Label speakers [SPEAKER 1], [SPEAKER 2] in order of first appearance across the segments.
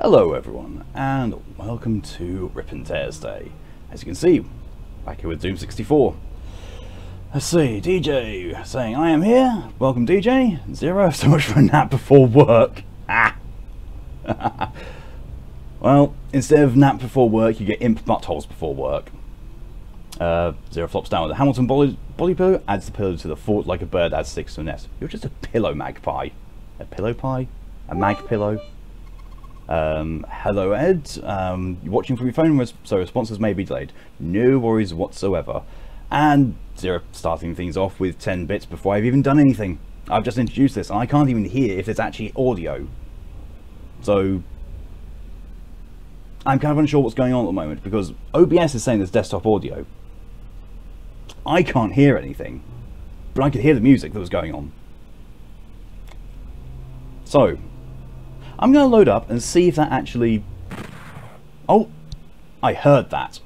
[SPEAKER 1] Hello everyone, and welcome to Rip and Tears Day. As you can see, back here with Doom 64. Let's see, DJ saying, I am here. Welcome DJ. Zero, so much for a nap before work. Ah! Well, instead of nap before work, you get Imp Buttholes before work. Zero flops down with a Hamilton body pillow, adds the pillow to the fort like a bird adds sticks to a nest. You're just a pillow magpie. A pillow pie? A mag pillow? Hello Ed, you're watching from your phone, so responses may be delayed. No worries whatsoever. And Zero starting things off with 10 bits before I've even done anything. I've just introduced this and I can't even hear if there's actually audio. So I'm kind of unsure what's going on at the moment, because OBS is saying there's desktop audio. I can't hear anything, but I could hear the music that was going on. So I'm going to load up and see if that actually... Oh, I heard that.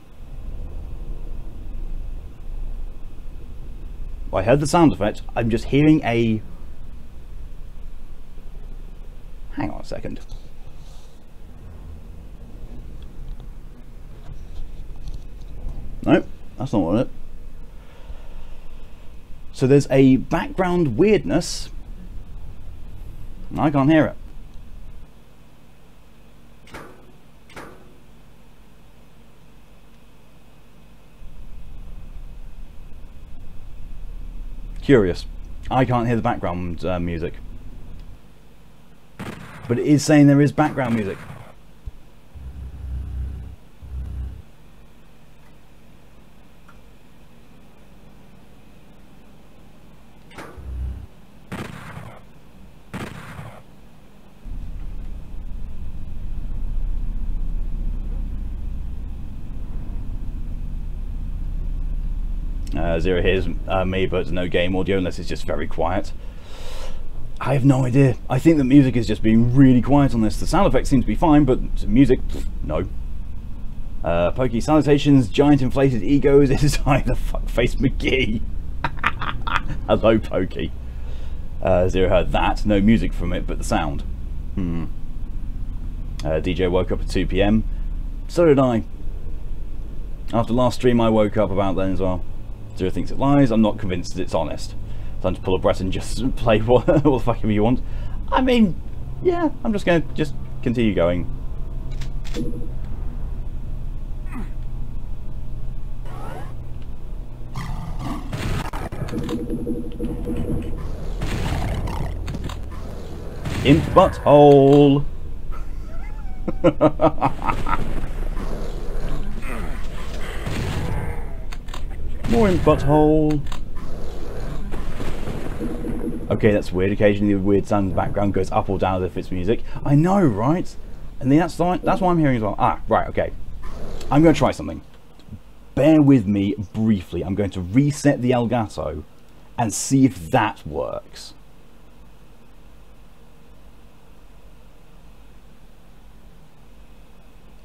[SPEAKER 1] Well, I heard the sound effect. I'm just hearing a... Hang on a second. Nope, that's not what it. So there's a background weirdness. I can't hear it. Curious. I can't hear the background music. But it is saying there is background music. Zero hears me, but no game audio unless it's just very quiet. I have no idea. I think the music is just being really quiet on this. The sound effects seem to be fine, but music, no. Pokey salutations, giant inflated egos inside the fuckface McGee. Hello, Pokey. Zero heard that. No music from it, but the sound. DJ woke up at 2 PM. So did I. After last stream, I woke up about then as well. Zero thinks it lies. I'm not convinced that it's honest. Time to pull a breath and just play what the fuck you want. I mean, yeah, I'm just going to continue going. Imp Butthole. More Imp Butthole. Okay, that's weird. Occasionally the weird sound in the background goes up or down as if it's music. I know, right? And then that's what I'm hearing as well. Ah, right, okay. I'm going to try something. Bear with me briefly. I'm going to reset the Elgato and see if that works.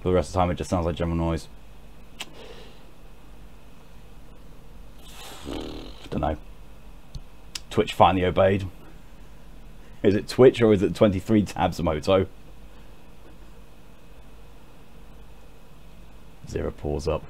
[SPEAKER 1] For the rest of the time, it just sounds like general noise. Don't know. Twitch finally obeyed. Is it Twitch or is it 23 tabs moto? Zero pause up.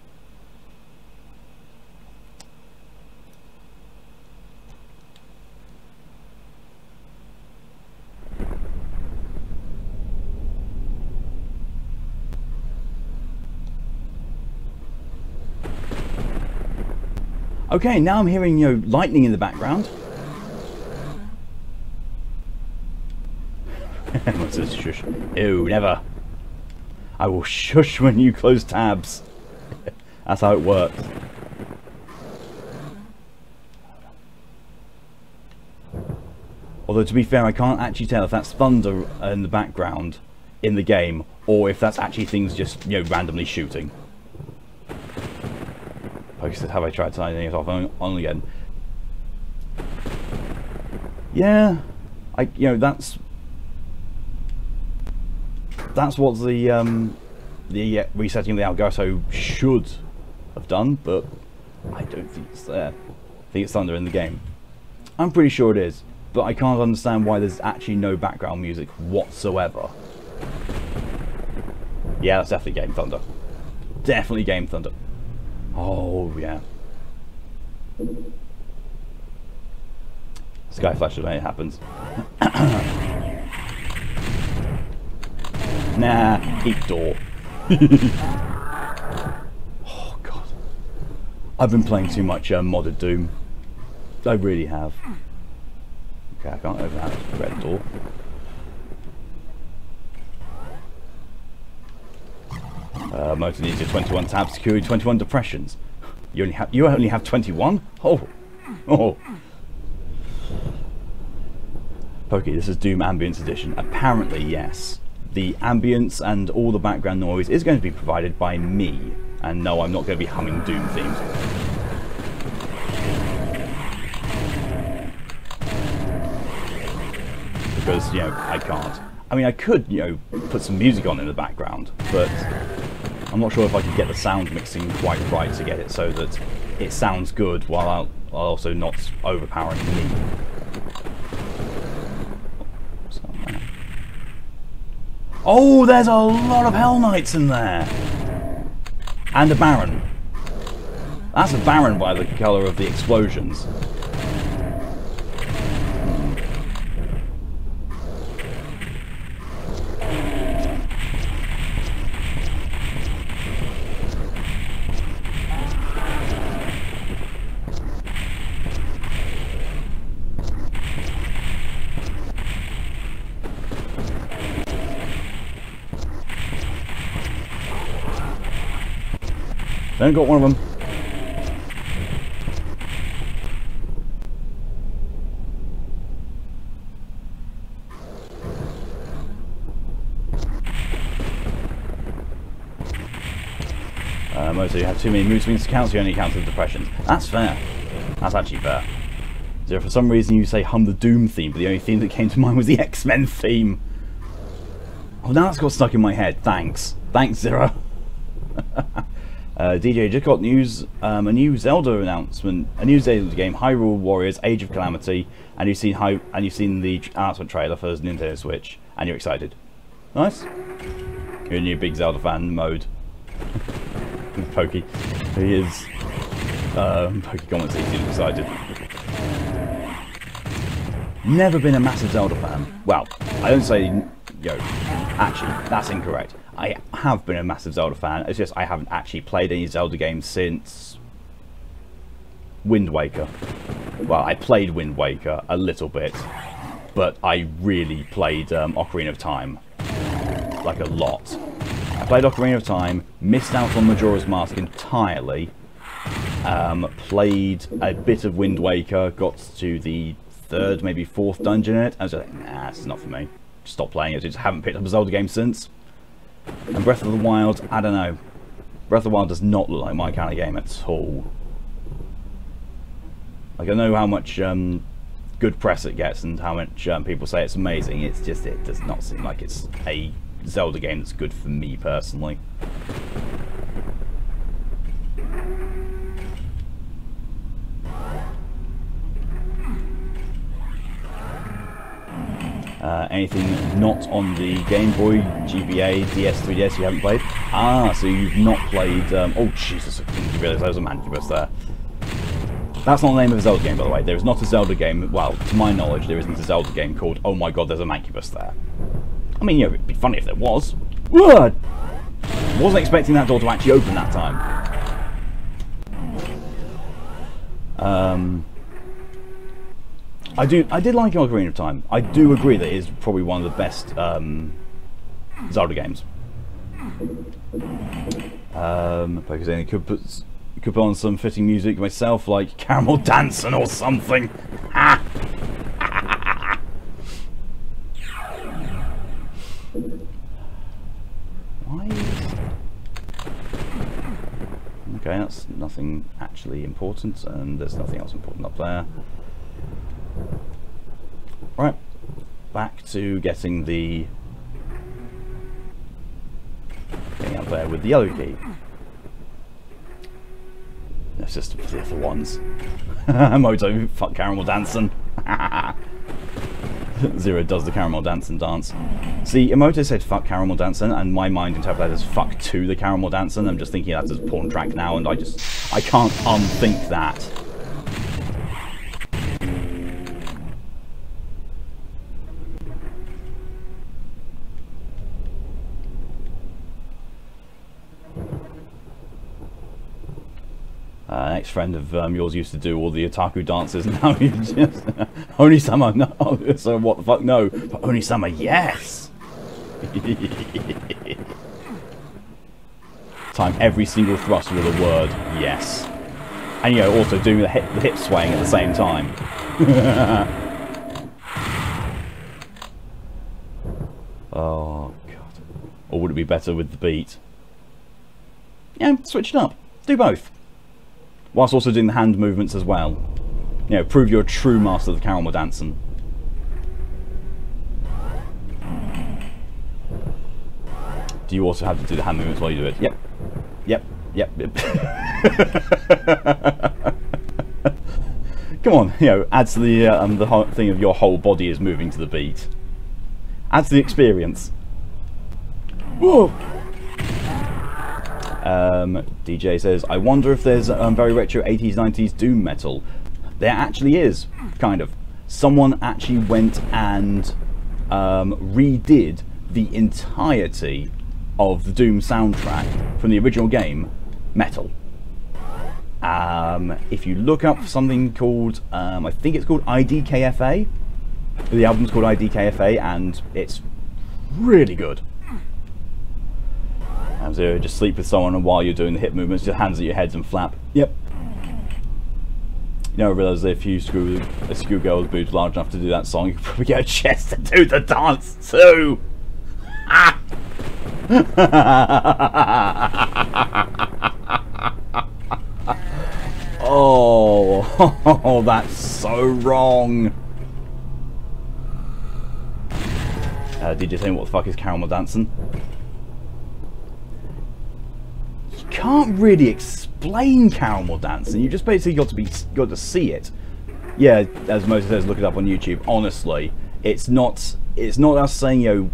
[SPEAKER 1] Okay, now I'm hearing, you know, lightning in the background. What's this? Shush. Ew, never. I will shush when you close tabs. That's how it works. Although, to be fair, I can't actually tell if that's thunder in the background in the game, or if that's actually things just, you know, randomly shooting. Posted, have I tried turning it off on again? Yeah, you know, that's what the resetting the Elgato should have done, but I don't think it's there. I think it's thunder in the game. I'm pretty sure it is, but I can't understand why there's actually no background music whatsoever. Yeah, that's definitely Game Thunder. Definitely Game Thunder. Oh, yeah. Sky flashes when it happens. Nah, keep door. Oh, God. I've been playing too much modded Doom. I really have. Okay, I can't open that red door. Motor needs your 21 tabs, security 21 depressions. You only have 21? Oh. Oh. Pokey, this is Doom Ambience Edition. Apparently, yes. The ambience and all the background noise is going to be provided by me. And no, I'm not going to be humming Doom themes. Because, you know, I can't. I mean, I could, you know, put some music on in the background, but I'm not sure if I could get the sound mixing quite right to get it so that it sounds good while also not overpowering me. Oh, there's a lot of Hell Knights in there! And a Baron. That's a Baron by the colour of the explosions. Then got one of them. So you have too many mood swings to count, so you only count the depressions. That's fair. That's actually fair. So for some reason you say hum the Doom theme, but the only theme that came to mind was the X-Men theme. Oh, now that's got stuck in my head. Thanks. Thanks, Zero. DJ just got news, a new Zelda announcement, a new Zelda game, Hyrule Warriors: Age of Calamity, and you've seen the announcement trailer for Nintendo Switch, and you're excited. Nice. You're in your big Zelda fan mode. Pokey, he is. Pokey comments he's excited. Never been a massive Zelda fan. Well, I don't say. Actually, that's incorrect. I have been a massive Zelda fan, it's just I haven't actually played any Zelda games since Wind Waker. Well, I played Wind Waker a little bit, but I really played Ocarina of Time. Like a lot. I played Ocarina of Time, missed out on Majora's Mask entirely, played a bit of Wind Waker, got to the third, maybe fourth dungeon in it, I was like, nah, this is not for me. Stopped playing it, I just haven't picked up a Zelda game since. And Breath of the Wild, I don't know. Breath of the Wild does not look like my kind of game at all. Like, I know how much good press it gets and how much people say it's amazing. It's just, it does not seem like it's a Zelda game that's good for me personally. Anything not on the Game Boy, GBA, DS, 3DS you haven't played? Ah, so you've not played... oh, Jesus, I didn't realise there was a Mancubus there. That's not the name of a Zelda game, by the way. There is not a Zelda game... Well, to my knowledge, there isn't a Zelda game called Oh My God, there's a Mancubus there. I mean, you know, it'd be funny if there was. What? Wasn't expecting that door to actually open that time. I did like Ocarina of Time. I do agree that it is probably one of the best Zelda games. Because then you could put on some fitting music myself, like Caramel Dancing or something. Why is... Okay, that's nothing actually important, and there's nothing else important up there. Right, back to getting up there with the yellow key. It's just the other ones. Moto, fuck Caramel Dancing. Zero does the caramel dancing dance. See, Emoto said fuck caramel dancing, and my mind interpreted that as fuck to the caramel dancing. I'm just thinking that's a porn track now, and I can't unthink that. An ex-friend of yours used to do all the otaku dances, and now you just... Only summer, no. So what the fuck, no. But only summer, yes! Time every single thrust with a word, yes. And, you know, also doing the hip swaying at the same time. Oh, God. Or would it be better with the beat? Yeah, switch it up. Do both. Whilst also doing the hand movements as well. You know, prove you're a true master of the caramel dancing. Do you also have to do the hand movements while you do it? Yep. Yep. Yep. Yep. Come on, you know, adds to the whole thing of your whole body is moving to the beat. Adds to the experience. Whoa! DJ says, I wonder if there's very retro 80s, 90s doom metal. There actually is, kind of. Someone actually went and redid the entirety of the Doom soundtrack from the original game, metal. If you look up something called, I think it's called IDKFA. The album's called IDKFA, and it's really good. So just sleep with someone, and while you're doing the hip movements, just hands at your heads and flap. Yep. You know, I realise that if you screw a girl's boobs large enough to do that song, you could probably get a chest to do the dance too. Ah! Oh, that's so wrong. Did you say what the fuck is caramel dancing? You can't really explain caramel dancing. You just basically got to see it. Yeah, as Moses says, look it up on YouTube. Honestly, it's not us saying, you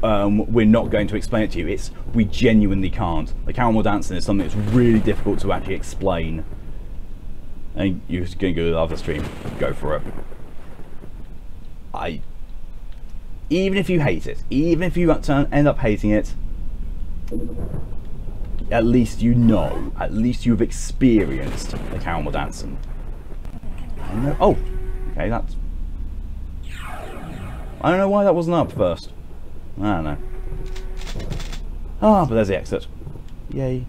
[SPEAKER 1] know, we're not going to explain it to you. We genuinely can't. The caramel dancing is something that's really difficult to actually explain. And you're just going to go to the other stream. Go for it. Even if you hate it, even if you end up hating it, at least you know. At least you've experienced the caramel dancing. I know. Oh, okay, that's... I don't know why that wasn't up first. I don't know. Ah, but there's the exit. Yay.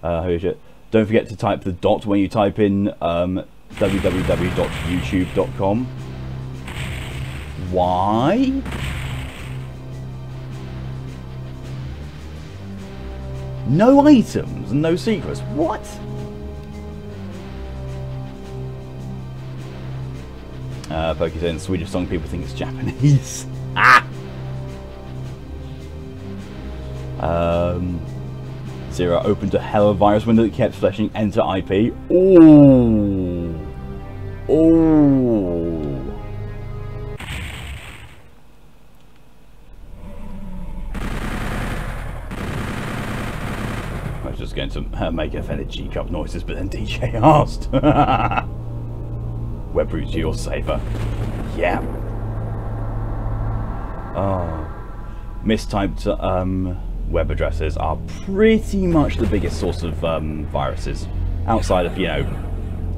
[SPEAKER 1] Holy shit. Don't forget to type the dot when you type in www.youtube.com. Why? No items and no secrets. What? Pokey saying Swedish song, people think it's Japanese. Ah! Zero opened a hell of a virus window that kept flashing enter IP. Ooh. Ooh. I was just going to make offended G-cup noises, but then DJ asked. Web root to your saver. Yeah. Oh. Mistyped web addresses are pretty much the biggest source of viruses, outside of, you know,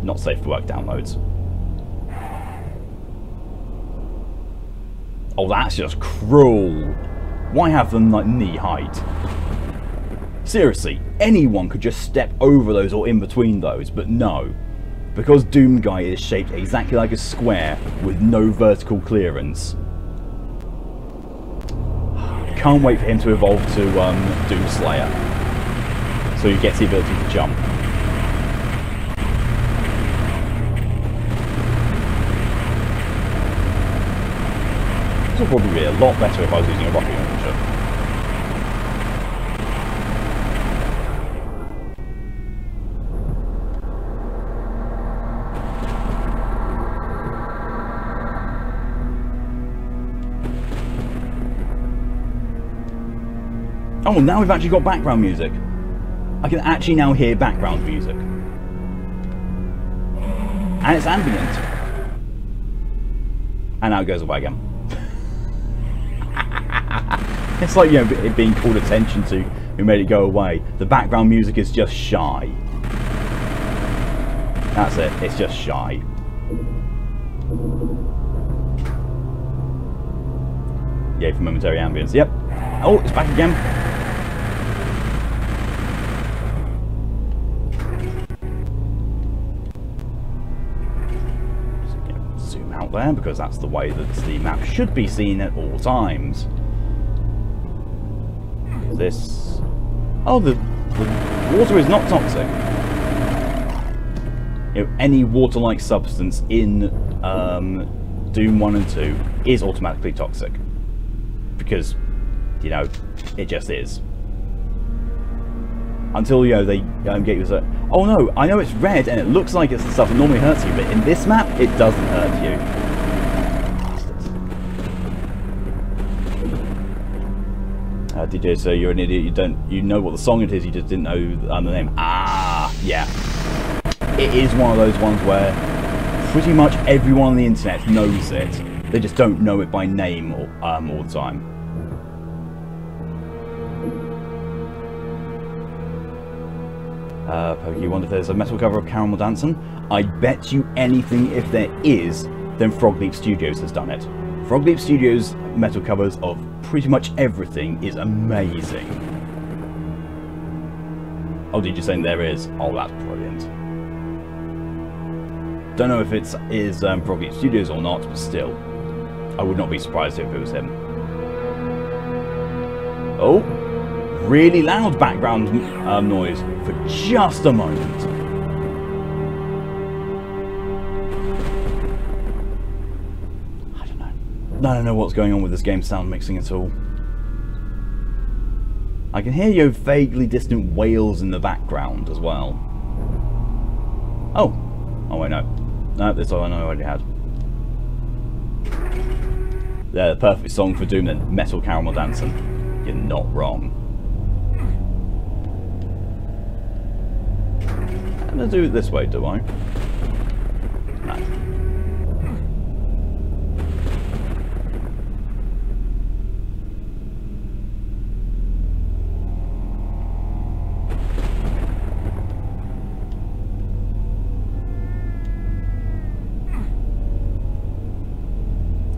[SPEAKER 1] not safe for work downloads. Oh, that's just cruel. Why have them like knee height? Seriously, anyone could just step over those or in between those, but no. Because Doom Guy is shaped exactly like a square with no vertical clearance. Can't wait for him to evolve to Doom Slayer, so he gets the ability to jump. This will probably be a lot better if I was using a rocket launcher. Oh, now we've actually got background music. I can actually now hear background music. And it's ambient. And now it goes away again. It's like, you know, it being called attention to who made it go away. The background music is just shy. That's it, it's just shy. Yay for momentary ambience. Yep. Oh, it's back again. Just zoom out there because that's the way that the map should be seen at all times. This. Oh, the water is not toxic. You know, any water-like substance in Doom 1 and 2 is automatically toxic. Because, you know, it just is. Until, you know, they get you to, oh no, I know it's red and it looks like it's the stuff that normally hurts you, but in this map, it doesn't hurt you. DJ, so you're an idiot, you know what the song it is, you just didn't know the name. Ah, yeah. It is one of those ones where pretty much everyone on the internet knows it. They just don't know it by name all the time. Pokey, you wonder if there's a metal cover of Caramel Dancing? I bet you anything if there is, then Frogleap Studios has done it. Frogleap Studios' metal covers of pretty much everything is amazing. Oh, did you say there is? Oh, that's brilliant. Don't know if it is Frogleap Studios or not, but still. I would not be surprised if it was him. Oh, really loud background noise for just a moment. I don't know. I don't know what's going on with this game sound mixing at all. I can hear your vaguely distant wails in the background as well. Oh. Oh wait, no. No, this one I already had. The perfect song for Doom then, Metal Caramel Dancing. You're not wrong. I'm gonna do it this way, do I? No.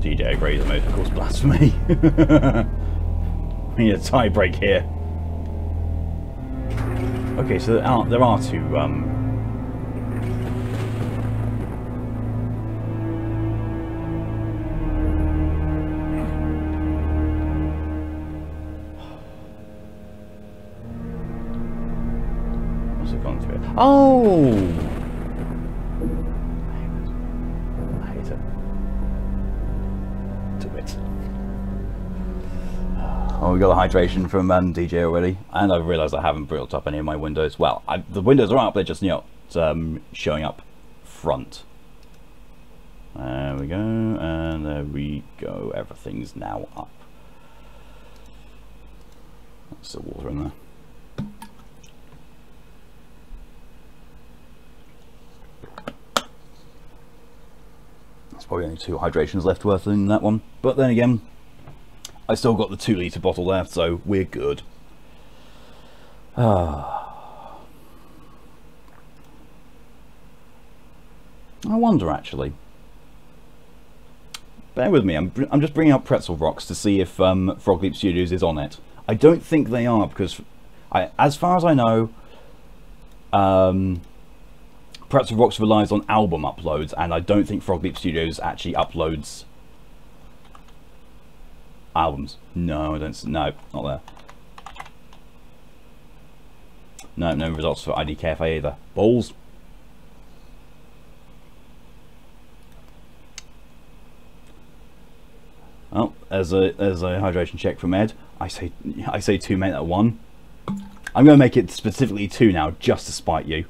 [SPEAKER 1] DJ agrees the most, of course, blasphemy. We need a tie break here. Okay, so there are two. What's it gone through? Oh! I hate it. Oh, we got the hydration from DJ already, and I've realised I haven't built up any of my windows. Well, the windows are up, they're just not showing up front. There we go, and there we go. Everything's now up. There's still water in there. There's probably only 2 hydrations left worth in that one, but then again, I still got the 2-litre bottle left, so we're good. I wonder, actually. Bear with me, I'm just bringing up Pretzel Rocks to see if Frogleap Studios is on it. I don't think they are, because as far as I know, Pretzel Rocks relies on album uploads, and I don't think Frogleap Studios actually uploads albums. No, I don't. No, not there. No, no results for ID Cafe either. Balls. Oh, there's a hydration check from Ed. I say 2 men at 1. I'm going to make it specifically 2 now, just to spite you.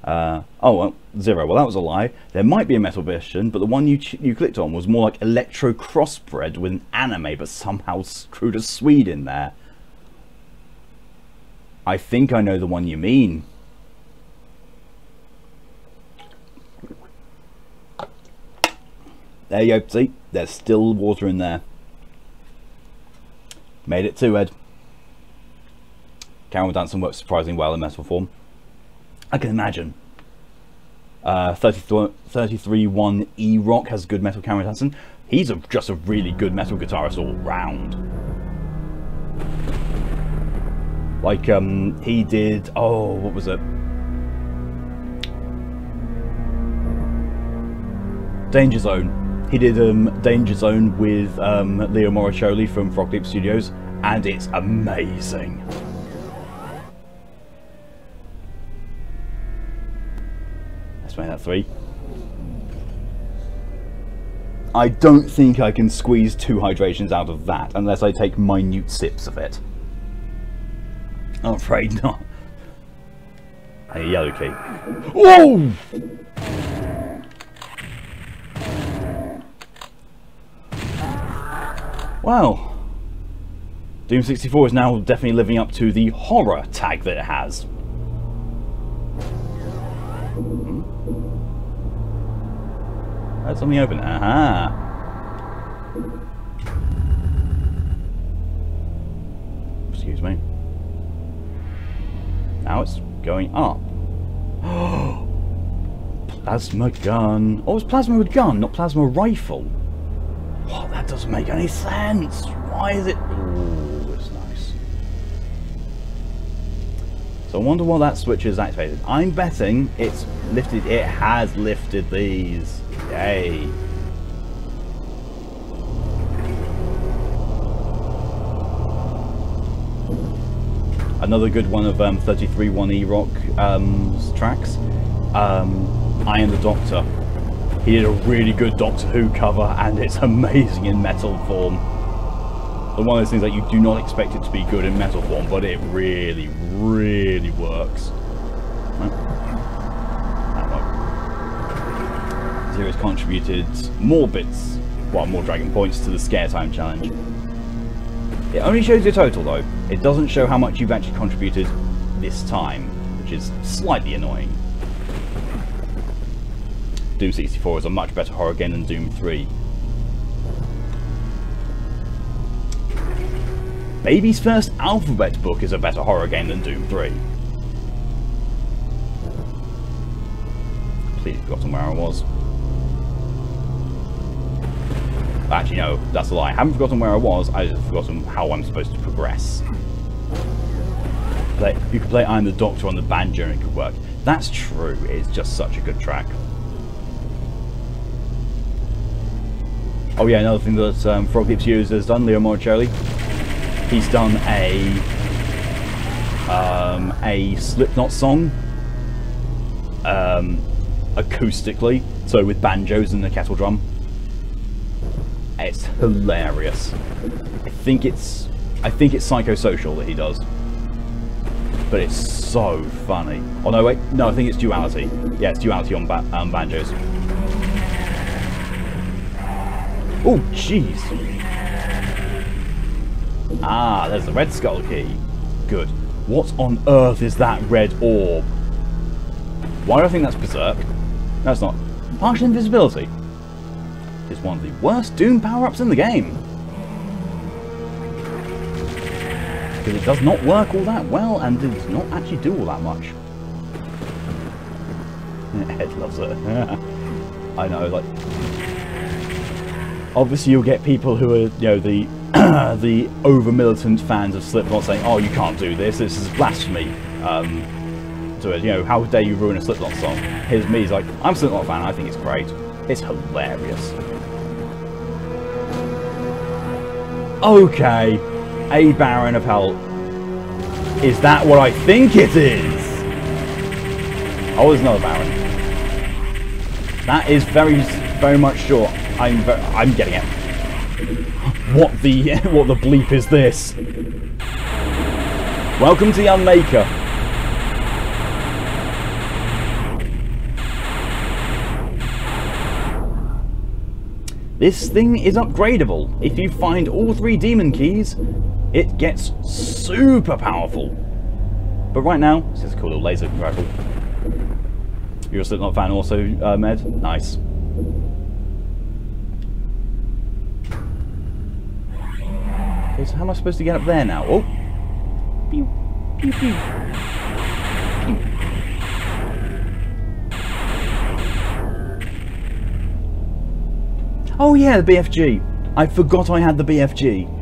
[SPEAKER 1] Oh, well, 0. Well, that was a lie. There might be a metal version, but the one you clicked on was more like electro crossbred with an anime, but somehow screwed a Swede in there. I think I know the one you mean. There you go, see? There's still water in there. Made it too, Ed. Carol Danson works surprisingly well in metal form. I can imagine. 33-1 E-Rock has good metal Cameron Danson. He's just a really good metal guitarist all round. Like, he did... Oh, what was it? Danger Zone. He did Danger Zone with Leo Moricioli from Frog Leap Studios, and it's amazing. Let's make that 3. I don't think I can squeeze 2 hydrations out of that unless I take minute sips of it. I'm afraid not. A yellow key. Whoa! Wow. Doom 64 is now definitely living up to the horror tag that it has. That's something open. Aha. Excuse me. Now it's going up. Plasma gun. Oh, it's plasma gun, not plasma rifle. What? That doesn't make any sense. Why is it? Ooh, it's nice. So I wonder what that switch is activated. I'm betting it's lifted. It has lifted these. Yay. Another good one of 33-1 E-Rock tracks. I Am the Doctor. He did a really good Doctor Who cover, and it's amazing in metal form. And one of those things that you do not expect it to be good in metal form, but it really, really works. That one. Zero's contributed more bits, well, more Dragon Points to the Scare Time challenge. It only shows your total though. It doesn't show how much you've actually contributed this time, which is slightly annoying. Doom 64 is a much better horror game than Doom 3. Baby's First Alphabet Book is a better horror game than Doom 3. Completely forgotten where I was. Actually, no, that's a lie. I haven't forgotten where I was, I just forgotten how I'm supposed to progress. You could play I Am the Doctor on the banjo and it could work. That's true, it's just such a good track. Oh yeah, another thing that Frog Leap Studios has done, Leo Moricioli. He's done a Slipknot song, acoustically, so with banjos and a kettle drum. It's hilarious. I think it's Psychosocial that he does, but it's so funny. Oh no, wait, no, I think it's Duality. Yeah, it's Duality on banjos. Oh, jeez. Ah, there's the red skull key. Good. What on earth is that red orb? Why do I think that's Berserk? No, it's not. Partial invisibility. It's one of the worst Doom power-ups in the game. Because it does not work all that well, and does not actually do all that much. Ed loves it. I know, like... Obviously you'll get people who are, you know, the the over-militant fans of Slipknot saying, oh, you can't do this, this is blasphemy. So, you know, how dare you ruin a Slipknot song? Here's me, he's like, I'm a Slipknot fan, I think it's great. It's hilarious. Okay, a Baron of Hell. Is that what I think it is? Oh, there's another Baron. That is very much sure. I'm getting it. What the bleep is this? Welcome to the Unmakyr. This thing is upgradable. If you find all 3 demon keys, it gets super powerful. But right now, it's just a cool little laser rifle. You're a Slipknot fan also, Med? Nice. Okay, so how am I supposed to get up there now? Oh! Pew, pew, pew. Pew. Oh yeah, the BFG! I forgot I had the BFG.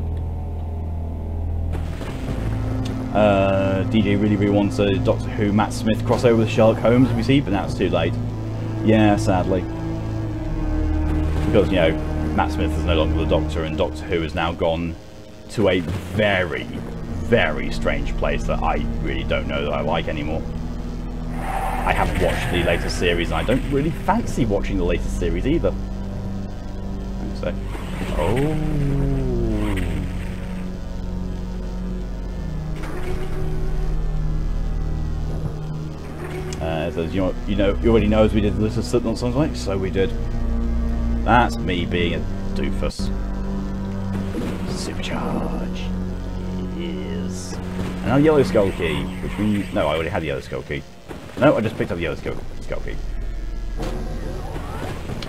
[SPEAKER 1] DJ really wants a Doctor Who Matt Smith crossover with Sherlock Holmes, we see, but now it's too late. Yeah, sadly. Because, you know, Matt Smith is no longer the Doctor, and Doctor Who has now gone to a very, very strange place that I really don't know that I like anymore. I haven't watched the latest series, and I don't really fancy watching the latest series either. So, oh. Says, you already know as we did the list of Slipknot songs, like, so we did. That's me being a doofus. Supercharge. Yes. And now yellow skull key, which means no, I already had the yellow skull key. No, I just picked up the yellow skull key.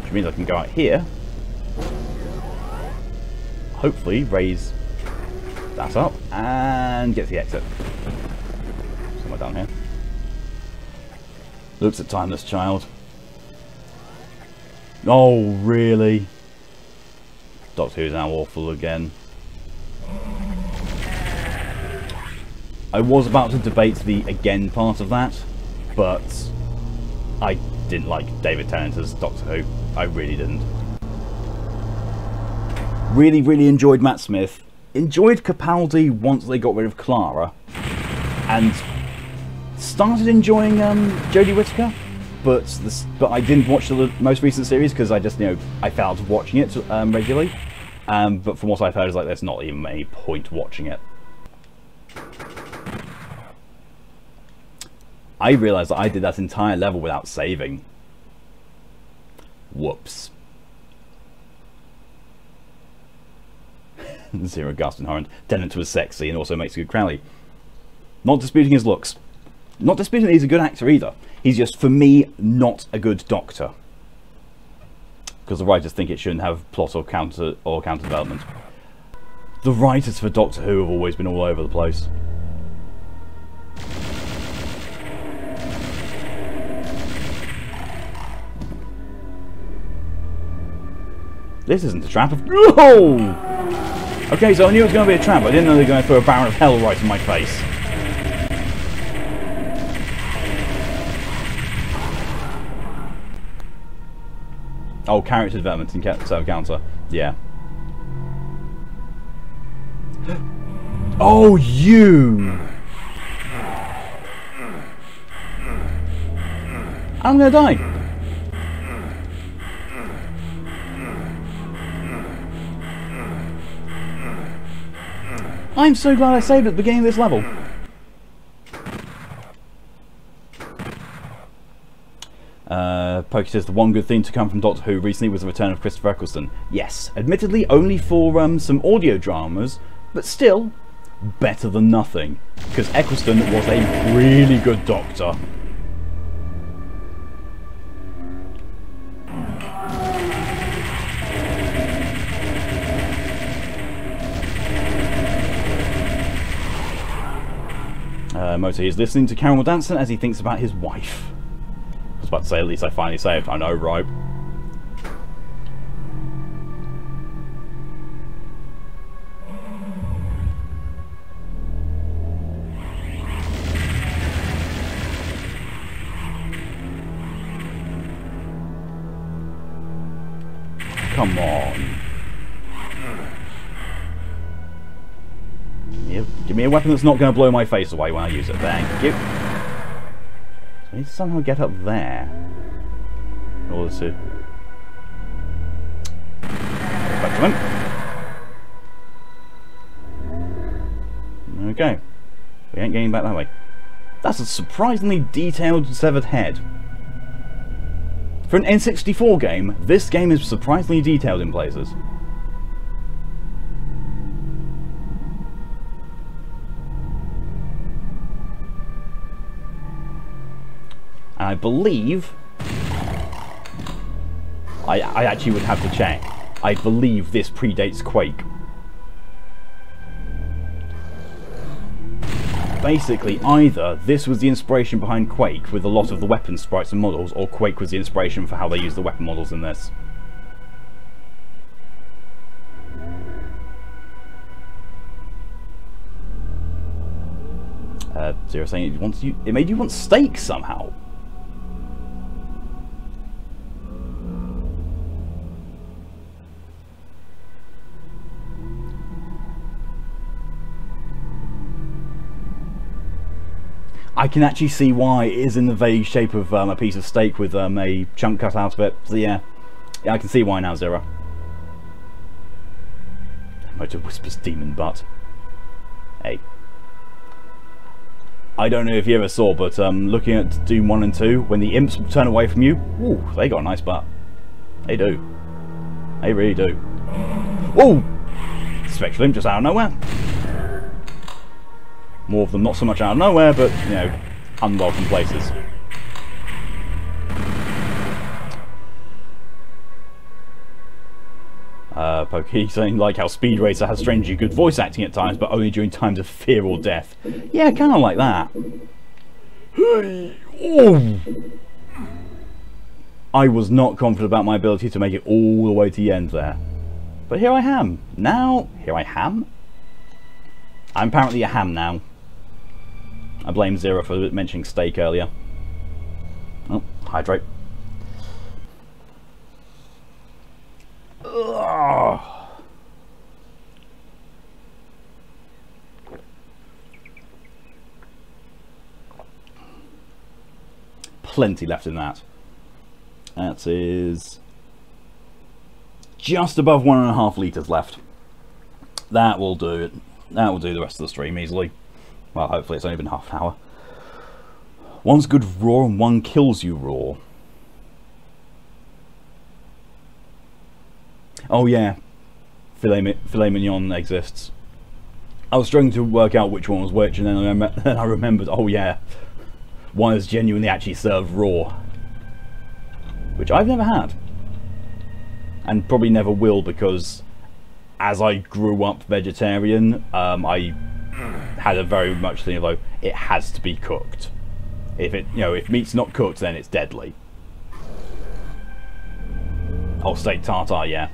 [SPEAKER 1] Which means I can go out here. Hopefully raise that up and get to the exit. Somewhere down here. Looks at Timeless Child. Oh, really? Doctor Who's now awful again. I was about to debate the again part of that, but I didn't like David Tennant as Doctor Who. I really didn't. Really enjoyed Matt Smith. Enjoyed Capaldi once they got rid of Clara. And started enjoying Jodie Whittaker, but I didn't watch the most recent series because I just, I felt watching it regularly. But from what I've heard, is like there's not even any point watching it. I realised that I did that entire level without saving. Whoops. Zero Gaston Horrend. Tennant was sexy and also makes a good Crowley. Not disputing his looks. Not disputing that he's a good actor either. He's just, for me, not a good Doctor. Because the writers think it shouldn't have plot or counter development. The writers for Doctor Who have always been all over the place. This isn't a trap of... Oh! Okay, so I knew it was going to be a trap. I didn't know they were going to throw a barrel of hell right in my face. Oh, character development in counter. Yeah. Oh, you! I'm gonna die. I'm so glad I saved at the beginning of this level. Pokey says the one good thing to come from Doctor Who recently was the return of Christopher Eccleston. Yes, admittedly only for some audio dramas, but still better than nothing. Because Eccleston was a really good Doctor. Moti is listening to Carol Danson as he thinks about his wife. I was about to say, at least I finally saved. I know, right? Come on. Give me a weapon that's not going to blow my face away when I use it. Thank you. So I need to somehow get up there. In order to... Back to him. Okay. We ain't getting back that way. That's a surprisingly detailed severed head. For an N64 game, this game is surprisingly detailed in places. And I believe... I actually would have to check. I believe this predates Quake. Basically, either this was the inspiration behind Quake with a lot of the weapon sprites and models, or Quake was the inspiration for how they use the weapon models in this. Zero saying it made you want steak somehow. I can actually see why it is in the vague shape of a piece of steak with a chunk cut out of it. So yeah, I can see why now, Zero. Motor whispers demon butt. Hey. I don't know if you ever saw, but looking at Doom 1 and 2, when the imps turn away from you, ooh, they got a nice butt. They do. They really do. Ooh! Spectral imp just out of nowhere. More of them not so much out of nowhere, but, you know, unwelcome places. Pokey saying, like how Speed Racer has strangely good voice acting at times, but only during times of fear or death. Yeah, kind of like that. Oh. I was not confident about my ability to make it all the way to the end there. But here I am. Now, here I am. I'm apparently a ham now. I blame Zero for mentioning steak earlier. Oh, hydrate. Ugh. Plenty left in that. That is just above 1.5 litres left. That will do it. That will do the rest of the stream easily. Well, hopefully it's only been half an hour. One's good raw and one kills you raw. Oh yeah, filet mignon exists. I was struggling to work out which one was which, and then I remembered, oh yeah, one is genuinely actually served raw. Which I've never had. And probably never will, because as I grew up vegetarian, I had a very much thing of, like, it has to be cooked. If it, you know, if meat's not cooked, then it's deadly. Oh, steak tartare, yeah.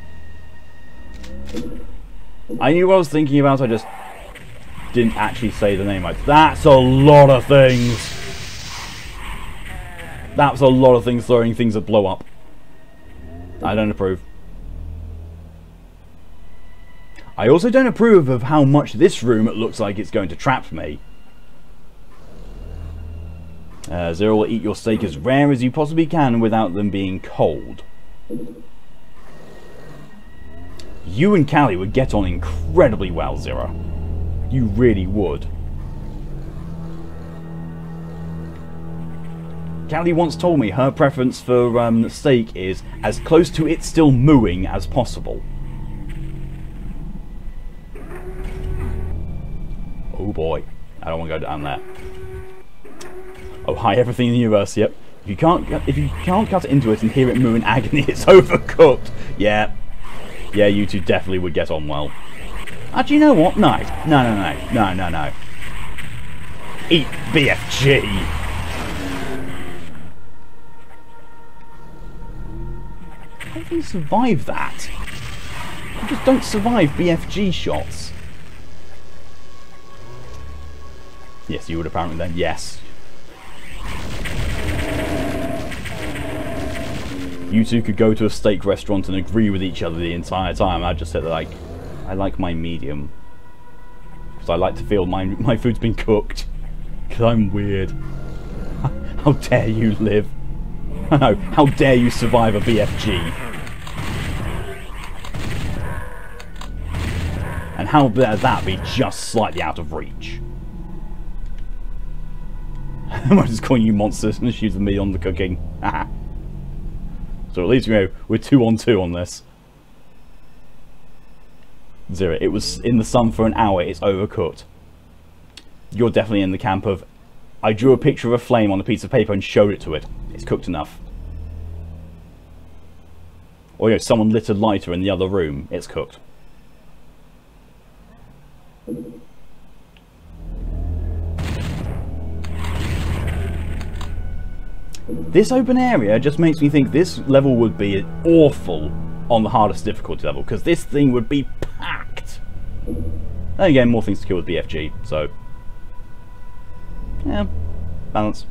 [SPEAKER 1] I knew what I was thinking about, I just didn't actually say the name. Like, that's a lot of things. That's a lot of things throwing things that blow up. I don't approve. I also don't approve of how much this room looks like it's going to trap me. Zero will eat your steak as rare as you possibly can without them being cold. You and Callie would get on incredibly well, Zero. You really would. Callie once told me her preference for steak is as close to it still mooing as possible. Oh boy, I don't want to go down there. Oh hi, everything in the universe. Yep. If you can't cut into it and hear it moo in agony, it's overcooked. Yeah, yeah, you two definitely would get on well. Actually, you know what? No. Eat BFG. How do you survive that? You just don't survive BFG shots. Yes, you would apparently then. Yes. You two could go to a steak restaurant and agree with each other the entire time. I'd just say that, like, I like my medium. Because I like to feel my food's been cooked. Because I'm weird. How dare you live? I know, how dare you survive a BFG? And how dare that be just slightly out of reach? I'm just calling you monsters and shooting me on the cooking. So at least, you know, we're 2 on 2 on this. Zero. It was in the sun for an hour, it's overcooked. You're definitely in the camp of, I drew a picture of a flame on a piece of paper and showed it to it. It's cooked enough. Or, you know, someone lit a lighter in the other room. It's cooked. This open area just makes me think this level would be awful on the hardest difficulty level, because this thing would be packed. Then again, more things to kill with BFG, so yeah, balance.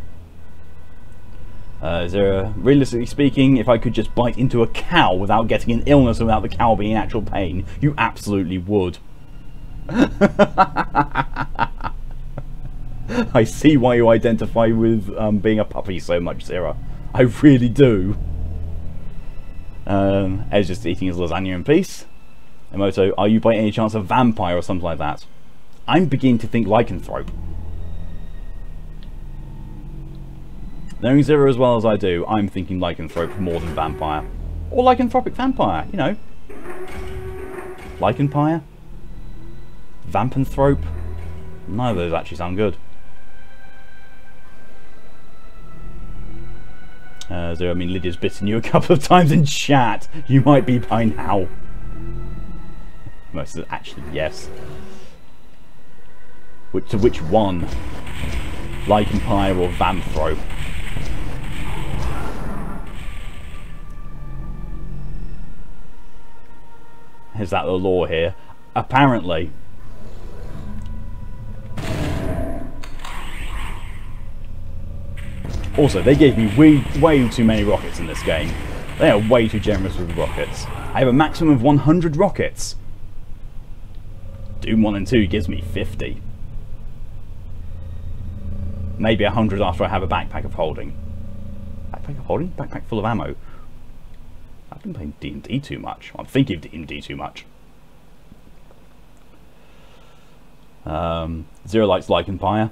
[SPEAKER 1] Realistically speaking, if I could just bite into a cow without getting an illness and without the cow being in actual pain, you absolutely would. I see why you identify with being a puppy so much, Zira. I really do. Ed's just eating his lasagna in peace. Emoto, are you by any chance a vampire or something like that? I'm beginning to think lycanthrope. Knowing Zira as well as I do, I'm thinking lycanthrope more than vampire. Or lycanthropic vampire, you know. Lycanpire? Vampanthrope? None of those actually sound good. Zira, I mean, Lydia's bitten you a couple of times in chat. You might be by now. Most of it, actually, yes. To which one? Lycanpire or Vamthrope? Is that the law here? Apparently. Also, they gave me way too many rockets in this game. They are way too generous with rockets. I have a maximum of 100 rockets. Doom 1 and 2 gives me 50. Maybe 100 after I have a backpack of holding. Backpack of holding? Backpack full of ammo. I've been playing D&D too much. I'm thinking of D&D too much. Zero likes Lycanpire.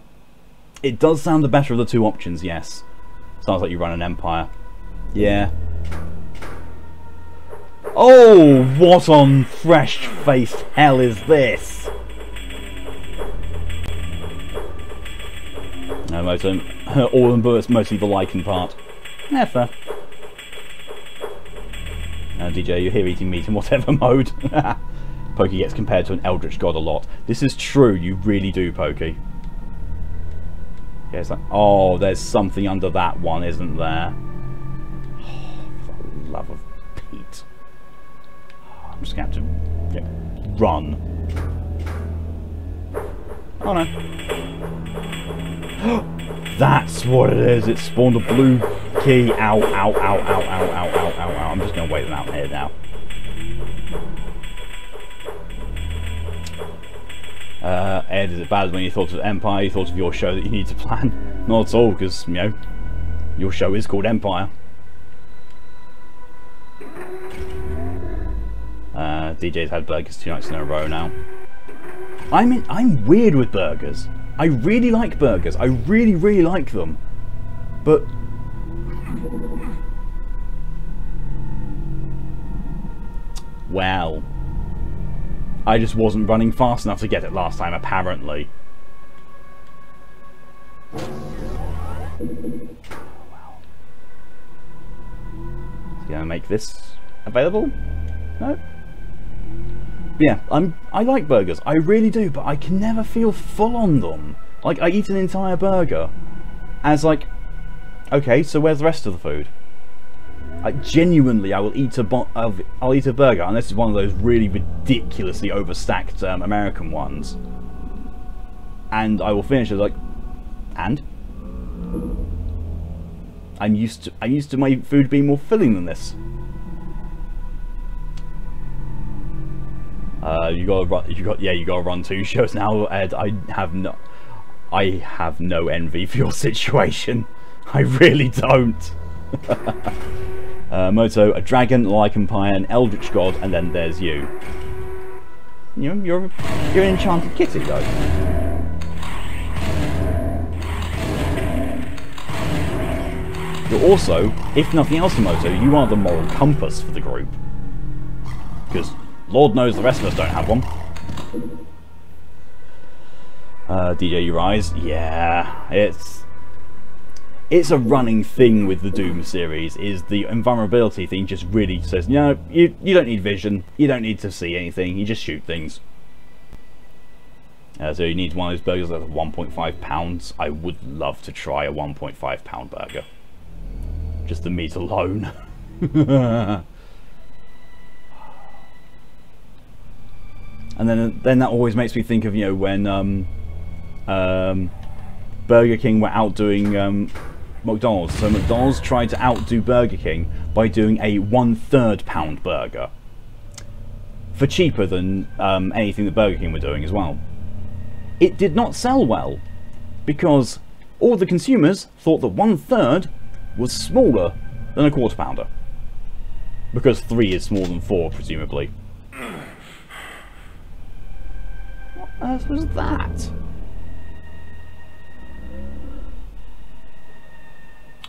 [SPEAKER 1] It does sound the better of the two options, yes. Sounds like you run an empire. Yeah. Oh, what on fresh-faced hell is this? No, all of them, but it's mostly the Lycan part. Yeah, fair. DJ, you're here eating meat in whatever mode. Pokey gets compared to an eldritch god a lot. This is true, you really do, Pokey. Yeah, it's like, oh, there's something under that one, isn't there? Oh, for the love of Pete. Oh, I'm just going to have to run. Oh no. That's what it is. It spawned a blue key. Ow, ow, ow, ow, ow, ow, ow, ow, ow. I'm just going to wait them out here now. Ed, is it bad when you thought of Empire? You thought of your show that you need to plan? Not at all, because, you know, your show is called Empire. DJ's had burgers 2 nights in a row now. I'm weird with burgers. I really like burgers. I really, really like them. But well, I just wasn't running fast enough to get it last time, apparently. Wow. Is gonna make this available? No. Yeah, I like burgers. I really do, but I can never feel full on them. Like, I eat an entire burger as like, okay, so where's the rest of the food? Genuinely, I will eat I'll eat a burger, and this is one of those really ridiculously overstacked American ones, and I will finish it like, and I'm used to my food being more filling than this. You gotta run 2 shows now, Ed. I have no envy for your situation. I really don't. Moto, a dragon, Lycanpire, an eldritch god, and then there's you. You're an enchanted kitty, though. You're also, if nothing else, Moto, you are the moral compass for the group. Because Lord knows the rest of us don't have one. DJ, you rise. Yeah, it's a running thing with the Doom series, is the invulnerability thing just really says, no, you don't need vision, you don't need to see anything, you just shoot things. So you need one of those burgers that's 1.5 pounds. I would love to try a 1.5 pound burger. Just the meat alone. And then that always makes me think of, you know, when Burger King were outdoing McDonald's. So McDonald's tried to outdo Burger King by doing a 1/3 pound burger for cheaper than anything that Burger King were doing as well. It did not sell well because all the consumers thought that 1/3 was smaller than a 1/4 pounder, because 3 is smaller than 4, presumably. What on earth was that?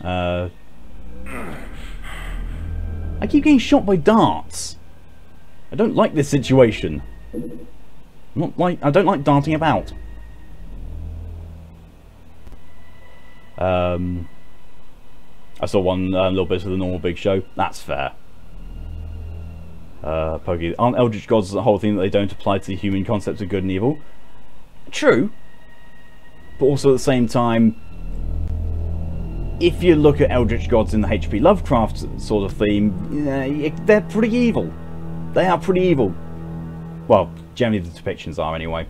[SPEAKER 1] I keep getting shot by darts. I don't like this situation. I don't like darting about. I saw one little bit of the normal Big Show. That's fair. Pokey, aren't Eldritch Gods the whole thing that they don't apply to the human concepts of good and evil? True. But also at the same time, if you look at Eldritch Gods in the H.P. Lovecraft sort of theme, they're pretty evil. They are pretty evil. Well, generally the depictions are anyway.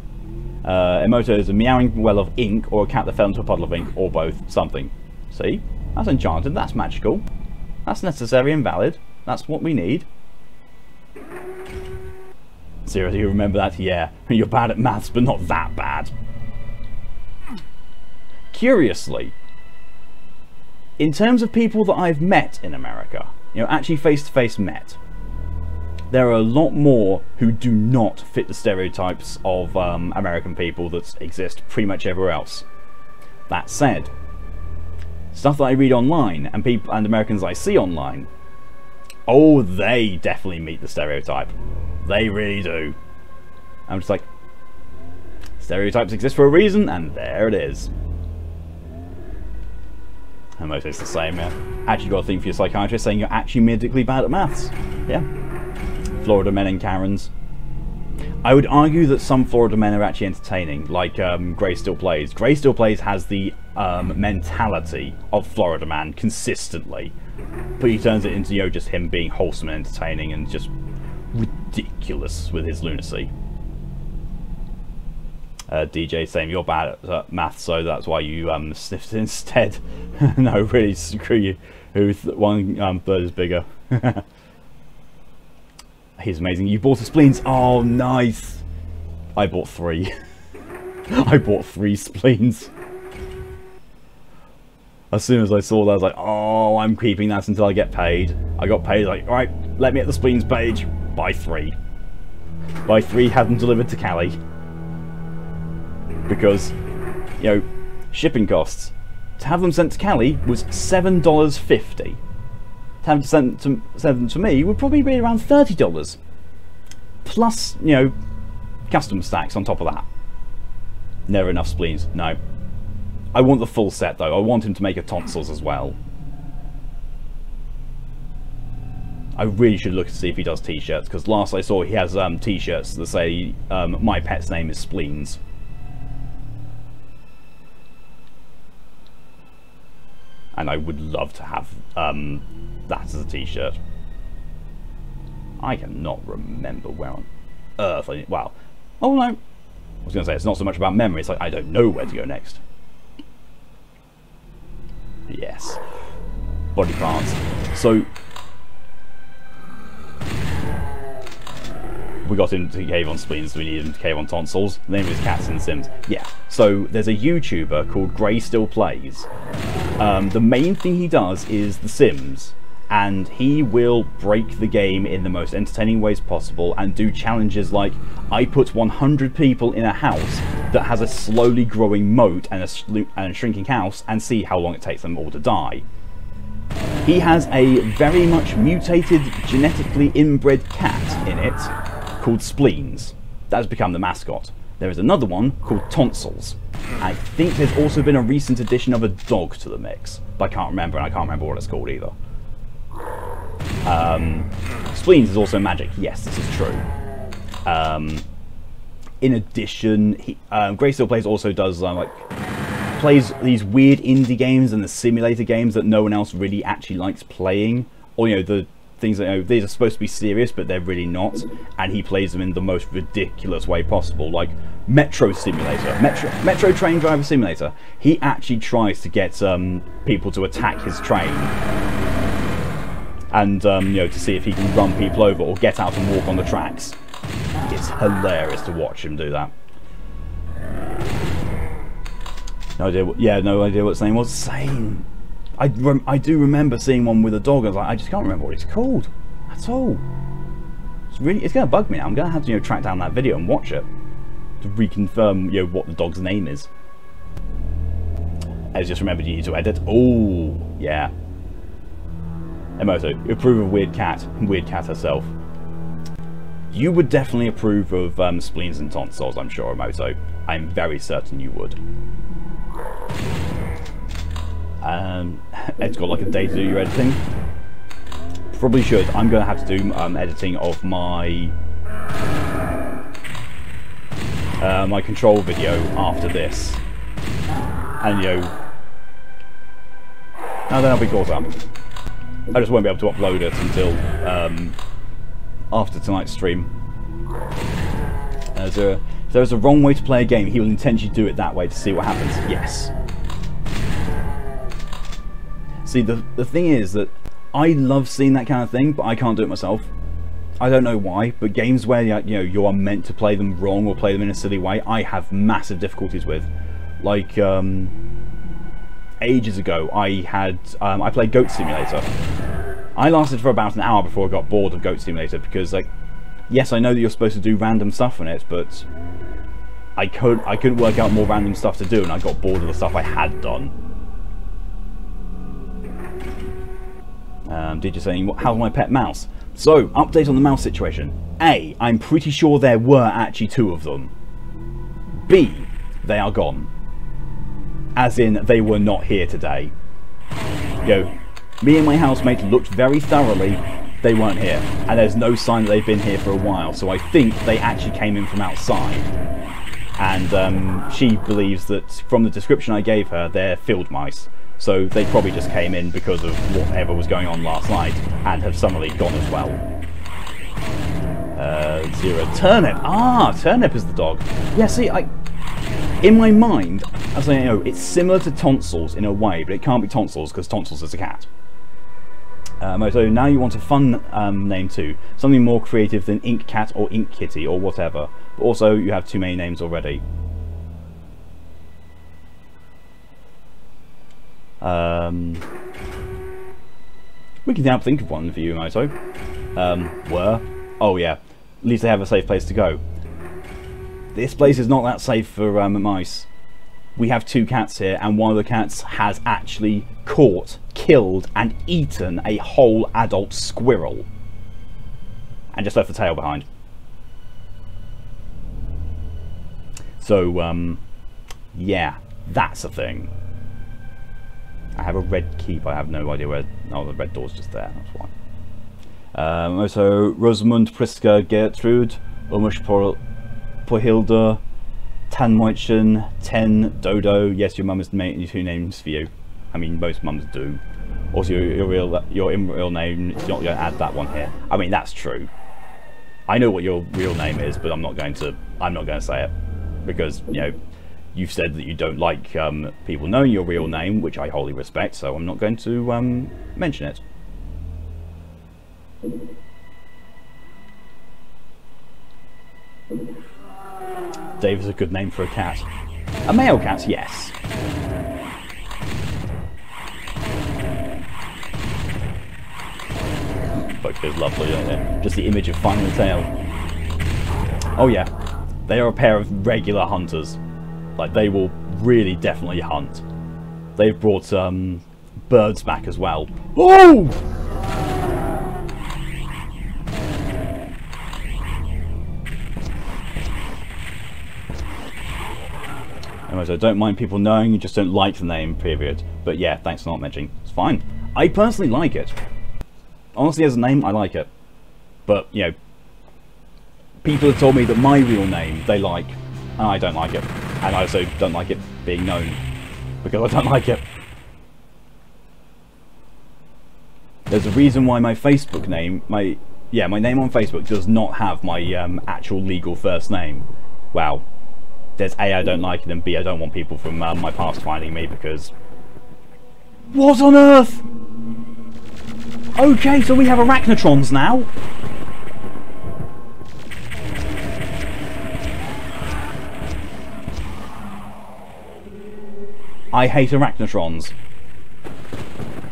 [SPEAKER 1] Emoto is a meowing well of ink, or a cat that fell into a puddle of ink, or both. Something. See? That's enchanted, that's magical. That's necessary and valid. That's what we need. Seriously, you remember that? Yeah. You're bad at maths, but not that bad. Curiously, in terms of people that I've met in America, you know, actually face-to-face met, there are a lot more who do not fit the stereotypes of American people that exist pretty much everywhere else. That said, stuff that I read online and people and Americans I see online, oh, they definitely meet the stereotype. They really do. I'm just like, stereotypes exist for a reason, and there it is. And most it's the same, yeah. Actually got a thing for your psychiatrist saying you're actually medically bad at maths. Yeah. Florida men and Karens. I would argue that some Florida men are actually entertaining, like Grey Still Plays. Grey Still Plays has the mentality of Florida man consistently, but he turns it into, you know, just him being wholesome and entertaining and just ridiculous with his lunacy. DJ saying you're bad at maths, so that's why you sniffed instead. No, really, screw you. One third is bigger. He's amazing. You bought the spleens. Oh, nice. I bought 3. I bought 3 spleens. As soon as I saw that, I was like, oh, I'm keeping that until I get paid. I got paid, like, alright, let me at the spleens page. Buy 3. Buy 3, have them delivered to Cali. Because, you know, shipping costs. To have them sent to Cali was $7.50. To have them sent to me would probably be around $30. Plus, you know, customs tax on top of that. Never enough spleens, no. I want the full set though. I want him to make a tonsils as well. I really should look to see if he does t-shirts, because last I saw he has t-shirts that say my pet's name is Spleens. And I would love to have that as a t-shirt. I cannot remember where on earth I... Well, oh no. I was going to say, it's not so much about memory, it's like I don't know where to go next. Yes. Body parts. So... we got him to cave on spleens, so we needed him to cave on tonsils. The name of his cat's in The Sims. Yeah. So there's a YouTuber called Grey Still Plays. The main thing he does is The Sims, and he will break the game in the most entertaining ways possible and do challenges like, I put 100 people in a house that has a slowly growing moat and a shrinking house, and see how long it takes them all to die. He has a very much mutated, genetically inbred cat in it, called Spleens. That has become the mascot. There is another one called Tonsils. I think there's also been a recent addition of a dog to the mix, but I can't remember, and I can't remember what it's called either. Spleens is also magic. Yes, this is true. In addition, Grey Still Plays also does plays these weird indie games and the simulator games that no one else really actually likes playing, or the things that these are supposed to be serious but they're really not, and he plays them in the most ridiculous way possible, like Metro Simulator, Metro Train Driver Simulator. He actually tries to get people to attack his train, and to see if he can run people over or get out and walk on the tracks. It's hilarious to watch him do that. No idea what its name was. Same. I do remember seeing one with a dog. I was like, I just can't remember what it's called at all. It's going to bug me now. I'm going to have to track down that video and watch it to reconfirm what the dog's name is. I just remembered you need to edit. Oh yeah. Emoto, you approve of Weird Cat herself. You would definitely approve of Spleens and Tonsils, I'm sure, Emoto. I'm very certain you would. Ed's got like a day to do your editing. Probably should. I'm going to have to do editing of my my control video after this, and then I'll be caught up. I just won't be able to upload it until after tonight's stream. If there's a wrong way to play a game, he will intentionally do it that way to see what happens. Yes. See, the thing is that I love seeing that kind of thing, but I can't do it myself. I don't know why, but games where you are meant to play them wrong or play them in a silly way, I have massive difficulties with. Like ages ago, I played Goat Simulator. I lasted for about an hour before I got bored of Goat Simulator because, yes, I know that you're supposed to do random stuff in it, but I couldn't work out more random stuff to do, and I got bored of the stuff I had done. Did you say, how's my pet mouse? So, update on the mouse situation. A, I'm pretty sure there were actually 2 of them. B, they are gone. As in, they were not here today. Me and my housemate looked very thoroughly, they weren't here. And there's no sign that they've been here for a while, so I think they actually came in from outside. And she believes that, from the description I gave her, they're field mice. So they probably just came in because of whatever was going on last night, and have suddenly gone as well. Zero. Turnip! Ah, Turnip is the dog. Yeah, see, in my mind, as I know, it's similar to Tonsils in a way, but it can't be Tonsils because Tonsils is a cat. So now you want a fun name too. Something more creative than Ink Cat or Ink Kitty or whatever. But also, you have too many names already. We can now think of one for you, Moto. Oh yeah, at least they have a safe place to go. This place is not that safe for mice. We have 2 cats here, and one of the cats has actually caught, killed, and eaten a whole adult squirrel. And just left the tail behind. So, yeah, that's a thing. I have a red keep, I have no idea where... Oh, the red door's just there, that's why. Also, Rosamund, Priska, Gertrude, Umush Pohilda, Tanmoitchen, Ten, Dodo. Yes, your mum has made 2 names for you. I mean, most mums do. Also, your real name, you're not going to add that one here. I mean, that's true. I know what your real name is, but I'm not going to say it because you've said that you don't like people knowing your real name, which I wholly respect. So I'm not going to mention it. Dave is a good name for a cat. A male cat, yes. Both is lovely, don't they? Just the image of finding the tail. Oh yeah, they are a pair of regular hunters. Like, they will really definitely hunt. They've brought birds back as well. Oh! Anyway, so I don't mind people knowing, you just don't like the name, period. But yeah, thanks for not mentioning. It's fine. I personally like it. Honestly, as a name, I like it. But, you know, people have told me that my real name, they like, and I don't like it. And I also don't like it being known, because I don't like it. There's a reason why my Facebook name, my name on Facebook does not have my actual legal first name. Well, there's A, I don't like it, and B, I don't want people from my past finding me, because... What on earth? Okay, so we have arachnotrons now. I hate arachnotrons.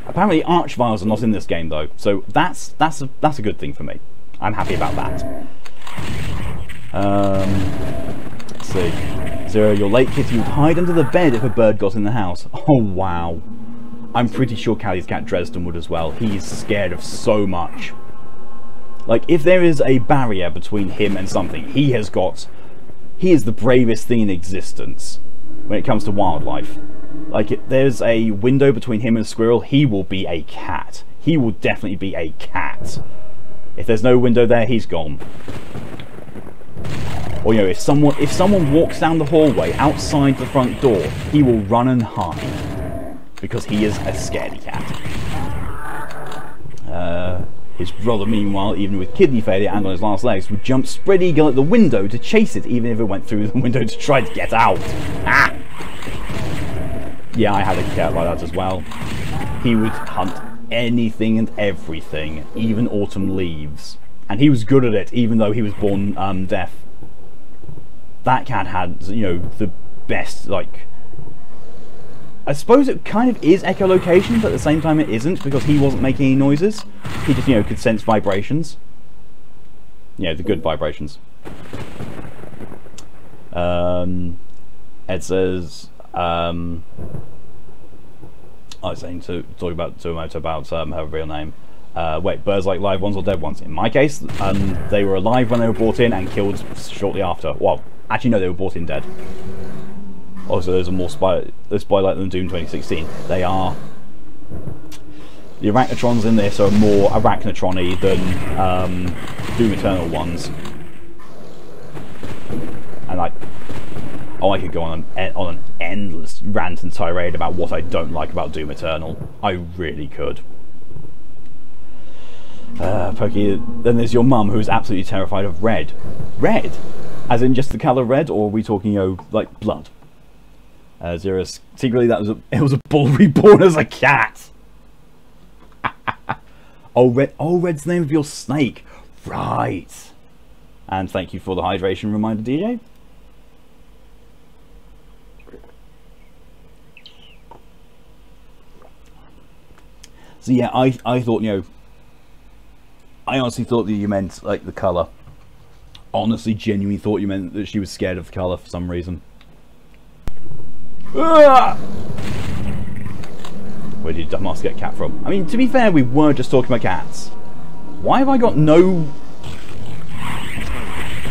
[SPEAKER 1] Apparently Archviles are not in this game though, so that's a good thing for me. I'm happy about that. Let's see. Zero, you're late, Kitty. You'd hide under the bed if a bird got in the house. Oh wow. I'm pretty sure Callie's cat Dresden would as well. He's scared of so much. Like, if there is a barrier between him and something, he is the bravest thing in existence when it comes to wildlife. Like, if there's a window between him and a squirrel, he will be a cat. He will definitely be a cat. If there's no window there, he's gone. Or, you know, if someone walks down the hallway outside the front door, he will run and hide. Because he is a scaredy cat. His brother, meanwhile, even with kidney failure and on his last legs, would jump spread eagle at the window to chase it, even if it went through the window to try to get out. Ah! Yeah, I had a cat like that as well. He would hunt anything and everything, even autumn leaves. And he was good at it, even though he was born deaf. That cat had, you know, the best, like... I suppose it kind of is echolocation, but at the same time it isn't, because he wasn't making any noises. He just, you know, could sense vibrations. You know, the good vibrations. Ed says, I was saying to talk about her real name. Wait, birds like live ones or dead ones? In my case, they were alive when they were brought in and killed shortly after. Well, actually no, they were brought in dead. Also, there's a more spoiler than Doom 2016. They are... The arachnotrons in this are more arachnotron-y than Doom Eternal ones. And like... Oh, I could go on an endless rant and tirade about what I don't like about Doom Eternal. I really could. Pokey, then there's your mum, who's absolutely terrified of red. Red? As in just the colour red, or are we talking, you know, like blood? Zero, secretly it was a bull reborn as a cat. Oh, Red's the name of your snake, right? And thank you for the hydration reminder, DJ. So yeah, I thought, you know, I honestly thought that you meant like the colour. Honestly, genuinely thought you meant that she was scared of the colour for some reason. Where did dumbass get cat from? I mean, to be fair, we were just talking about cats. Why have I got no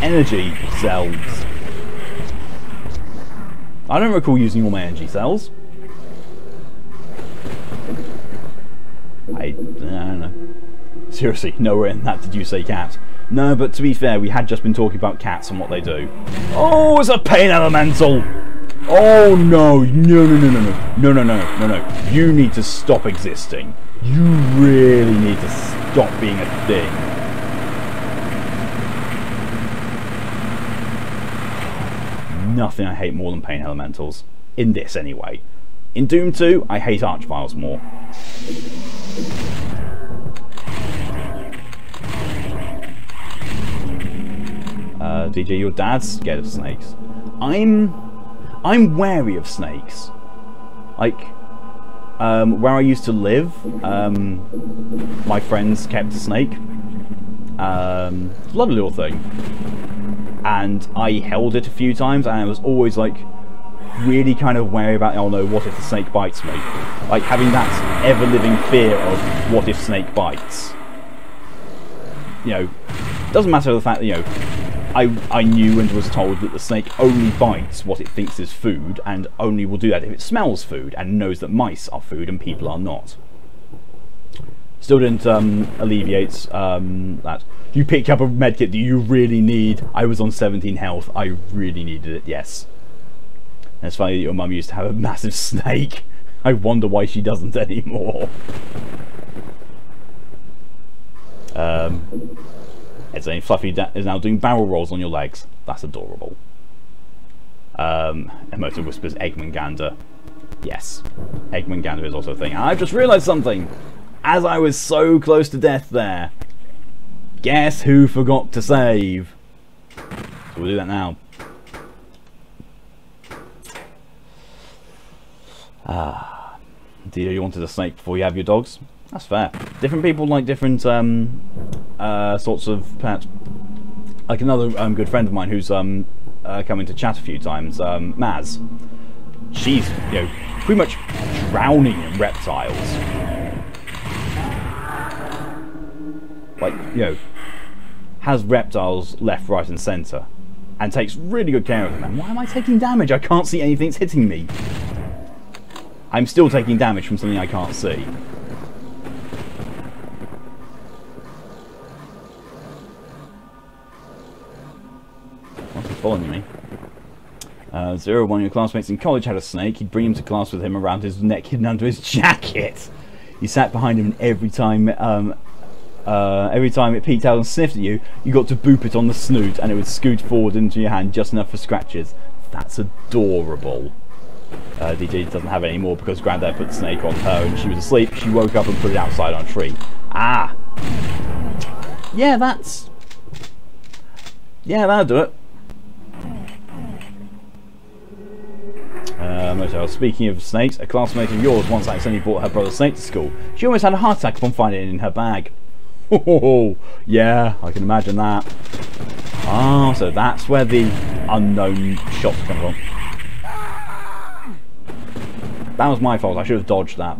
[SPEAKER 1] energy cells? I don't recall using all my energy cells. I don't know. Seriously, nowhere in that did you say cat. No, but to be fair, we had just been talking about cats and what they do. Oh, it's a pain elemental! Oh no, no. You need to stop existing. You really need to stop being a thing. Nothing I hate more than pain elementals. In this, anyway. In Doom 2, I hate Archviles more. DJ, your dad's scared of snakes. I'm wary of snakes. Like, where I used to live, my friends kept a snake. Lovely little thing. And I held it a few times, and I was always like really kind of wary about, oh no, what if the snake bites me? Like having that ever-living fear of what if snake bites. You know, doesn't matter the fact that, you know, I knew and was told that the snake only bites what it thinks is food, and only will do that if it smells food and knows that mice are food and people are not. Still didn't alleviate that. You picked up a medkit that you really need. I was on 17 health. I really needed it, yes. And it's funny that your mum used to have a massive snake. I wonder why she doesn't anymore. It's saying Fluffy is now doing barrel rolls on your legs. That's adorable. Emoto whispers Eggman Yes, Eggman is also a thing. And I've just realised something. As I was so close to death there, guess who forgot to save? So we'll do that now. Dito, you wanted a snake before you have your dogs? That's fair. Different people like different sorts of pets. Like another good friend of mine who's come into chat a few times, Maz. She's, you know, pretty much drowning in reptiles. Like, you know, has reptiles left, right and centre, and takes really good care of them. And why am I taking damage? I can't see anything's hitting me. I'm still taking damage from something I can't see. What's he following me? 1 of your classmates in college had a snake. He'd bring him to class with him around his neck, hidden under his jacket. He sat behind him, and every time it peeked out and sniffed at you, you got to boop it on the snoot, and it would scoot forward into your hand just enough for scratches. That's adorable. DJ doesn't have it anymore because Grandad put the snake on her and she was asleep. She woke up and put it outside on a tree. Ah! Yeah, that'll do it. Speaking of snakes, a classmate of yours once accidentally brought her brother's snake to school. She almost had a heart attack upon finding it in her bag. Oh, yeah, I can imagine that. Ah, so that's where the unknown shots come from. That was my fault. I should have dodged that.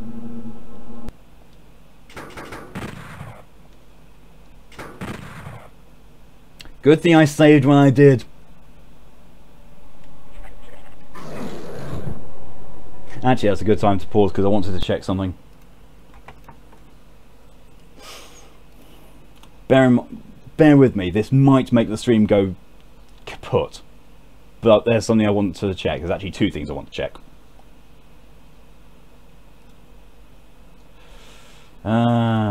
[SPEAKER 1] Good thing I saved when I did. Actually, that's a good time to pause because I wanted to check something. Bear with me. This might make the stream go kaput. But there's something I want to check. There's actually two things I want to check. I'm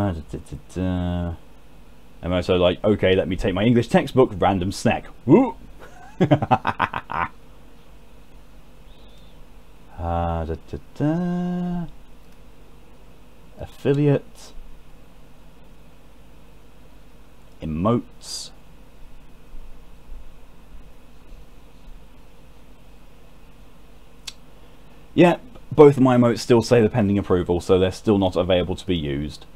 [SPEAKER 1] also like, okay, let me take my English textbook, random snack. Woo! Affiliate. Emotes. Yeah, both of my emotes still say they're pending approval, so they're still not available to be used.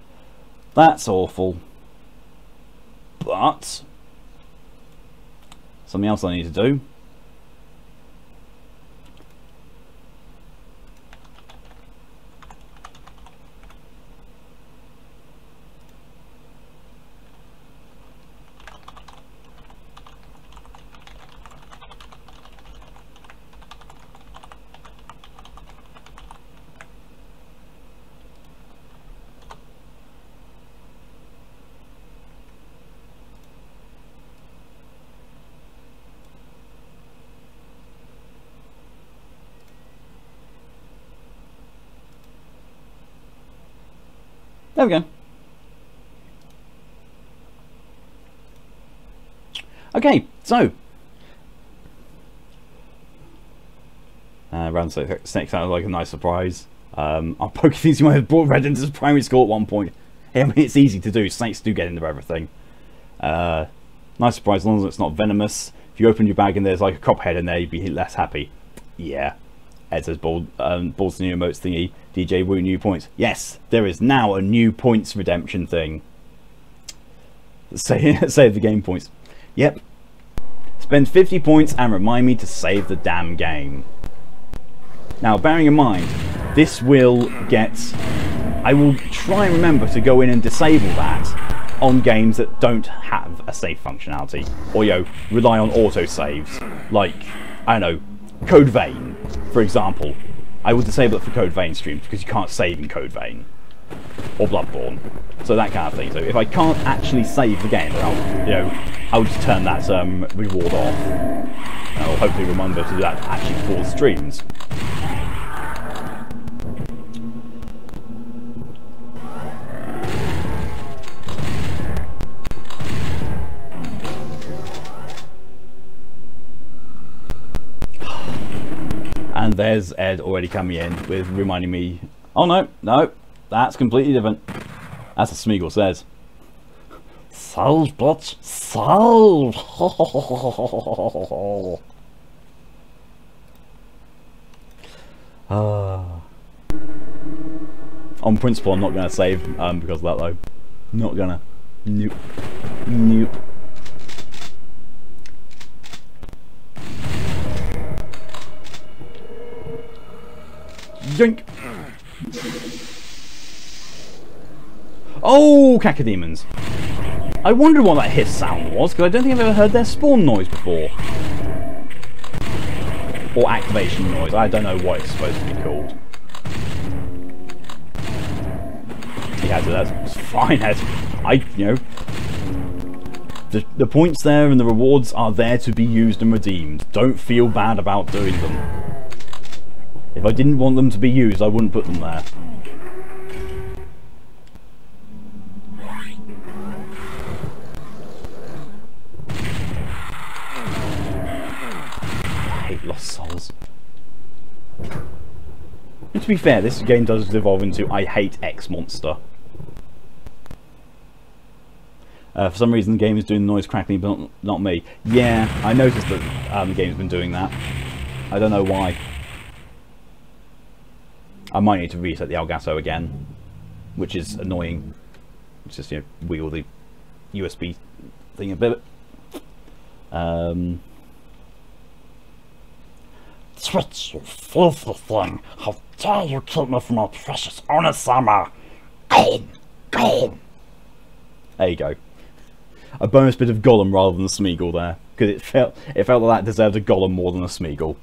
[SPEAKER 1] That's awful. But something else I need to do. There we go. Okay, so round snake sounded like a nice surprise. Our poker thinks you might have brought red into the primary school at one point. I mean, it's easy to do. Snakes do get into everything. Nice surprise, as long as it's not venomous. If you open your bag and there's like a copperhead in there, you'd be less happy. Yeah. Ed says balls to new emotes thingy. DJ woo new points. Yes, there is now a new points redemption thing. Save the game points. Yep. Spend 50 points and remind me to save the damn game. Now, bearing in mind, this will get... I will try and remember to go in and disable that. on games that don't have a save functionality, or rely on autosaves, like, I don't know, Code Vein, for example. I would disable it for Code Vein streams because you can't save in Code Vein, or Bloodborne, so that kind of thing. So if I can't actually save the game, then I'll just turn that reward off. And I'll hopefully remember to do that actually for streams. And there's Ed already coming in with reminding me, oh no, that's completely different. That's what Smeagol says. Solve, bitch, solve. On principle, I'm not going to save because of that though. Not gonna. Nope. Nope. Yoink! Oh, cacodemons! I wondered what that hiss sound was, because I don't think I've ever heard their spawn noise before. Or activation noise, I don't know what it's supposed to be called. Yeah, so that's fine, Ed. The points there and the rewards are there to be used and redeemed. Don't feel bad about doing them. If I didn't want them to be used, I wouldn't put them there. I hate Lost Souls. And to be fair, this game does devolve into I hate X monster. For some reason the game is doing noise crackling, but not me. Yeah, I noticed that the game's been doing that. I don't know why. I might need to reset the Elgato again, which is annoying. It's just, wiggle the USB thing a bit. Switch, you filthy thing! How dare you keep me from my precious Onasama! Gollum! There you go. A bonus bit of Gollum rather than Smeagol there, because it felt like that deserved a Gollum more than a Smeagol.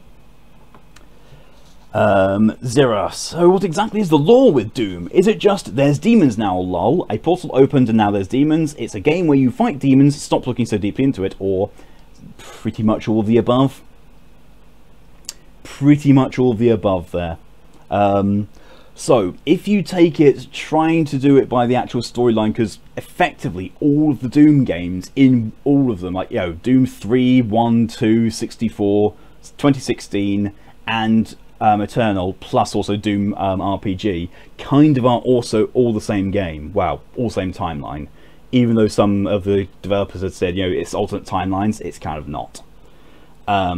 [SPEAKER 1] Zira, so what exactly is the lore with Doom? Is it just there's demons now, lol, a portal opened and now there's demons, it's a game where you fight demons, stop looking so deeply into it, or pretty much all of the above? Pretty much all of the above there. So, if you take it trying to do it by the actual storyline, because effectively all of the Doom games, in all of them, like, Doom 3, 1, 2, 64, 2016, and Eternal, plus also Doom RPG, kind of are also all the same game. Well, all same timeline. Even though some of the developers had said, it's alternate timelines, it's kind of not.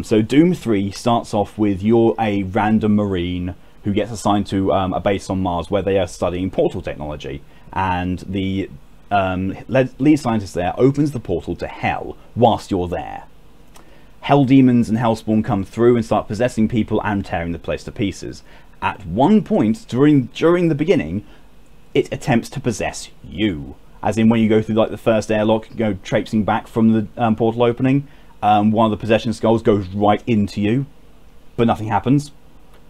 [SPEAKER 1] So Doom 3 starts off with you're a random Marine who gets assigned to a base on Mars where they are studying portal technology. And the lead scientist there opens the portal to Hell whilst you're there. Hell demons and Hellspawn come through and start possessing people and tearing the place to pieces. At one point during the beginning, it attempts to possess you. As in when you go through like the first airlock, go traipsing back from the portal opening, one of the possession skulls goes right into you, but nothing happens.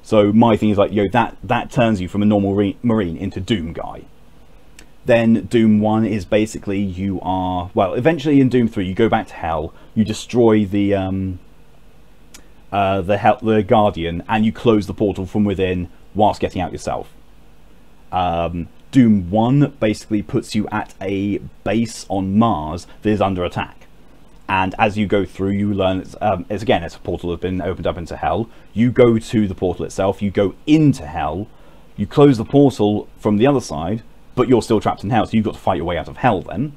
[SPEAKER 1] So my thing is like, that turns you from a normal Marine into Doom guy. Then Doom 1 is basically eventually in Doom 3 you go back to Hell, you destroy the Guardian, and you close the portal from within whilst getting out yourself. Doom 1 basically puts you at a base on Mars that is under attack. And as you go through, you learn, it's a portal that's been opened up into Hell. You go to the portal itself, you go into Hell, you close the portal from the other side, but you're still trapped in Hell, so you've got to fight your way out of Hell then.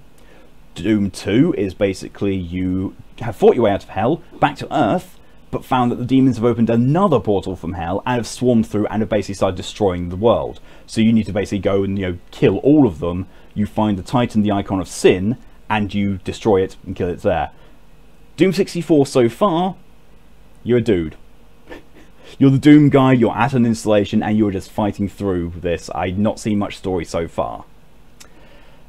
[SPEAKER 1] Doom 2 is basically you have fought your way out of Hell, back to Earth, but found that the demons have opened another portal from Hell and have swarmed through and have basically started destroying the world. So you need to basically go and kill all of them. You find the Titan, the icon of sin, and you destroy it and kill it there. Doom 64 so far, you're a dude. You're the Doom guy, you're at an installation, and you're just fighting through this. I've not seen much story so far.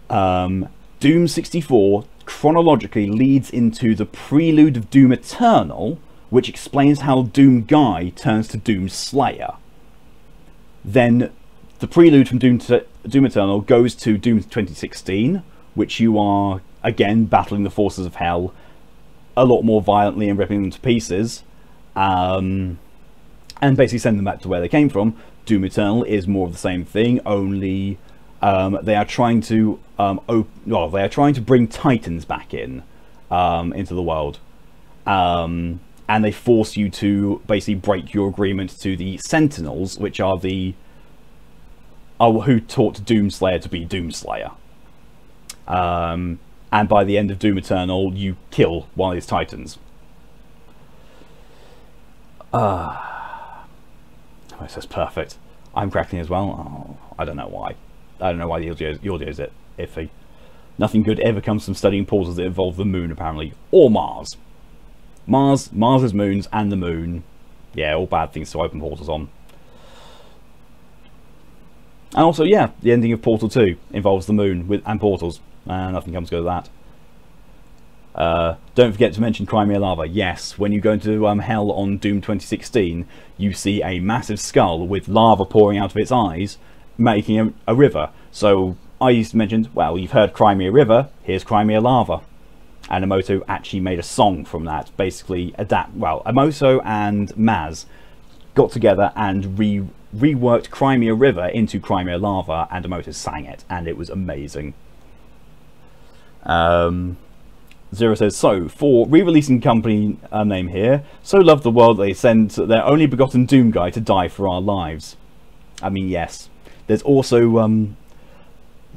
[SPEAKER 1] Doom Doom 64 chronologically leads into the prelude of Doom Eternal, which explains how Doom Guy turns to Doom Slayer. Then the prelude from Doom Eternal goes to Doom 2016, which you are again battling the forces of hell a lot more violently and ripping them to pieces, and basically send them back to where they came from. Doom Eternal is more of the same thing, only they are trying to bring Titans back in into the world, and they force you to basically break your agreement to the Sentinels, which are who taught Doomslayer to be Doomslayer. And by the end of Doom Eternal, you kill one of these Titans. This is perfect. I'm cracking as well. Oh, I don't know why. I don't know why the audio is iffy. Nothing good ever comes from studying portals that involve the moon, apparently. Or Mars. Mars's moons and the moon. Yeah, all bad things to open portals on. And also, yeah, the ending of Portal 2 involves the moon and portals. Nothing comes good of that. Don't forget to mention Crimea Lava. Yes, when you go into Hell on Doom 2016, you see a massive skull with lava pouring out of its eyes, making a river. So I used to mention, well, you've heard Crimea River, here's Crimea Lava. And Emoto actually made a song from that. Basically, Emoto and Maz got together and reworked Crimea River into Crimea Lava, and Emoto sang it, and it was amazing. Zero says, so, for re-releasing company name here, so love the world they send their only begotten Doom guy to die for our lives. I mean, yes. There's also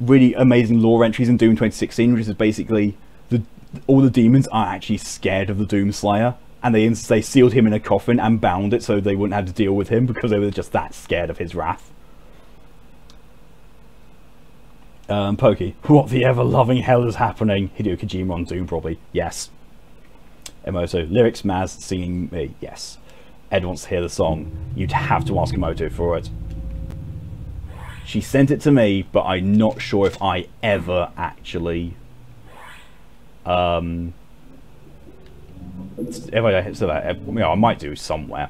[SPEAKER 1] really amazing lore entries in Doom 2016, which is basically all the demons are actually scared of the Doom Slayer, and they sealed him in a coffin and bound it so they wouldn't have to deal with him because they were just that scared of his wrath. Pokey, what the ever-loving hell is happening? Hideo Kojima on Doom, probably. Yes. Emoto, lyrics, Maz singing me. Yes. Ed wants to hear the song. You'd have to ask Emoto for it. She sent it to me, but I'm not sure if I ever actually... if I so that, I might do somewhere.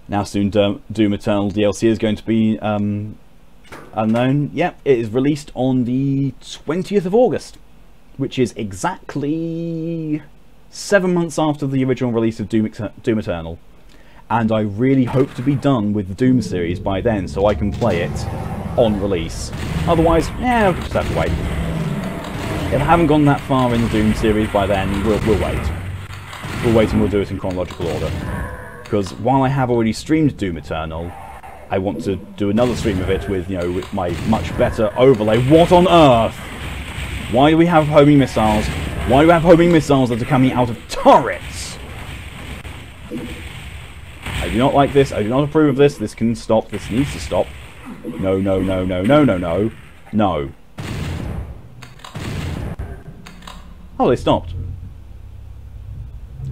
[SPEAKER 1] Now soon, Doom Eternal DLC is going to be unknown. Yep, it is released on the 20th of August, which is exactly 7 months after the original release of Doom Eternal. And I really hope to be done with the Doom series by then, so I can play it on release. Otherwise, yeah, I'll just have to wait. If I haven't gone that far in the Doom series by then, we'll wait. We'll wait and we'll do it in chronological order. Because while I have already streamed Doom Eternal, I want to do another stream of it with, with my much better overlay. What on earth? Why do we have homing missiles? Why do we have homing missiles that are coming out of turrets? I do not like this. I do not approve of this. This can stop. This needs to stop. No, no, no, no, no, no, no. No. Oh, they stopped.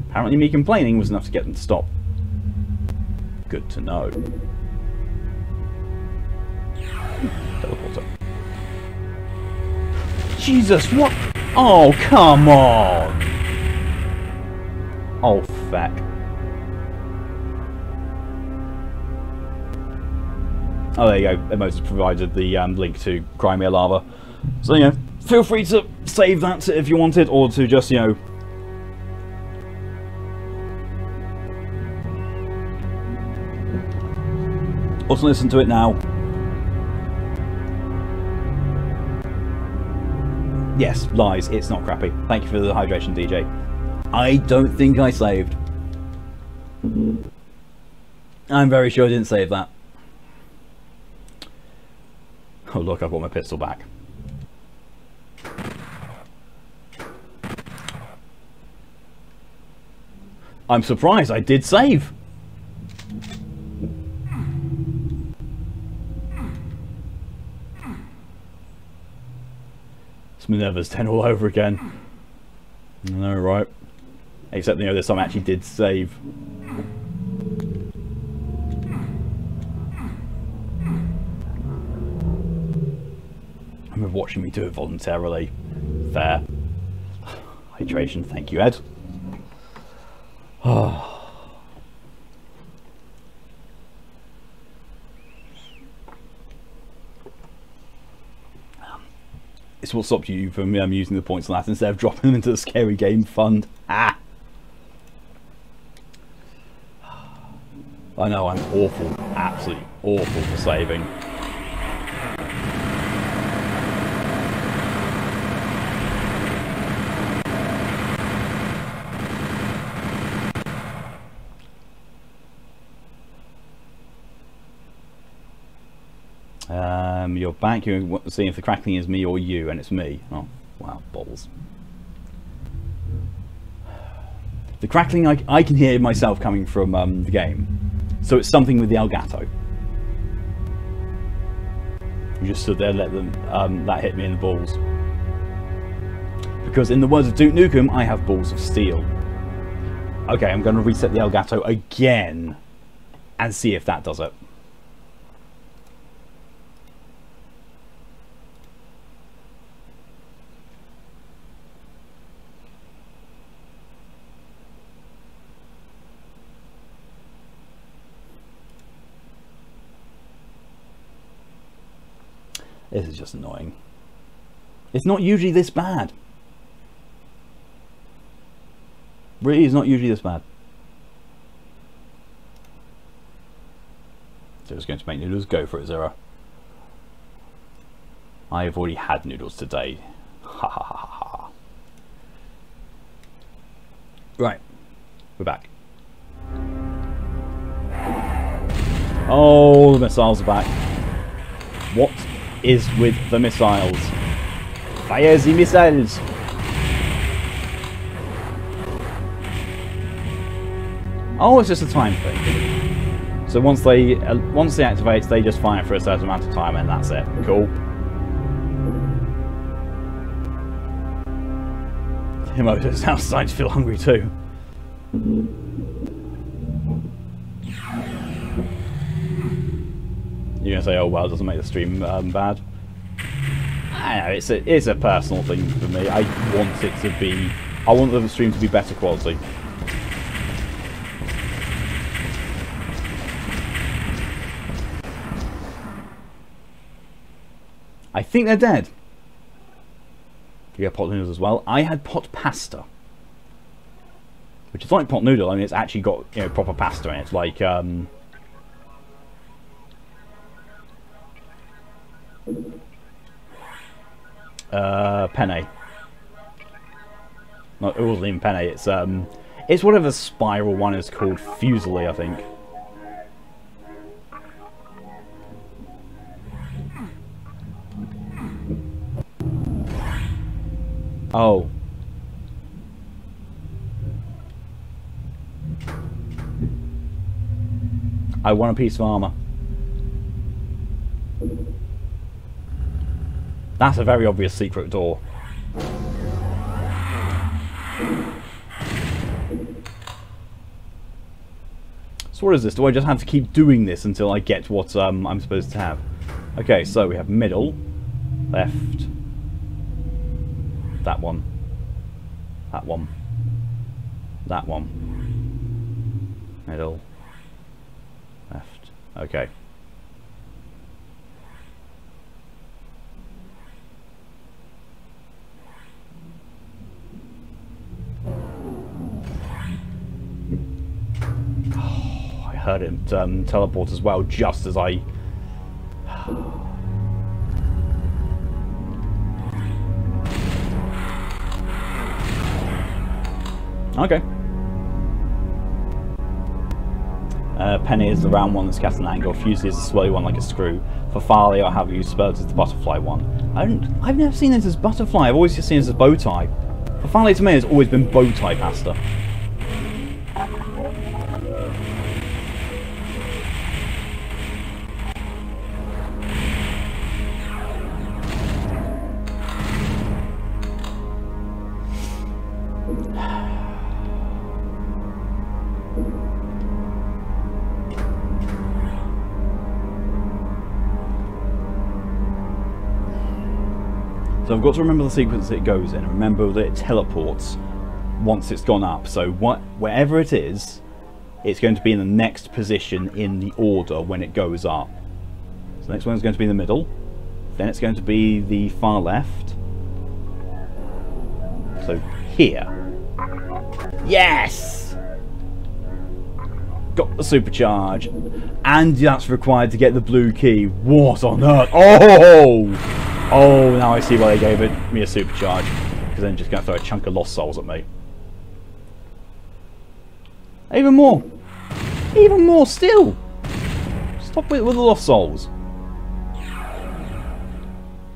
[SPEAKER 1] Apparently me complaining was enough to get them to stop. Good to know. Teleporter. Jesus, what? Oh, come on! Oh, feck. Oh, there you go. Emo's provided the link to Crimea Lava. So, feel free to save that if you want it, or to just, also listen to it now. Yes, lies, it's not crappy. Thank you for the hydration, DJ. I don't think I saved. I'm very sure I didn't save that. Oh look, I've got my pistol back. I'm surprised I did save. It's Minerva's 10 all over again. I know, right? Except, this time I actually did save. I'm watching me do it voluntarily. Fair. Hydration, thank you, Ed. This will stop you from using the points on that instead of dropping them into the scary game fund. Ah! I know I'm awful, absolutely awful for saving. You're back, you're seeing if the crackling is me or you, and it's me. Oh, wow, balls. The crackling, I can hear myself coming from the game. So it's something with the Elgato. You just stood there and let them, that hit me in the balls. Because in the words of Duke Nukem, I have balls of steel. Okay, I'm going to reset the Elgato again and see if that does it. This is just annoying. It's not usually this bad. Really, it's not usually this bad. So it's going to make noodles. Go for it, Zero. I have already had noodles today. Ha ha ha ha. Right. We're back. Oh, the missiles are back. What is with the missiles? Fire the missiles! Oh, it's just a time thing. So once they activate, they just fire for a certain amount of time, and that's it. Cool. Emoto's now starting to feel hungry too. You're gonna say, "Oh well, it doesn't make the stream bad." I know it's a personal thing for me. I want it to be. I want the stream to be better quality. I think they're dead. You get pot noodles as well. I had pot pasta, which is like pot noodle. I mean, it's actually got, you know, proper pasta in it. It's like penne. No, it wasn't even penne. It's whatever the spiral one is called. Fusilli, I think. Oh. I want a piece of armor. That's a very obvious secret door. So what is this? Do I just have to keep doing this until I get what I'm supposed to have? Okay, so we have middle, left, that one, that one, that one, middle, left. Okay. Oh, I heard it teleport as well, just as I... Okay. Penny is the round one that's cast an angle. Fusey is the swirly one like a screw. For Farley, I have used Spurs as the butterfly one. I've never seen this as butterfly. I've always just seen it as bow tie. For Farley, to me, it's always been bow tie pasta. So I've got to remember the sequence it goes in. Remember that it teleports once it's gone up. So wherever it is, it's going to be in the next position in the order when it goes up. So the next one's going to be in the middle. Then it's going to be the far left. So here. Yes! Got the supercharge. And that's required to get the blue key. What on earth? Oh! Oh, now I see why they gave me a supercharge. Because then just going to throw a chunk of lost souls at me. Even more! Even more still! Stop with the lost souls.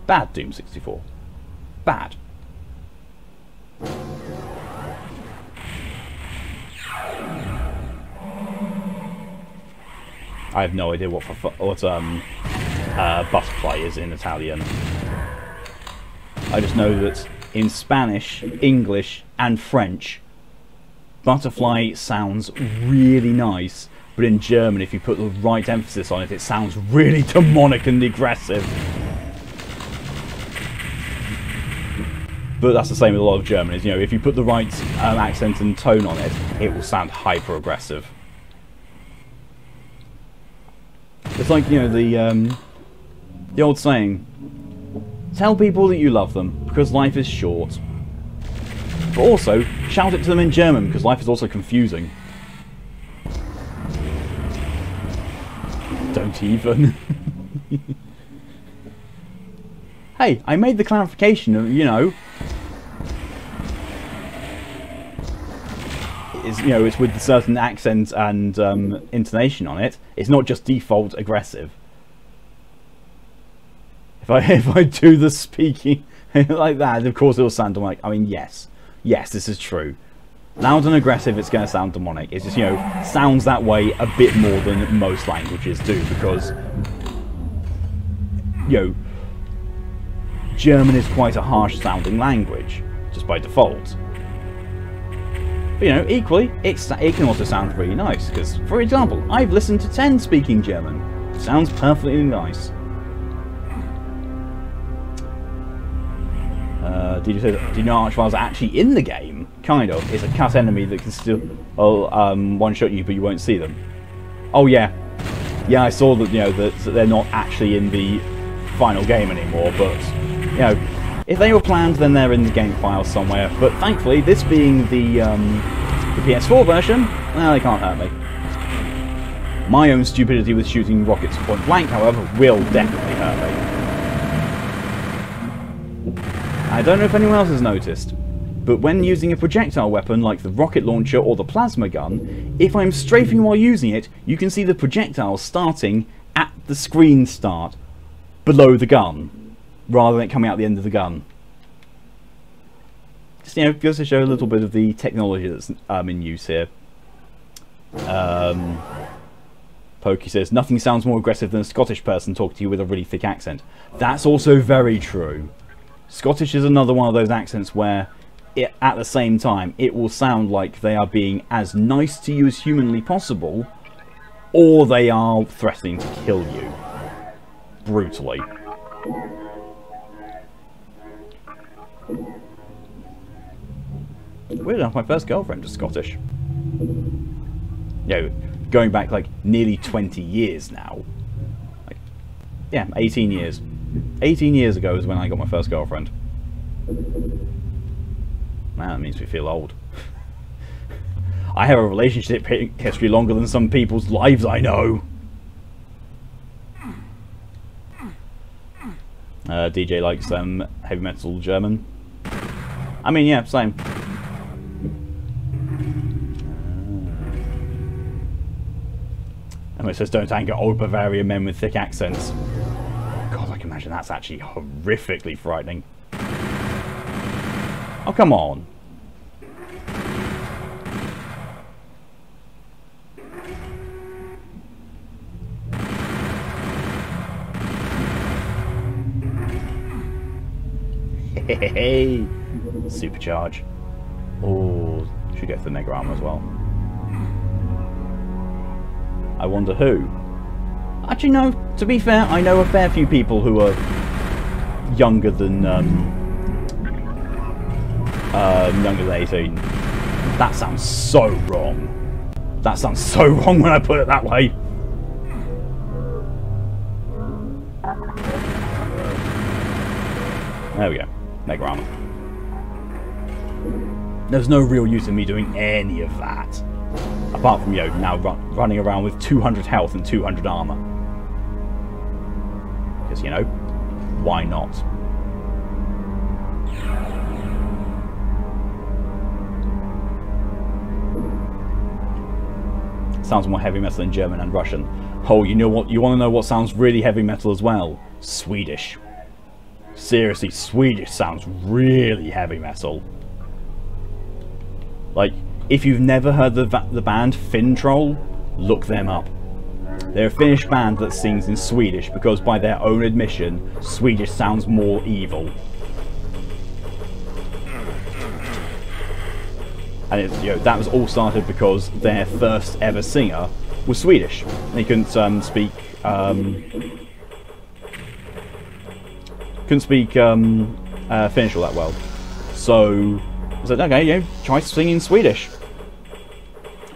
[SPEAKER 1] Bad Doom 64. Bad. I have no idea what butterfly is in Italian. I just know that in Spanish, English, and French, butterfly sounds really nice, but in German, if you put the right emphasis on it, it sounds really demonic and aggressive. But that's the same with a lot of German. Is, you know, if you put the right accent and tone on it, it will sound hyper aggressive. It's like, you know, the old saying, tell people that you love them because life is short. But also, shout it to them in German because life is also confusing. Don't even. Hey, I made the clarification of, you know, it's with a certain accent and intonation on it. It's not just default aggressive. If I do the speaking like that, of course it'll sound demonic. I mean, yes, this is true. Loud and aggressive, it's going to sound demonic. It's just, you know, sounds that way a bit more than most languages do because, you know, German is quite a harsh sounding language just by default. But, you know, equally, it can also sound really nice, because, for example, I've listened to 10 speaking German. It sounds perfectly nice. Did you say that, do you know Archvile's actually in the game? Kind of. It's a cut enemy that can still one-shot you, but you won't see them. Oh, yeah. Yeah, I saw that, you know, that they're not actually in the final game anymore, but, you know, if they were planned, then they're in the game file somewhere. But thankfully, this being the PS4 version, well, they can't hurt me. My own stupidity with shooting rockets point blank, however, will definitely hurt me. I don't know if anyone else has noticed, but when using a projectile weapon like the rocket launcher or the plasma gun, if I'm strafing while using it, you can see the projectile starting at the screen start, below the gun, rather than it coming out the end of the gun. Just, you know, goes to show a little bit of the technology that's in use here. Pokey says, nothing sounds more aggressive than a Scottish person talking to you with a really thick accent. That's also very true. Scottish is another one of those accents where, at the same time, it will sound like they are being as nice to you as humanly possible, or they are threatening to kill you. Brutally. Weird enough, my first girlfriend was Scottish. You know, going back like nearly 20 years now. Like, yeah, 18 years. 18 years ago is when I got my first girlfriend. Man, that makes me feel old. I have a relationship history longer than some people's lives I know. DJ likes heavy metal German. I mean, yeah, same. And it says, don't anger old Bavarian men with thick accents. God, I can imagine that's actually horrifically frightening. Oh, come on. Hey, supercharge. Oh, should go for the mega armor as well. I wonder who. Actually, no. To be fair, I know a fair few people who are younger than younger than 18. That sounds so wrong. That sounds so wrong when I put it that way. There we go. Mega armor. There's no real use in me doing any of that. Apart from, you know, now running around with 200 health and 200 armor. Because, you know, why not? Sounds more heavy metal than German and Russian. Oh, you know what? You want to know what sounds really heavy metal as well? Swedish. Seriously, Swedish sounds really heavy metal. Like, if you've never heard the band Fintroll, look them up. They're a Finnish band that sings in Swedish because, by their own admission, Swedish sounds more evil. And it, you know, that was all started because their first ever singer was Swedish. They couldn't speak Finnish all that well. So I said, okay, you know, try singing Swedish.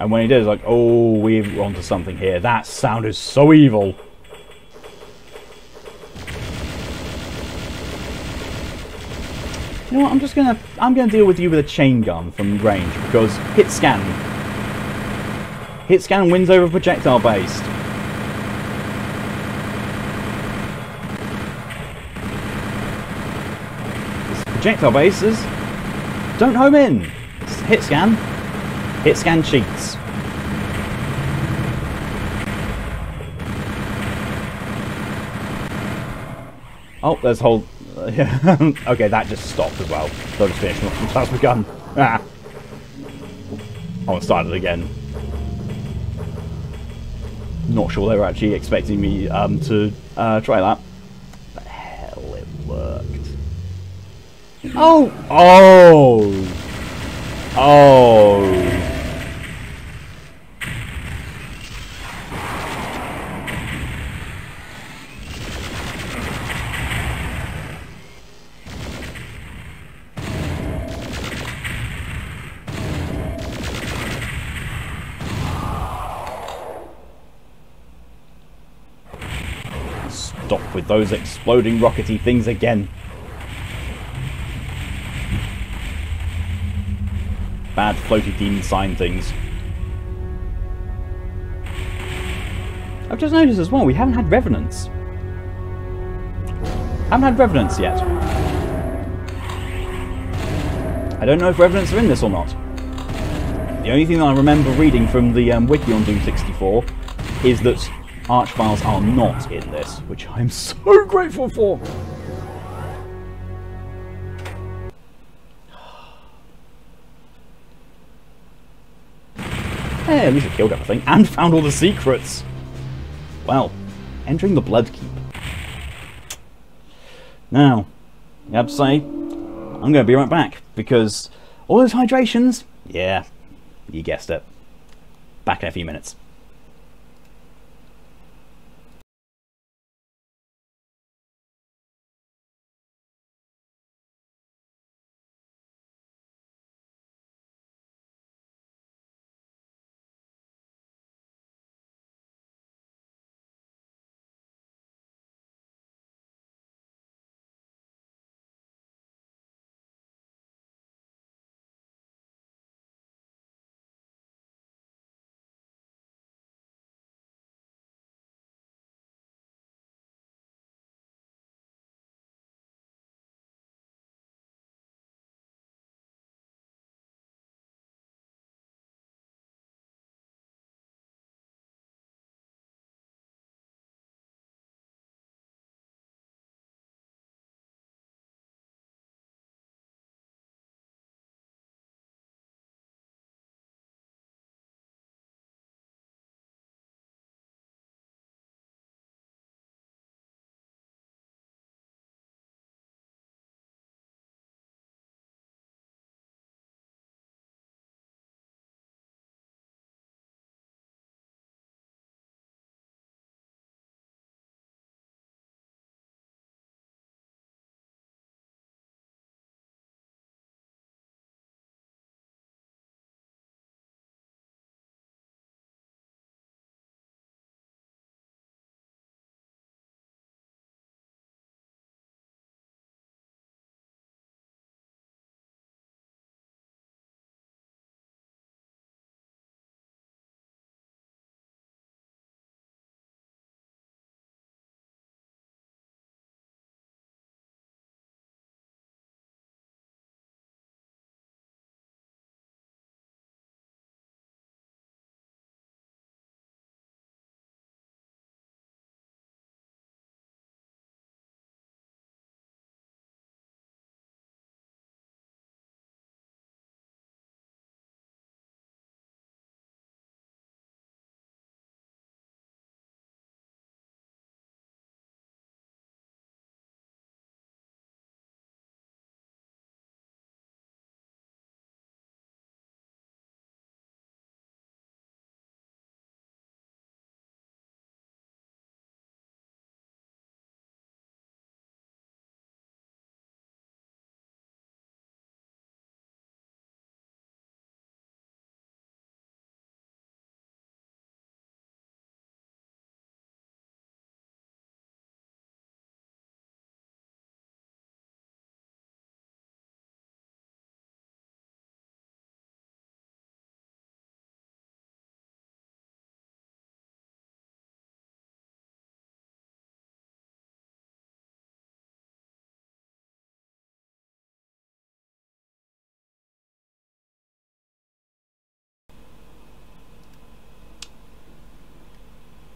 [SPEAKER 1] And when he did, it's like, oh, we're onto something here. That sounded so evil. You know what? I'm gonna deal with you with a chain gun from range because hit scan wins over projectile based. Projectile bases don't home in. It's hit scan cheats. Oh, there's a whole. Okay, that just stopped as well. So I just finished off the plasma gun. Ah. Oh, it started again. Not sure they were actually expecting me to try that. But hell, it worked. Oh! Oh! Oh! Stop with those exploding rockety things again. Bad floaty demon sign things. I've just noticed as well, we haven't had Revenants. Haven't had Revenants yet. I don't know if Revenants are in this or not. The only thing that I remember reading from the wiki on Doom 64 is that Archviles are not in this, which I'm so grateful for. Hey, at least I killed everything and found all the secrets. Well, entering the Blood Keep. Now, I have to say, I'm going to be right back because all those hydrations, yeah, you guessed it. Back in a few minutes.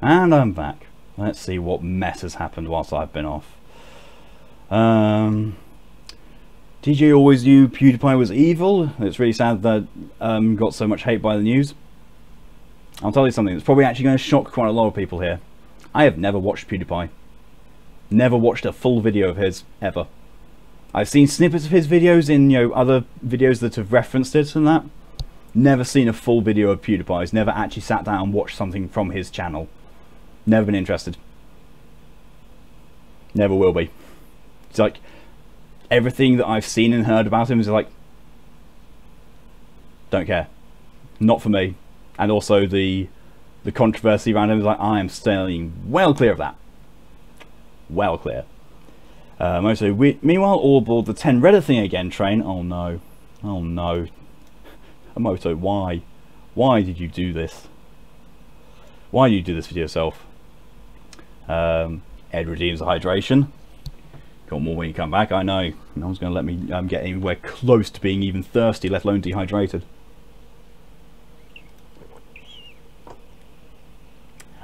[SPEAKER 1] And I'm back. Let's see what mess has happened whilst I've been off. DJ always knew PewDiePie was evil. It's really sad that got so much hate by the news. I'll tell you something that's probably actually going to shock quite a lot of people here. I have never watched PewDiePie. Never watched a full video of his, ever. I've seen snippets of his videos in, you know, other videos that have referenced it and that. Never seen a full video of PewDiePie's. Never actually sat down and watched something from his channel. Never been interested. Never will be. It's like everything that I've seen and heard about him is like, don't care. Not for me. And also the controversy around him is like, I am staying well clear of that. Well clear. Meanwhile, all aboard the 10 Reddit thing again train. Oh no. Oh no. Moto, why? Why did you do this? Why did you do this for yourself? Ed redeems the hydration. Got more when you come back, I know. No one's going to let me get anywhere close to being even thirsty, let alone dehydrated.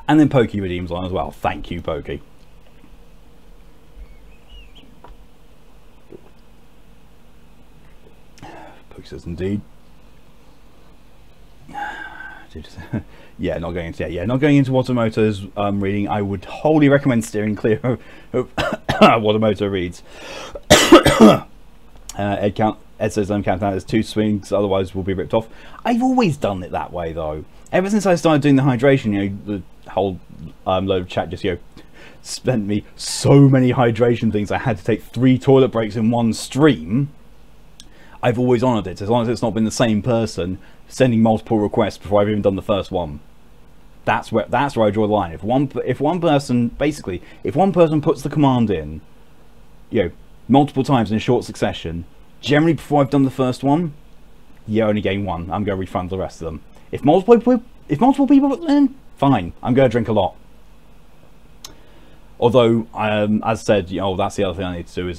[SPEAKER 1] And then Pokey redeems on as well. Thank you, Pokey. Pokey says indeed. Yeah, not going into Watamoto's reading. I would wholly recommend steering clear of Watamoto reads. Ed says I'm counting out as 2 swings, otherwise we'll be ripped off. I've always done it that way though. Ever since I started doing the hydration, you know, the whole load of chat just, you know, spent me so many hydration things. I had to take 3 toilet breaks in one stream. I've always honoured it, as long as it's not been the same person sending multiple requests before I've even done the first one. That's where I draw the line. If one person puts the command in, you know, multiple times in a short succession, generally before I've done the first one, you're only getting one. I'm going to refund the rest of them. If multiple people put them in, fine. I'm going to drink a lot. Although, as I said, you know, that's the other thing I need to do is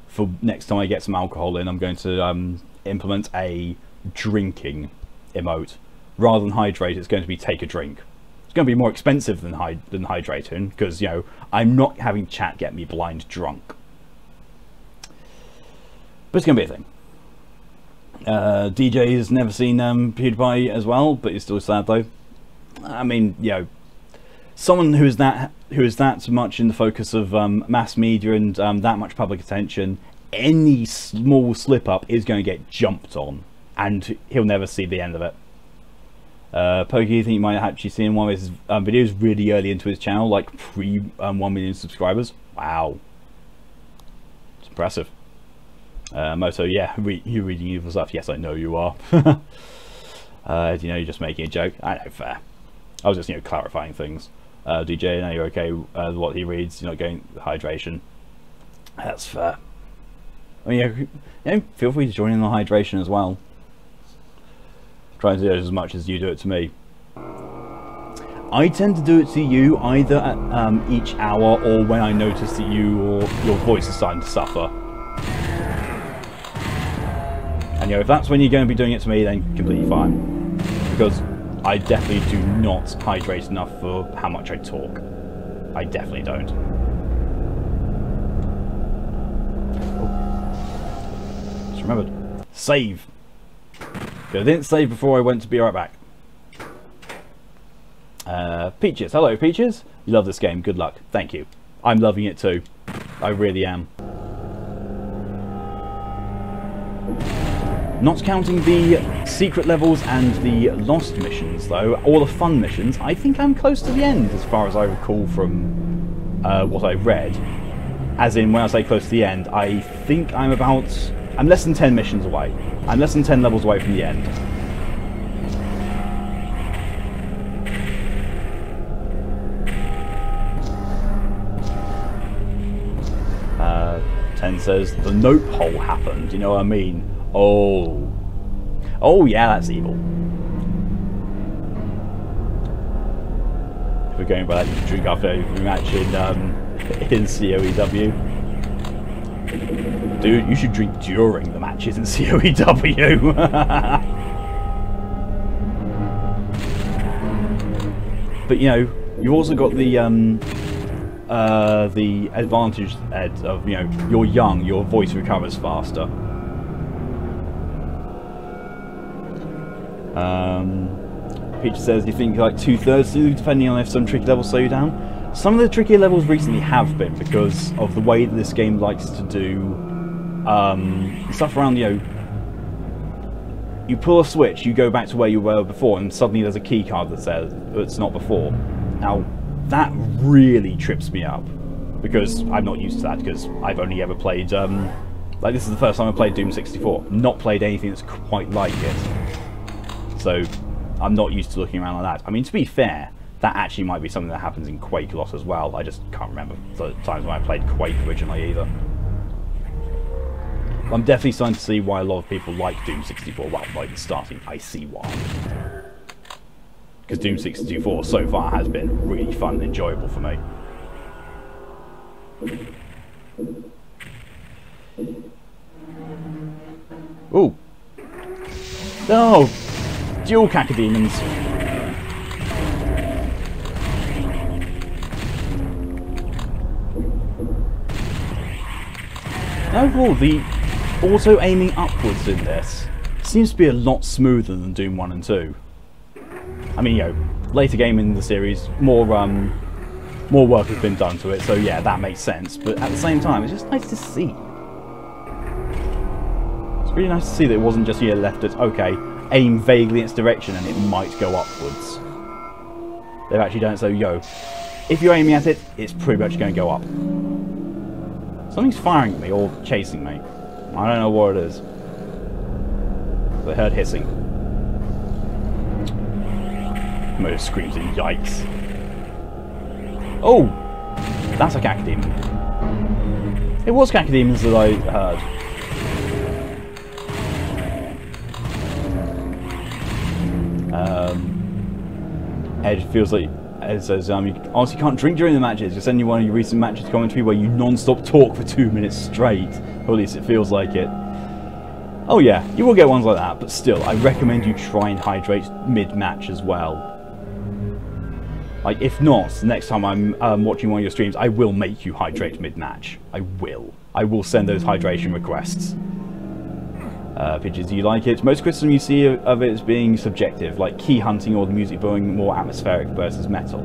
[SPEAKER 1] for next time I get some alcohol in, I'm going to implement a drinking emote. Rather than hydrate, it's going to be take a drink. It's going to be more expensive than hydrating, because, you know, I'm not having chat get me blind drunk. But it's going to be a thing. DJ has never seen PewDiePie as well, but he's still sad though. I mean, you know, someone who is that much in the focus of mass media and that much public attention, any small slip up is going to get jumped on, and he'll never see the end of it. Pokey, I think you might have actually seen one of his videos really early into his channel, like pre 1 million subscribers. Wow, it's impressive. Moto, yeah, you're reading evil stuff. Yes, I know you are. You know, you're just making a joke. I know, fair. I was just, you know, clarifying things. DJ, now you're okay with what he reads. You're not going hydration. That's fair. I mean, you know, feel free to join in the hydration as well. Try to do it as much as you do it to me. I tend to do it to you either at each hour or when I notice that your voice is starting to suffer. And, you know, if that's when you're going to be doing it to me, then completely fine. Because I definitely do not hydrate enough for how much I talk. I definitely don't. Oh. Just remembered. Save. Because I didn't save before I went to be right back. Peaches. Hello, Peaches. You love this game. Good luck. Thank you. I'm loving it too. I really am. Not counting the secret levels and the lost missions though, or the fun missions, I think I'm close to the end as far as I recall from what I've read. As in, when I say close to the end, I think I'm less than 10 missions away. I'm less than 10 levels away from the end. Ten says, the nope hole happened, you know what I mean? Oh. Oh yeah, that's evil. If we're going by that, you should drink after every match in COEW. Dude, you should drink during the matches in COEW. But you know, You've also got the advantage, Ed, of, you know, you're young, your voice recovers faster. Peach says, you think like 2/3 do, depending on if some tricky levels slow you down. Some of the trickier levels recently have been, because of the way that this game likes to do stuff around, you know, you pull a switch, you go back to where you were before, and suddenly there's a key card that says it's not before. Now, that really trips me up, because I'm not used to that, because I've only ever played, like, this is the first time I played Doom 64, not played anything that's quite like it. So, I'm not used to looking around like that. I mean, to be fair, that actually might be something that happens in Quake a lot as well. I just can't remember the times when I played Quake originally either. I'm definitely starting to see why a lot of people like Doom 64. Well, like starting, I see why. Because Doom 64 so far has been really fun and enjoyable for me. Ooh. No! Dual cacodemons. Overall, the auto-aiming upwards in this seems to be a lot smoother than Doom 1 and 2. I mean, you know, later game in the series, more work has been done to it, so yeah, that makes sense. But at the same time, it's just nice to see. It's really nice to see that it wasn't just, you know, left at, okay, aim vaguely in its direction and it might go upwards. They've actually done it so, yo, if you're aiming at it, it's pretty much going to go up. Something's firing at me or chasing me. I don't know what it is. I heard hissing. Motor screams and yikes. Oh! That's a cacodemon. It was cacodemons that I heard. Ed feels like Ed says, you honestly can't drink during the matches. Just send you one of your recent matches commentary where you non-stop talk for 2 minutes straight. Or at least it feels like it. Oh yeah, you will get ones like that, but still, I recommend you try and hydrate mid-match as well. Like, if not, the next time I'm watching one of your streams, I will make you hydrate mid-match. I will. I will send those hydration requests. Pictures, do you like it? Most criticism you see of it as being subjective, like key hunting or the music being more atmospheric versus metal.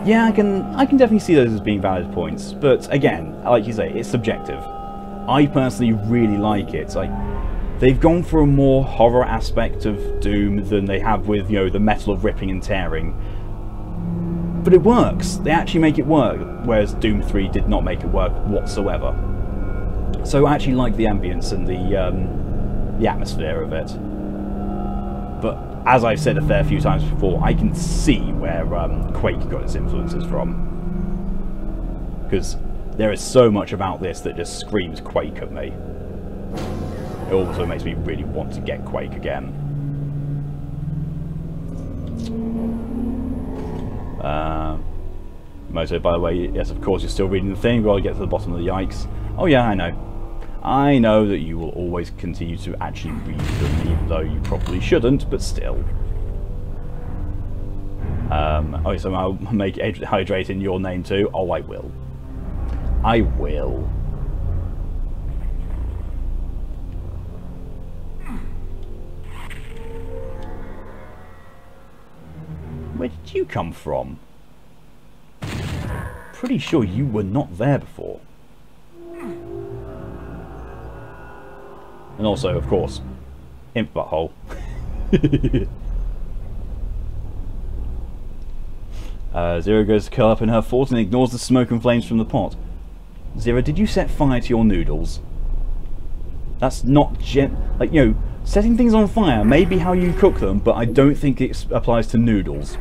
[SPEAKER 1] Yeah, I can definitely see those as being valid points, but again, like you say, it's subjective. I personally really like it. Like, they've gone for a more horror aspect of Doom than they have with, you know, the metal of ripping and tearing. But it works. They actually make it work, whereas Doom 3 did not make it work whatsoever. So I actually like the ambience and the atmosphere of it. But as I've said a fair few times before, I can see where Quake got its influences from. Because there is so much about this that just screams Quake at me. It also makes me really want to get Quake again. Moto, by the way, yes, of course, you're still reading the thing. We've got to get to the bottom of the yikes. Oh yeah, I know. I know that you will always continue to actually read them, even though you probably shouldn't, but still. Oh, so I'll make hydrate in your name too? Oh, I will. I will. Where did you come from? Pretty sure you were not there before. And also, of course, Imp Butthole. Zero goes to curl up in her fort and ignores the smoke and flames from the pot. Zero, did you set fire to your noodles? That's not like, you know, setting things on fire may be how you cook them, but I don't think it applies to noodles.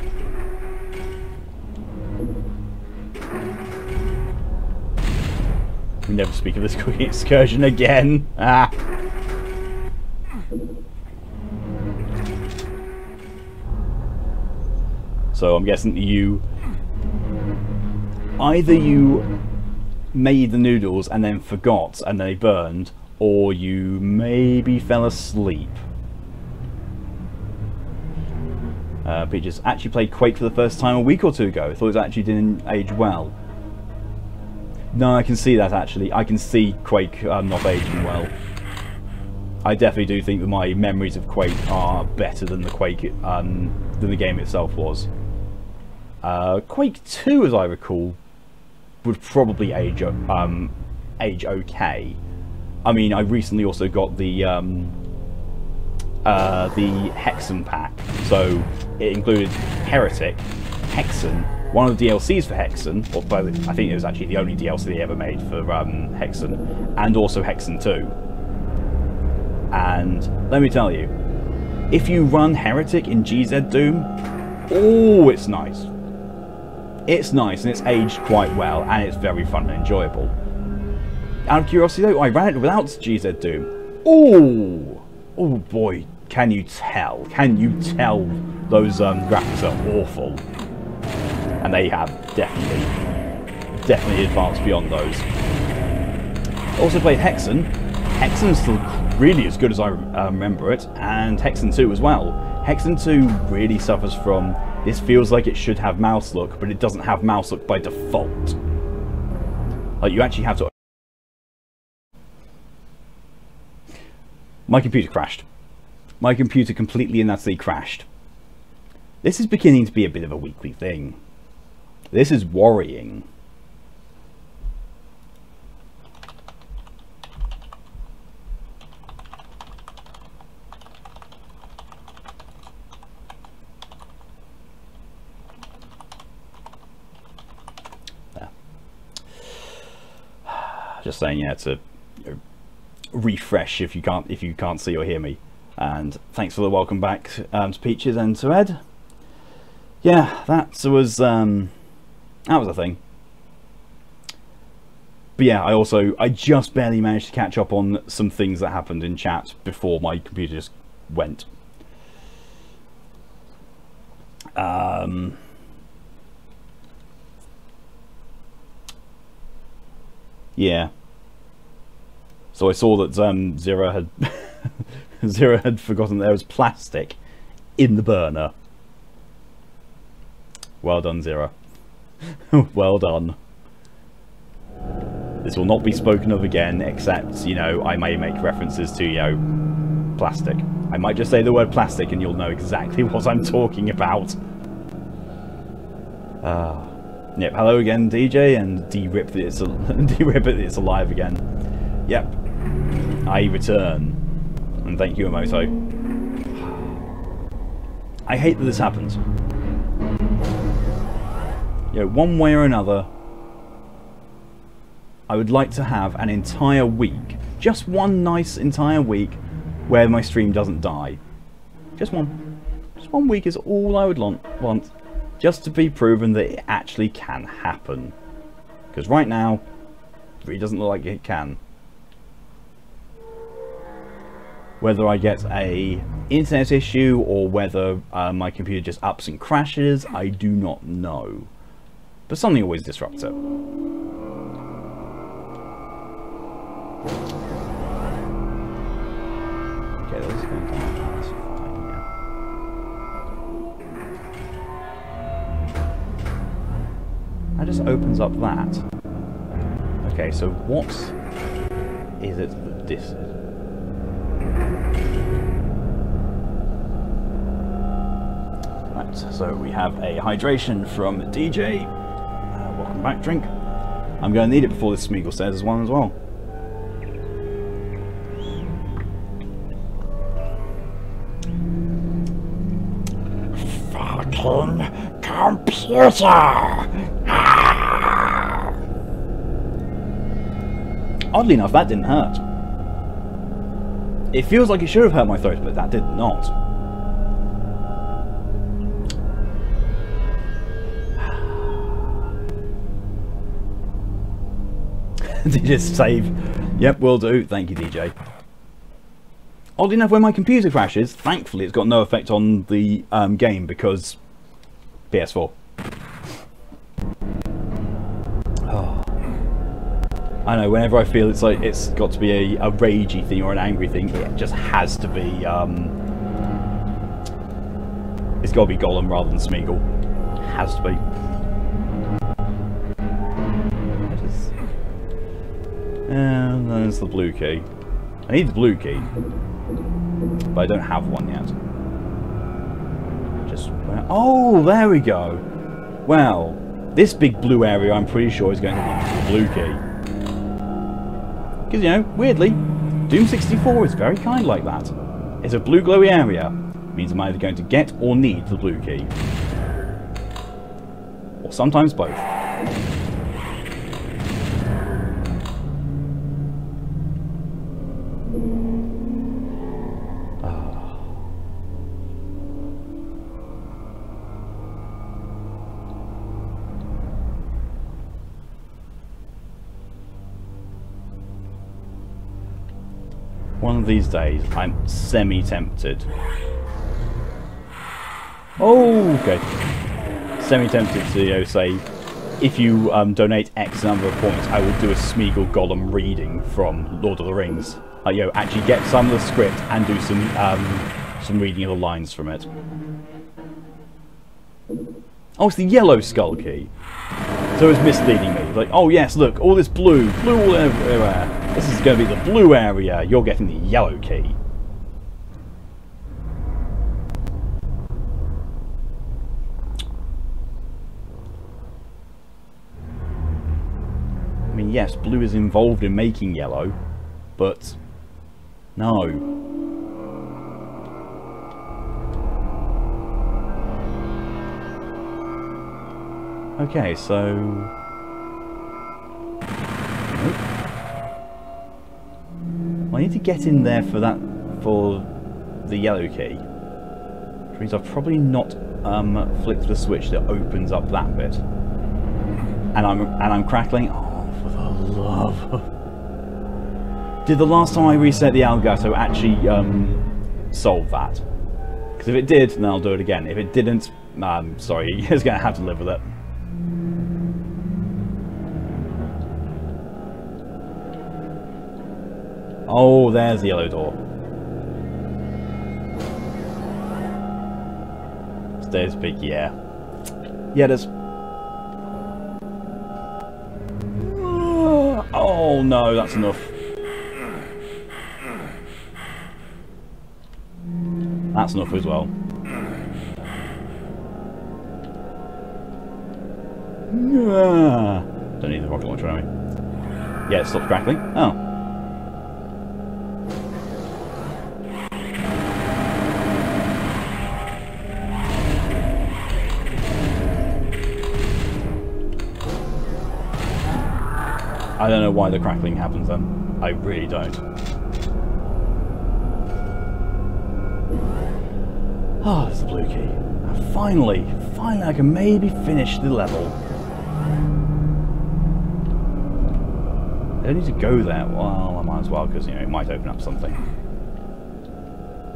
[SPEAKER 1] We never speak of this cooking excursion again. Ah. So I'm guessing either you made the noodles and then forgot and they burned, or you maybe fell asleep. Peaches actually played Quake for the first time a week or two ago. I thought it actually didn't age well. No, I can see that actually. I can see Quake not aging well. I definitely do think that my memories of Quake are better than the Quake than the game itself was. Quake 2, as I recall, would probably age okay. I mean, I recently also got the Hexen pack, so it included Heretic, Hexen, one of the DLCs for Hexen, or I think it was actually the only DLC they ever made for Hexen, and also Hexen 2. And let me tell you, if you run Heretic in GZ Doom, oh, it's nice. It's nice, and it's aged quite well, and it's very fun and enjoyable. Out of curiosity though, I ran it without GZ Doom. Oh! Oh boy, can you tell? Can you tell those graphics are awful? And they have definitely advanced beyond those. Also played Hexen. Hexen's still really as good as I remember it, and Hexen 2 as well. Hexen 2 really suffers from, this feels like it should have mouse look, but it doesn't have mouse look by default. Like, you actually have to... My computer crashed. My computer completely and utterly crashed. This is beginning to be a bit of a weekly thing. This is worrying. There. Just saying, yeah, to refresh if you can't see or hear me. And thanks for the welcome back to Peaches and to Ed. Yeah, that was a thing. But yeah, I just barely managed to catch up on some things that happened in chat before my computer just went. Yeah. So I saw that Zero had Zero had forgotten there was plastic in the burner. Well done, Zero. Well done. This will not be spoken of again, except, you know, I may make references to, you know, plastic. I might just say the word plastic and you'll know exactly what I'm talking about. Yep, hello again, DJ, and D-Rip that it's alive again. Yep. I return. And thank you, Emoto. I hate that this happens. You know, one way or another, I would like to have an entire week, just one nice entire week, where my stream doesn't die. Just one. Just 1 week is all I would want, just to be proven that it actually can happen. Because right now, it really doesn't look like it can. Whether I get a internet issue or whether my computer just ups and crashes, I do not know. But something always disrupts it. Okay, let's go down. That's fine, yeah. That just opens up that. Okay, so what is it that this is? Right, so we have a hydration from DJ. Welcome back, drink. I'm going to need it before this Smeagol says as well.
[SPEAKER 2] Fucking computer!
[SPEAKER 1] Oddly enough, that didn't hurt. It feels like it should have hurt my throat, but that did not. DJ save. Yep, will do. Thank you, DJ. Oddly enough, when my computer crashes, thankfully it's got no effect on the game because PS4. Oh. I know, whenever I feel it's like it's got to be a ragey thing or an angry thing, it just has to be It's got to be Gollum rather than Smeagol. Has to be. And then there's the blue key. I need the blue key, but I don't have one yet. Just where? Oh, there we go. Well, this big blue area, I'm pretty sure, is going to be the blue key. Because, you know, weirdly, Doom 64 is very kind like that. It's a blue glowy area. It means I'm either going to get or need the blue key. Or sometimes both. One of these days, I'm semi-tempted. Oh, okay. Semi-tempted to, you know, say, if you donate X number of points, I will do a Smeagol Gollum reading from Lord of the Rings. You know, actually get some of the script and do some reading of the lines from it. Oh, it's the yellow skull key. So it's misleading me. Like, oh yes, look, all this blue all everywhere. This is going to be the blue area. You're getting the yellow key. I mean, yes, blue is involved in making yellow, but no. Okay, so... Nope. Well, I need to get in there for that, for the yellow key. Which means I've probably not flicked the switch that opens up that bit. And I'm crackling. Oh, for the love. Did the last time I reset the Elgato actually solve that? Because if it did, then I'll do it again. If it didn't, sorry, you're just going to have to live with it. Oh, there's the yellow door. Stairs big, yeah. Yeah, there's... Oh no, that's enough. That's enough as well. Don't need the rocket launcher, do we? Yeah, it stopped crackling. Oh. I don't know why the crackling happens then. I really don't. Oh, there's the blue key. Finally I can maybe finish the level. I don't need to go there. Well, I might as well, because, you know, it might open up something.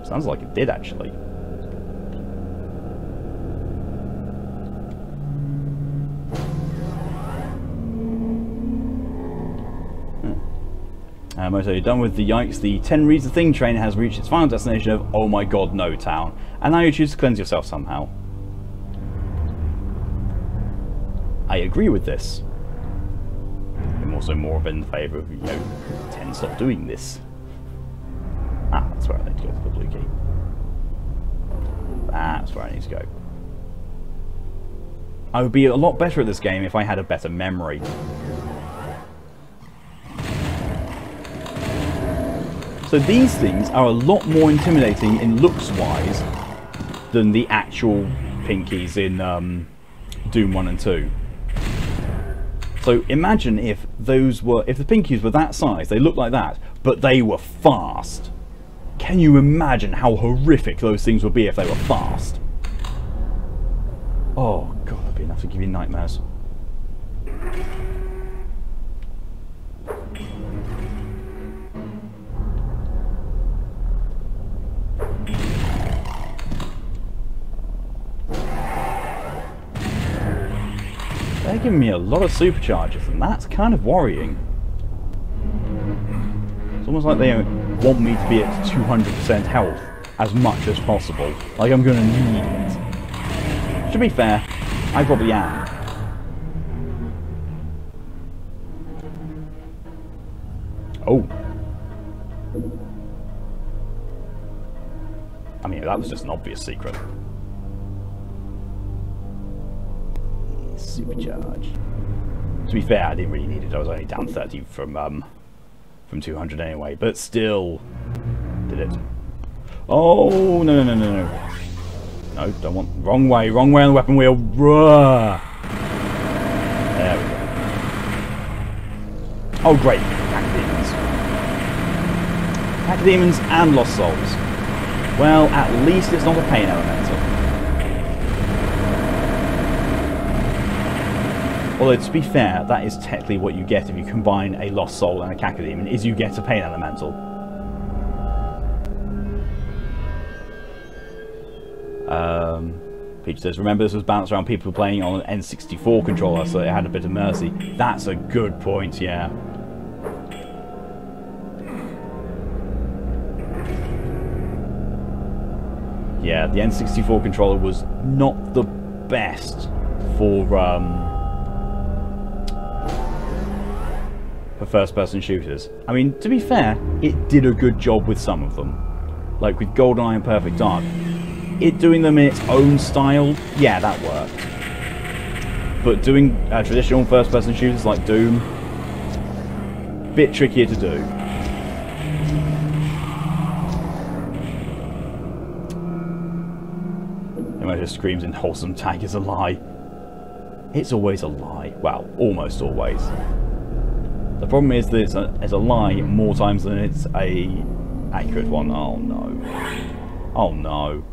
[SPEAKER 1] Sounds like it did, actually. So you're done with the yikes. The 10 reads the thing train has reached its final destination of oh my god no town, and now you choose to cleanse yourself somehow. I agree with this. I'm also more in favour of, you know, 10 stop doing this. Ah, that's where I need to go for the blue key. That's where I need to go. I would be a lot better at this game if I had a better memory. So these things are a lot more intimidating in looks-wise than the actual pinkies in Doom 1 and 2. So imagine if those were, if the pinkies were that size, they looked like that, but they were fast. Can you imagine how horrific those things would be if they were fast? Oh god, that'd be enough to give you nightmares. They're giving me a lot of supercharges, and that's kind of worrying. It's almost like they want me to be at 200% health as much as possible. Like I'm going to need it. To be fair, I probably am. Oh. I mean, that was just an obvious secret. Supercharge. To be fair, I didn't really need it. I was only down 30 from 200 anyway, but still did it. Oh, no, no, no, no, no. No, don't want... Wrong way on the weapon wheel. Ruh. There we go. Oh, great. Academons and Lost Souls. Well, at least it's not a pain elemental. Although, to be fair, that is technically what you get if you combine a Lost Soul and a Cacodemon, is you get a pain elemental. Peach says, remember this was balanced around people playing on an N64 controller, so it had a bit of mercy. That's a good point, yeah. Yeah, the N64 controller was not the best for first-person shooters. I mean, to be fair, it did a good job with some of them. Like with GoldenEye and Perfect Dark. It doing them in its own style, yeah, that worked. But doing traditional first-person shooters like Doom, bit trickier to do. Just screams in wholesome tag is a lie. It's always a lie. Well, almost always. The problem is that it's a lie more times than it's a accurate one. Oh no. Oh no.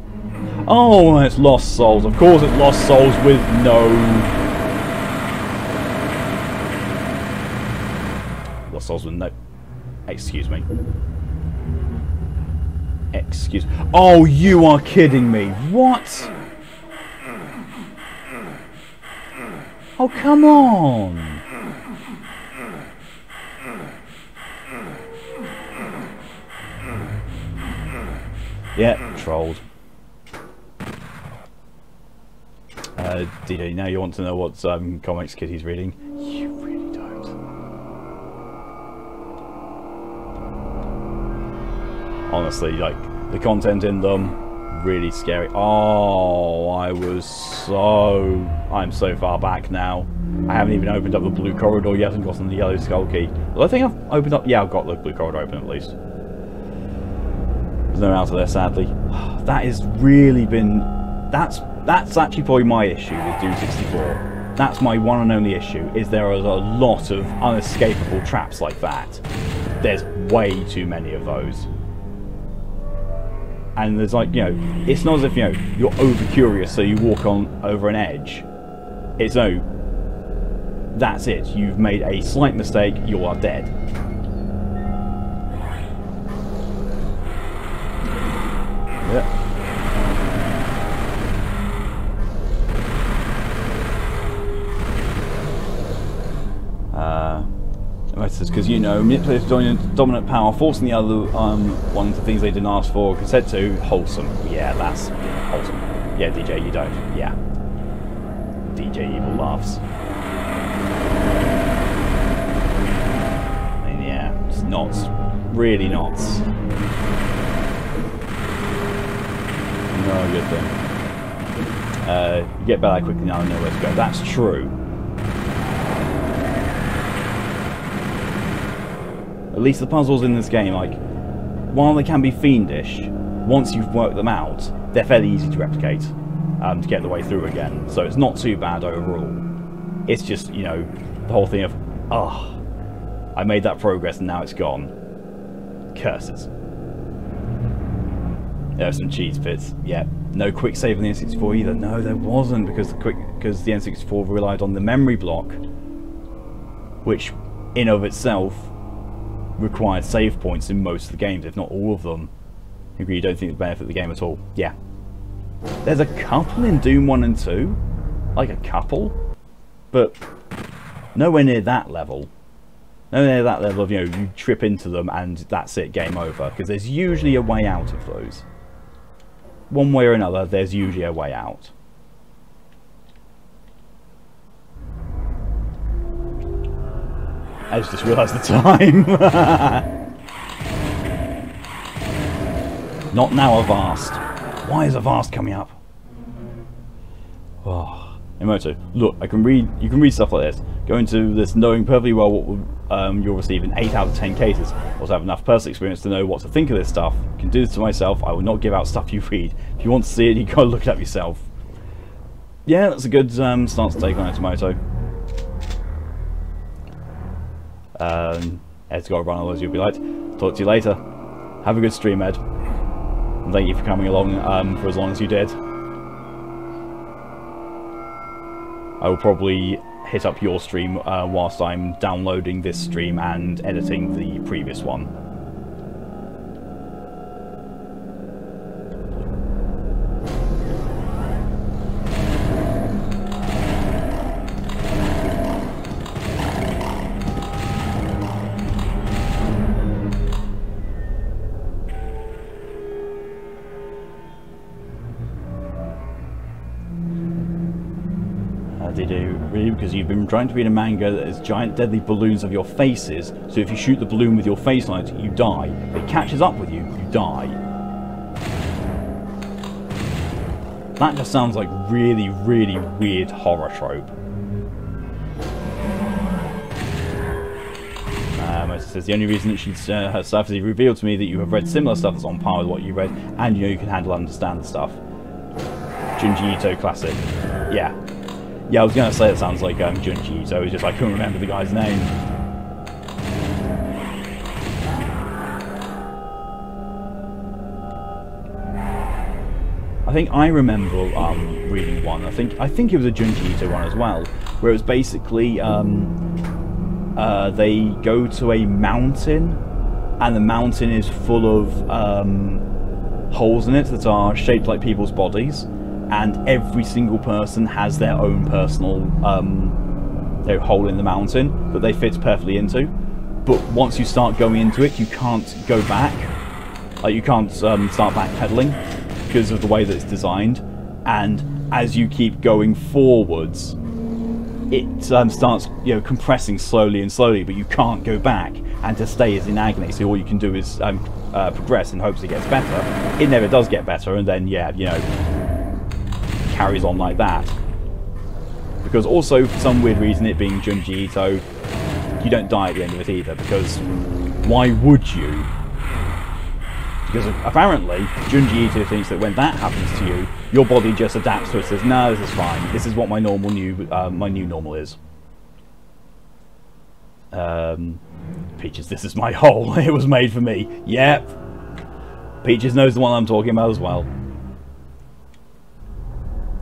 [SPEAKER 1] Oh, it's Lost Souls. Of course it's Lost Souls with no... Lost Souls with no... Excuse me. Excuse... Oh, you are kidding me. What? Oh, come on! Yeah, trolled. DJ, now you want to know what comics Kitty's reading? You really don't. Honestly, like, the content in them, really scary. Oh, I'm so far back now. I haven't even opened up the blue corridor yet and gotten the yellow skull key. Well, I think I've opened up... Yeah, I've got the blue corridor open at least. There's no out of there, sadly. That has really been... That's actually probably my issue with Doom 64. That's my one and only issue, is there are a lot of unescapable traps like that. There's way too many of those. And there's like, you know, it's not as if, you know, you're over curious so you walk on over an edge. It's no, that's it. You've made a slight mistake, you are dead. Yep. Because, you know, manipulative dominant power, forcing the other one into things they didn't ask for, consent to, wholesome. Yeah, that's wholesome. Yeah, DJ, you don't. Yeah. DJ Evil laughs. I mean, yeah, it's nuts. Really nuts. No good thing. You get better quickly now and know where to go. That's true. At least the puzzles in this game, like, while they can be fiendish, once you've worked them out, they're fairly easy to replicate to get the way through again. So it's not too bad overall. It's just, you know, the whole thing of, oh, I made that progress and now it's gone. Curses. There are some cheese pits. Yeah, no quick save on the N64 either. No, there wasn't, because the N64 relied on the memory block, which in of itself required save points in most of the games, if not all of them. You really don't think it benefit the game at all. Yeah. There's a couple in Doom 1 and 2. Like a couple. But nowhere near that level. Nowhere near that level of, you know, you trip into them and that's it, game over. Because there's usually a way out of those. One way or another, there's usually a way out. I just realised the time. Not now, Avast. Why is Avast coming up? Oh. Emoto, look, you can read stuff like this. Go into this knowing perfectly well what you'll receive in 8 out of 10 cases. Also have enough personal experience to know what to think of this stuff. You can do this to myself. I will not give out stuff you read. If you want to see it, you gotta look it up yourself. Yeah, that's a good stance to take on it, Emoto. Ed's got to run, otherwise you'll be like, talk to you later. Have a good stream, Ed. And thank you for coming along for as long as you did. I will probably hit up your stream whilst I'm downloading this stream and editing the previous one. Really, because you've been trying to read a manga that has giant deadly balloons of your faces, so if you shoot the balloon with your face on it, you die. If it catches up with you, you die. That just sounds like really, really weird horror trope. It says the only reason that her stuff is revealed to me that you have read similar stuff that's on par with what you read, and you know you can handle and understand the stuff. Junji Ito classic. Yeah. Yeah, I was going to say it sounds like Junji Ito, it's just I couldn't remember the guy's name. I think I remember reading one, I think it was a Junji Ito one as well, where it was basically they go to a mountain, and the mountain is full of holes in it that are shaped like people's bodies. And every single person has their own personal hole in the mountain that they fit perfectly into. But once you start going into it, you can't go back. Like you can't start backpedaling because of the way that it's designed. And as you keep going forwards, it starts compressing slowly and slowly, but you can't go back. And to stay is in agony. So all you can do is progress in hopes it gets better. It never does get better, and then carries on like that. Because also, for some weird reason, it being Junji Ito, you don't die at the end of it either, because why would you? Because apparently, Junji Ito thinks that when that happens to you, your body just adapts to it, says, no, this is fine, this is what my new normal is. Peaches, this is my hole, it was made for me. Yep. Peaches knows the one I'm talking about as well.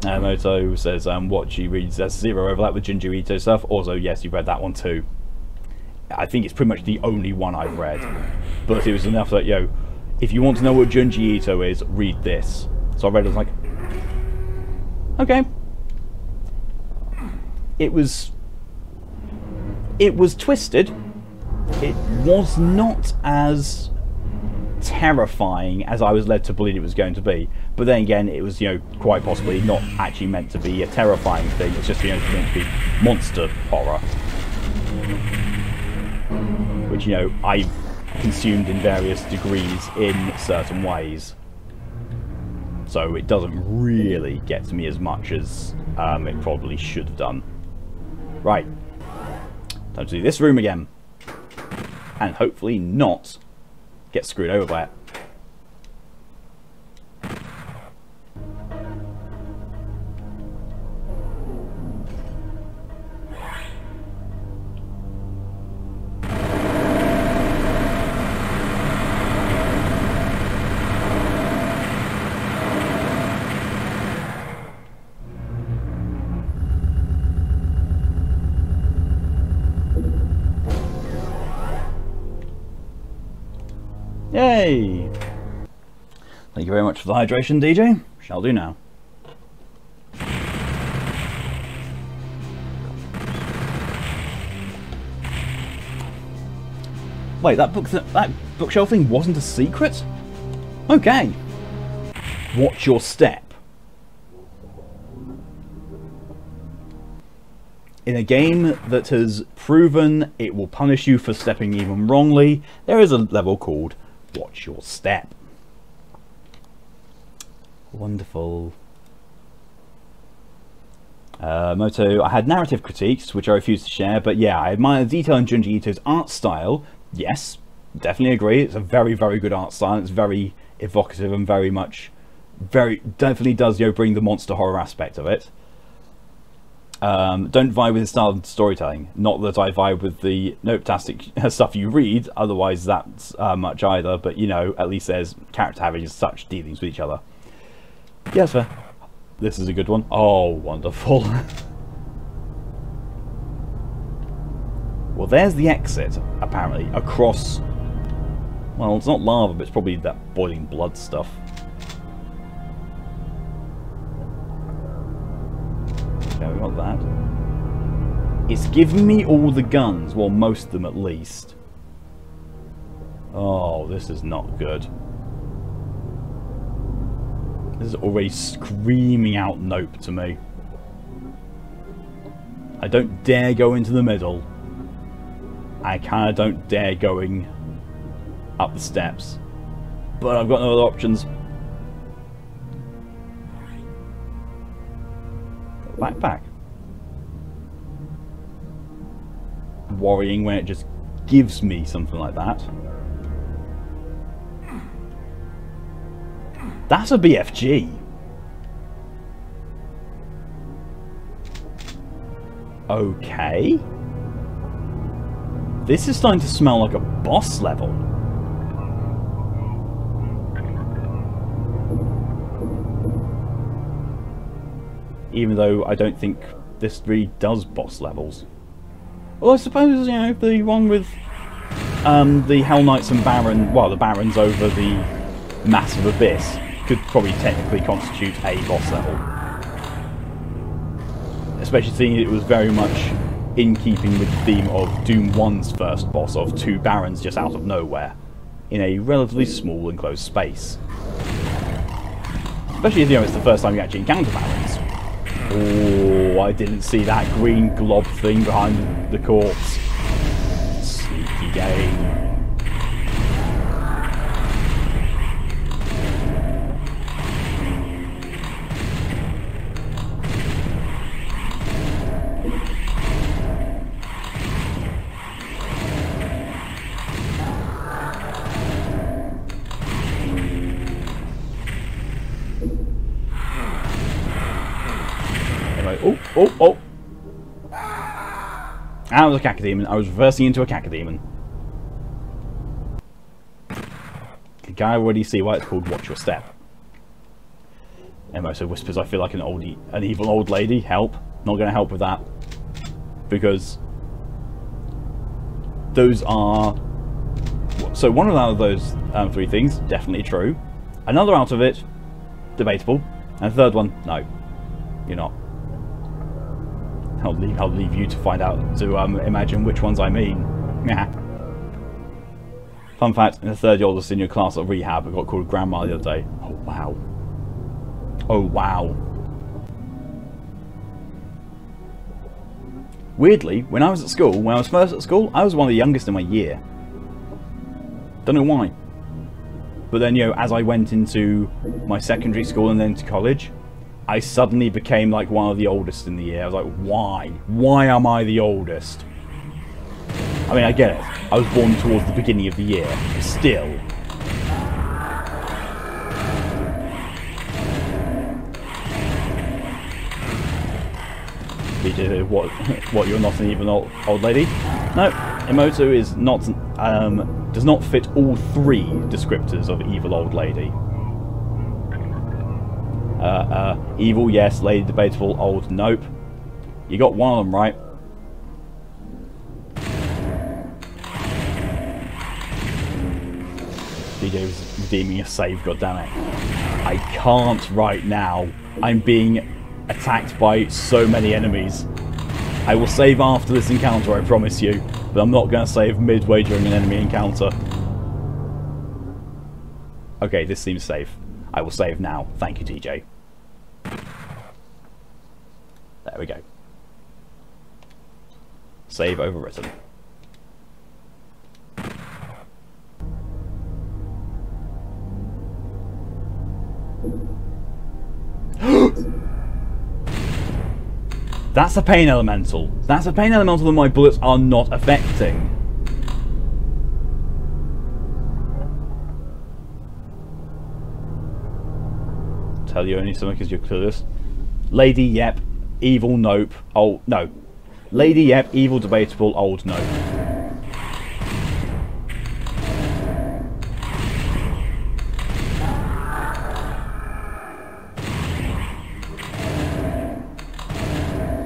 [SPEAKER 1] Moto says what she reads as zero overlap with Junji Ito stuff. Also, yes, you've read that one too. I think it's pretty much the only one I've read. But it was enough that, if you want to know what Junji Ito is, read this. So I read it, I was like, okay. It was twisted. It was not as terrifying as I was led to believe it was going to be, but then again it was quite possibly not actually meant to be a terrifying thing. It's just meant to be monster horror, which I've consumed in various degrees in certain ways, so it doesn't really get to me as much as it probably should have done. Right, time to do this room again, and hopefully not get screwed over by it. Yay! Thank you very much for the hydration, DJ. Shall do now. Wait, that bookshelf thing wasn't a secret? Okay. Watch your step. in a game that has proven it will punish you for stepping even wrongly, there is a level called Watch Your Step. Wonderful. Moto, I had narrative critiques, which I refuse to share, but yeah, I admire the detail in Junji Ito's art style. Yes, definitely agree. It's a very, very good art style. It's very evocative and definitely does, bring the monster horror aspect of it. Don't vibe with the style of storytelling. Not that I vibe with the nope-tastic stuff you read, otherwise that's much either, but at least there's character having such dealings with each other. Yes, sir. This is a good one. Oh, wonderful. Well, there's the exit, apparently, across... Well, it's not lava, but it's probably that boiling blood stuff. Okay, we got that. It's giving me all the guns. Well, most of them at least. Oh, this is not good. This is already screaming out nope to me. I don't dare go into the middle. I kind of don't dare going up the steps. But I've got no other options. Backpack. Worrying when it just gives me something like that. That's a BFG. Okay. This is starting to smell like a boss level. Even though I don't think this really does boss levels. Well, I suppose, the one with the Hell Knights and Baron, well, the Barons over the massive abyss could probably technically constitute a boss level. Especially seeing it was very much in keeping with the theme of Doom 1's first boss of 2 Barons just out of nowhere, in a relatively small enclosed space. Especially if it's the first time you actually encounter Barons. Oh, I didn't see that green glob thing behind the corpse. Sneaky game. Oh! That was a Cacodemon. I was reversing into a Cacodemon. The guy already see why it's called Watch Your Step. Emma so whispers, I feel like an evil old lady. Help. Not going to help with that. Because those are... So one out of those 3 things, definitely true. Another out of it, debatable. And the third one, no. You're not. I'll leave you to find out, to imagine which ones I mean. Yeah. Fun fact, in the 3rd oldest in your class at rehab, I got called grandma the other day. Oh wow. Oh wow. Weirdly, when I was first at school, I was one of the youngest in my year. Don't know why. But then, as I went into my secondary school and then to college, I suddenly became like one of the oldest in the year. I was like, why? Why am I the oldest? I mean, I get it. I was born towards the beginning of the year. But still. What, you're not an even old lady? No, Emoto is not, does not fit all 3 descriptors of evil old lady. Evil, yes. Lady, debatable. Old, nope. You got one of them right. DJ was redeeming a save, goddammit. I can't right now. I'm being attacked by so many enemies. I will save after this encounter, I promise you. But I'm not going to save midway during an enemy encounter. Okay, this seems safe. I will save now. Thank you, TJ. There we go. Save overwritten. That's a pain elemental. That's a pain elemental that my bullets are not affecting. Tell you only something because you're clueless. Lady, yep. Evil, nope. Oh, no. Lady, yep. Evil, debatable. Old, nope.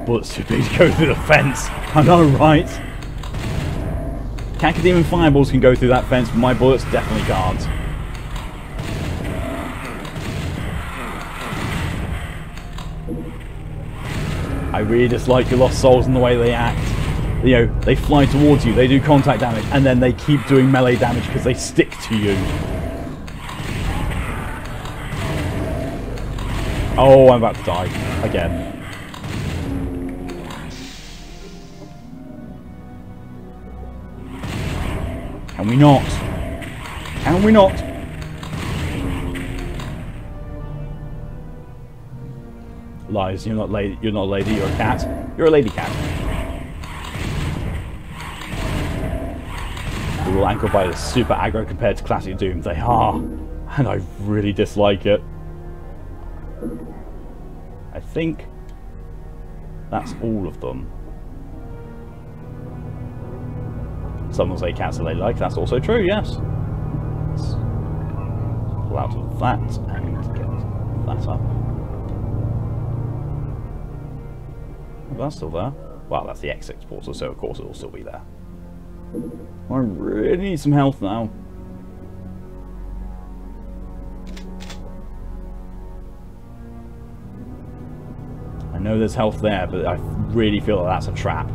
[SPEAKER 1] Bullets too big to go through the fence. I know, right? Cacodemon fireballs can go through that fence, but my bullets definitely can't. I really dislike your Lost Souls and the way they act. You know, they fly towards you, they do contact damage, and then they keep doing melee damage because they stick to you. Oh, I'm about to die. Again. Can we not? Can we not? Lies, you're not lady, you're not a lady, you're a cat. You're a lady cat. We will anchor by the super aggro compared to classic Doom. They are. And I really dislike it. I think that's all of them. Some will say cats are ladylike, that's also true, yes. Let's pull out of that and get that up. Oh, that's still there. Well, that's the X exporter, so of course it will still be there. I really need some health now. I know there's health there, but I really feel that that's a trap.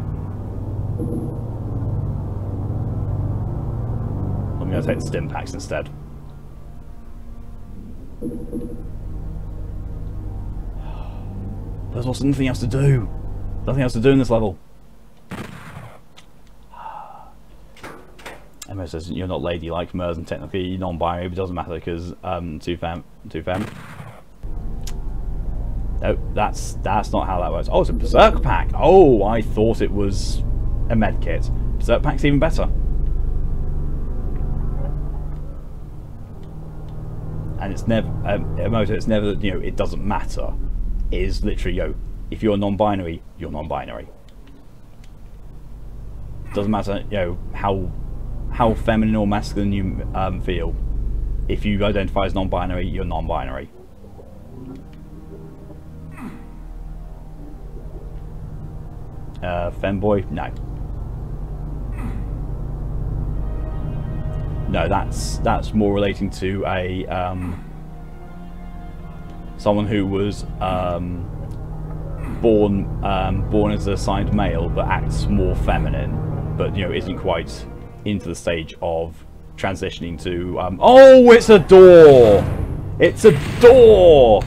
[SPEAKER 1] I'm going to take the stim packs instead. There's also nothing else to do. Nothing else to do in this level. Emma says you're not ladylike, Mers, and technically non-binary, but it doesn't matter because two fem. No, that's not how that works. Oh, it's a Berserk pack. Oh, I thought it was a med kit. Berserk pack's even better. And it's never it's never, you know, it doesn't matter. It is literally, you know, if you're non-binary, you're non-binary. Doesn't matter, you know, how feminine or masculine you feel. If you identify as non-binary, you're non-binary. Femboy? No. No, that's more relating to a someone who was born as a assigned male but acts more feminine, but you know isn't quite into the stage of transitioning to oh, it's a door! It's a door!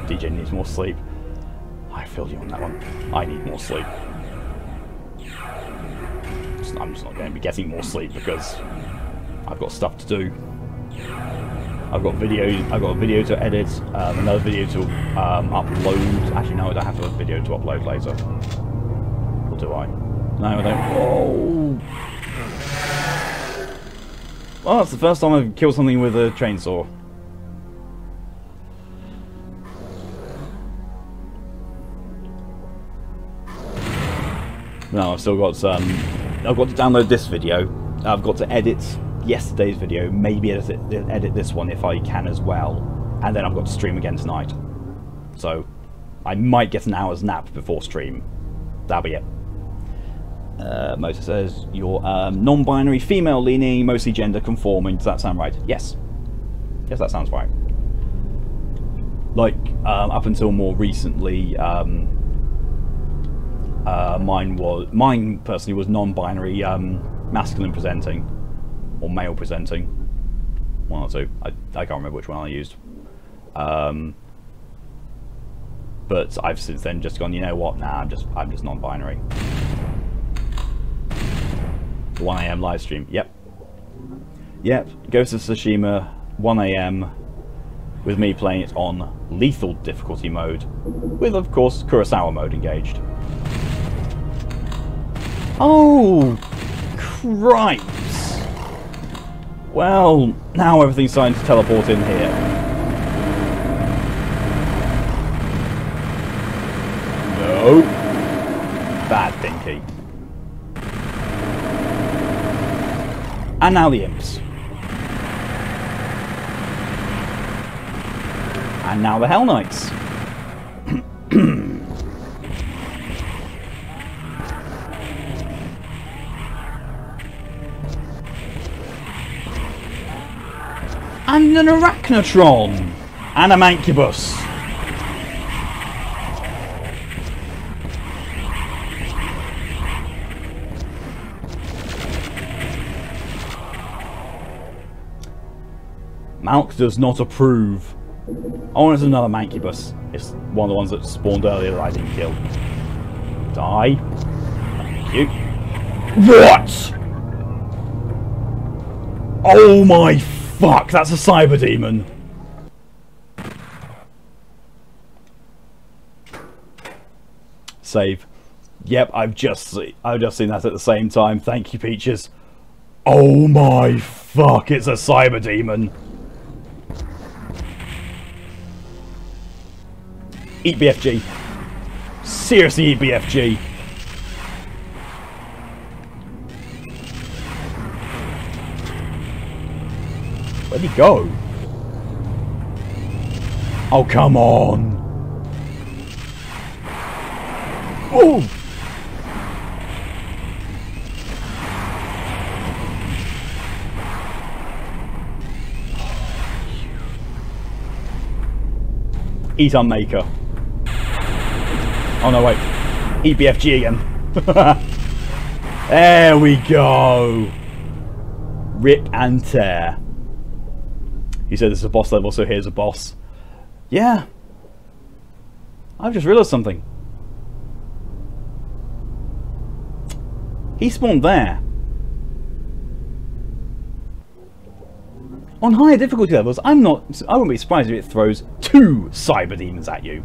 [SPEAKER 1] DJ needs more sleep. I feel you on that one. I need more sleep. I'm just not going to be getting more sleep because I've got stuff to do. I've got a video to edit, another video to upload. Actually, no, I don't have a video to upload later. Or do I? No, I don't. Oh! Well, that's the first time I've killed something with a chainsaw. No, I've still got some. I've got to download this video. I've got to edit yesterday's video. Maybe edit this one if I can as well. And then I've got to stream again tonight. So I might get an hour's nap before stream. That'll be it. Moses says, you're non-binary, female-leaning, mostly gender-conforming. Does that sound right? Yes. Yes, that sounds right. Like, up until more recently, mine personally was non-binary, masculine presenting, or male presenting. One or two. I can't remember which one I used. But I've since then just gone, you know what? Nah, I'm just non-binary. 1 AM live stream. Yep. Ghost of Tsushima 1 AM with me playing it on lethal difficulty mode, with of course Kurosawa mode engaged. Oh, cripes! Well, now everything's starting to teleport in here. No. Bad Pinky. And now the imps. And now the Hell Knights. And an Arachnotron. And a Mancubus. Malk does not approve. Oh, it's another Mancubus. It's one of the ones that spawned earlier that I didn't kill. Die. Thank you. What? Oh my fuck, that's a Cyberdemon. Save. Yep, I've just seen that at the same time. Thank you, Peaches. Oh my fuck, it's a Cyberdemon. Eat BFG. Seriously, eat BFG. Where'd he go? Oh, come on. Oh! Eat Unmakyr. Oh no, wait. Eat BFG again. There we go. Rip and tear. He said this is a boss level, so here's a boss. Yeah. I've just realised something. He spawned there. On higher difficulty levels, I wouldn't be surprised if it throws 2 Cyberdemons at you.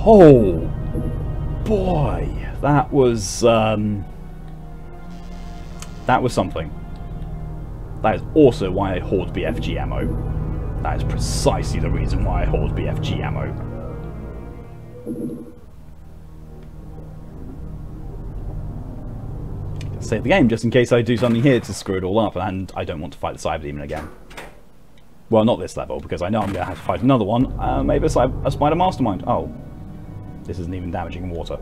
[SPEAKER 1] Oh boy, that was something. That is also why I hoard BFG ammo. That is precisely the reason why I hoard BFG ammo. Save the game just in case I do something here to screw it all up, and I don't want to fight the Cyberdemon again. Well, not this level, because I know I'm going to have to fight another one. Maybe a Spider Mastermind. Oh. This isn't even damaging water.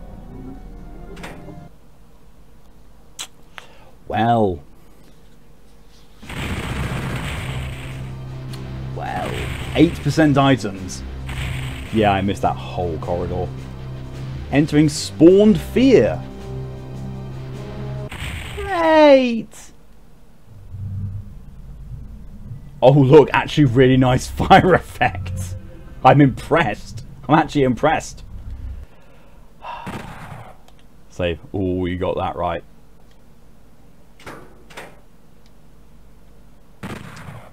[SPEAKER 1] Well, 8% items. Yeah, I missed that whole corridor. Entering Spawned Fear. Great! Oh look, actually really nice fire effects. I'm impressed. I'm actually impressed. Save. Oh, you got that right.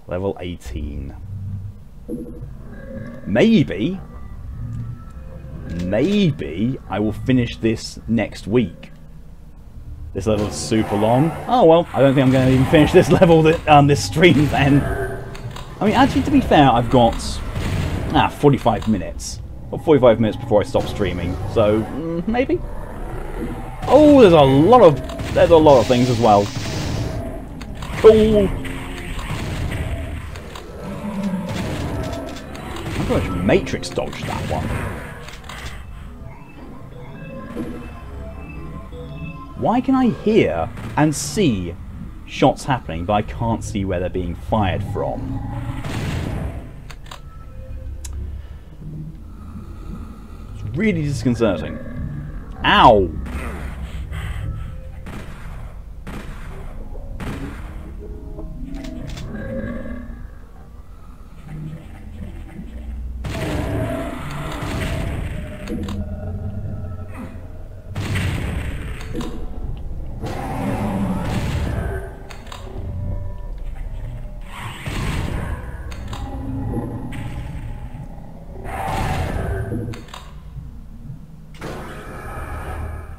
[SPEAKER 1] Level 18. Maybe I will finish this next week. This level's super long. Oh well, I don't think I'm going to even finish this level this stream then. I mean, actually, to be fair, I've got 45 minutes. Or 45 minutes before I stop streaming. So maybe. Oh, there's a lot of things as well. Cool. I'm going to Matrix dodge that one. Why can I hear and see shots happening, but I can't see where they're being fired from? It's really disconcerting. Ow!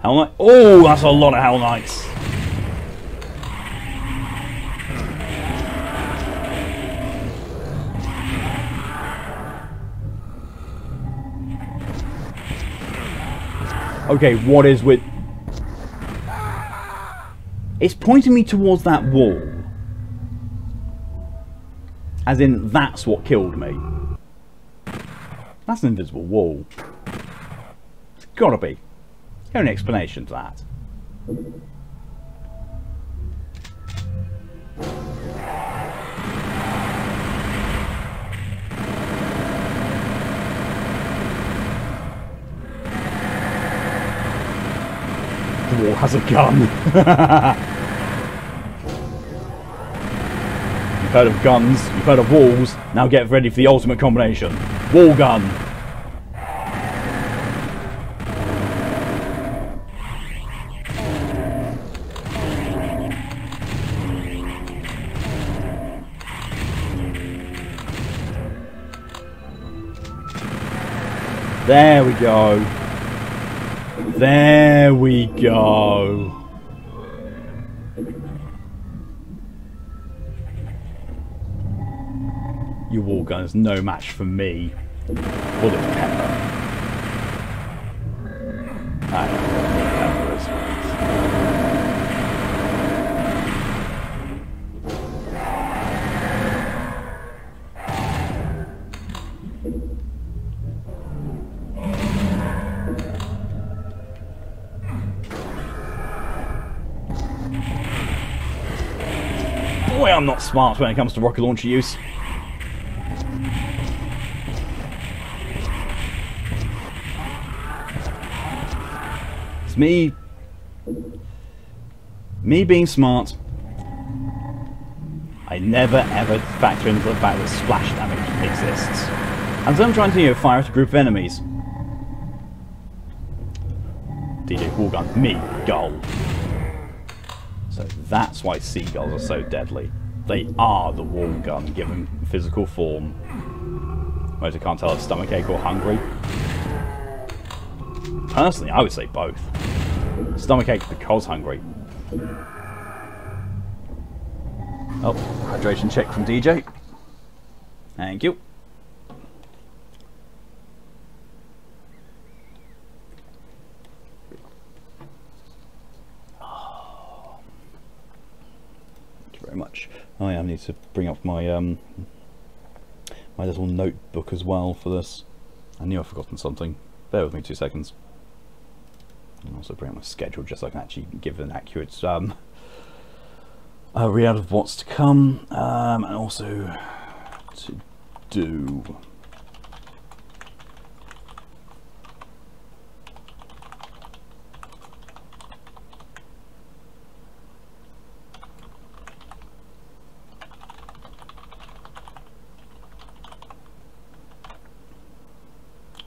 [SPEAKER 1] Hell Knight. Oh, that's a lot of Hell Knights. Okay, what is with... It's pointing me towards that wall. As in, that's what killed me. That's an invisible wall. It's gotta be. The only explanation to that. The wall has a gun. You've heard of guns, you've heard of walls, now get ready for the ultimate combination. Wall gun. There we go. There we go. Your wall gun is no match for me. Bullet pepper. I know what pepper is. Boy, I'm not smart when it comes to rocket launcher use. It's me being smart. I never ever factor into the fact that splash damage exists. And so I'm trying to, fire at a group of enemies. DJ Wallgun, me, gull. So that's why seagulls are so deadly. They are the wall gun given physical form. Whereas I can't tell if stomachache or hungry. Personally, I would say both. Stomachache because hungry. Oh, hydration check from DJ. Thank you. Very much. Oh yeah, I need to bring up my my little notebook as well for this. I knew I'd forgotten something. Bear with me 2 seconds. And also bring up my schedule just so I can actually give an accurate readout of what's to come, and also to do.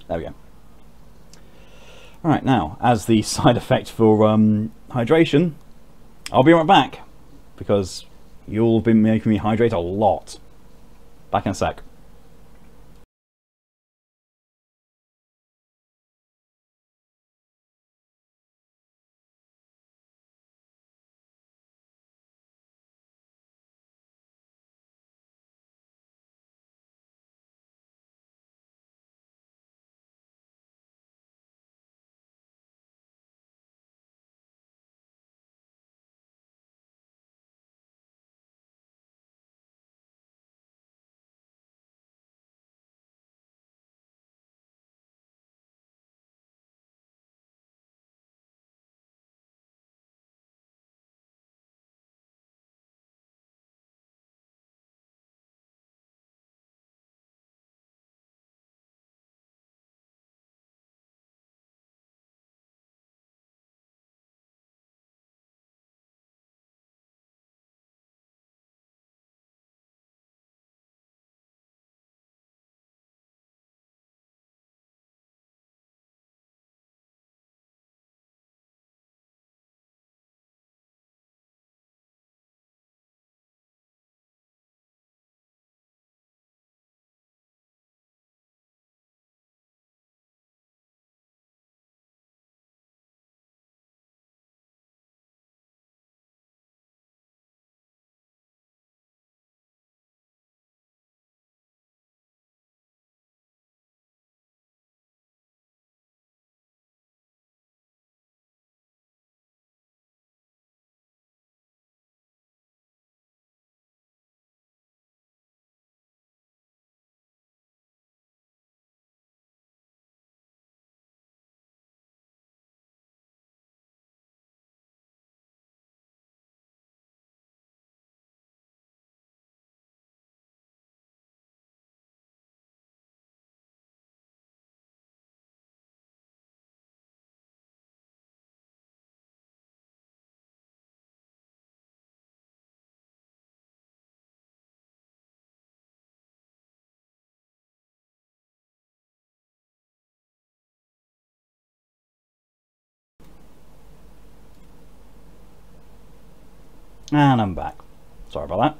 [SPEAKER 1] There we go. Alright, now, as the side effect for hydration, I'll be right back, because you'll be making me hydrate a lot. Back in a sec. And I'm back. Sorry about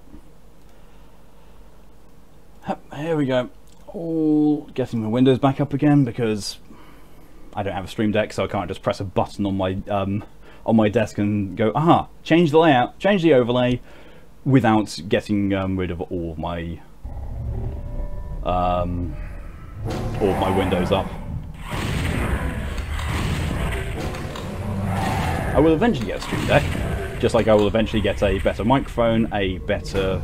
[SPEAKER 1] that. Here we go. All getting my windows back up again because I don't have a Stream Deck, so I can't just press a button on my desk and go, aha, change the layout, change the overlay, without getting rid of all of my windows up. I will eventually get a Stream Deck, just like I will eventually get a better microphone, a better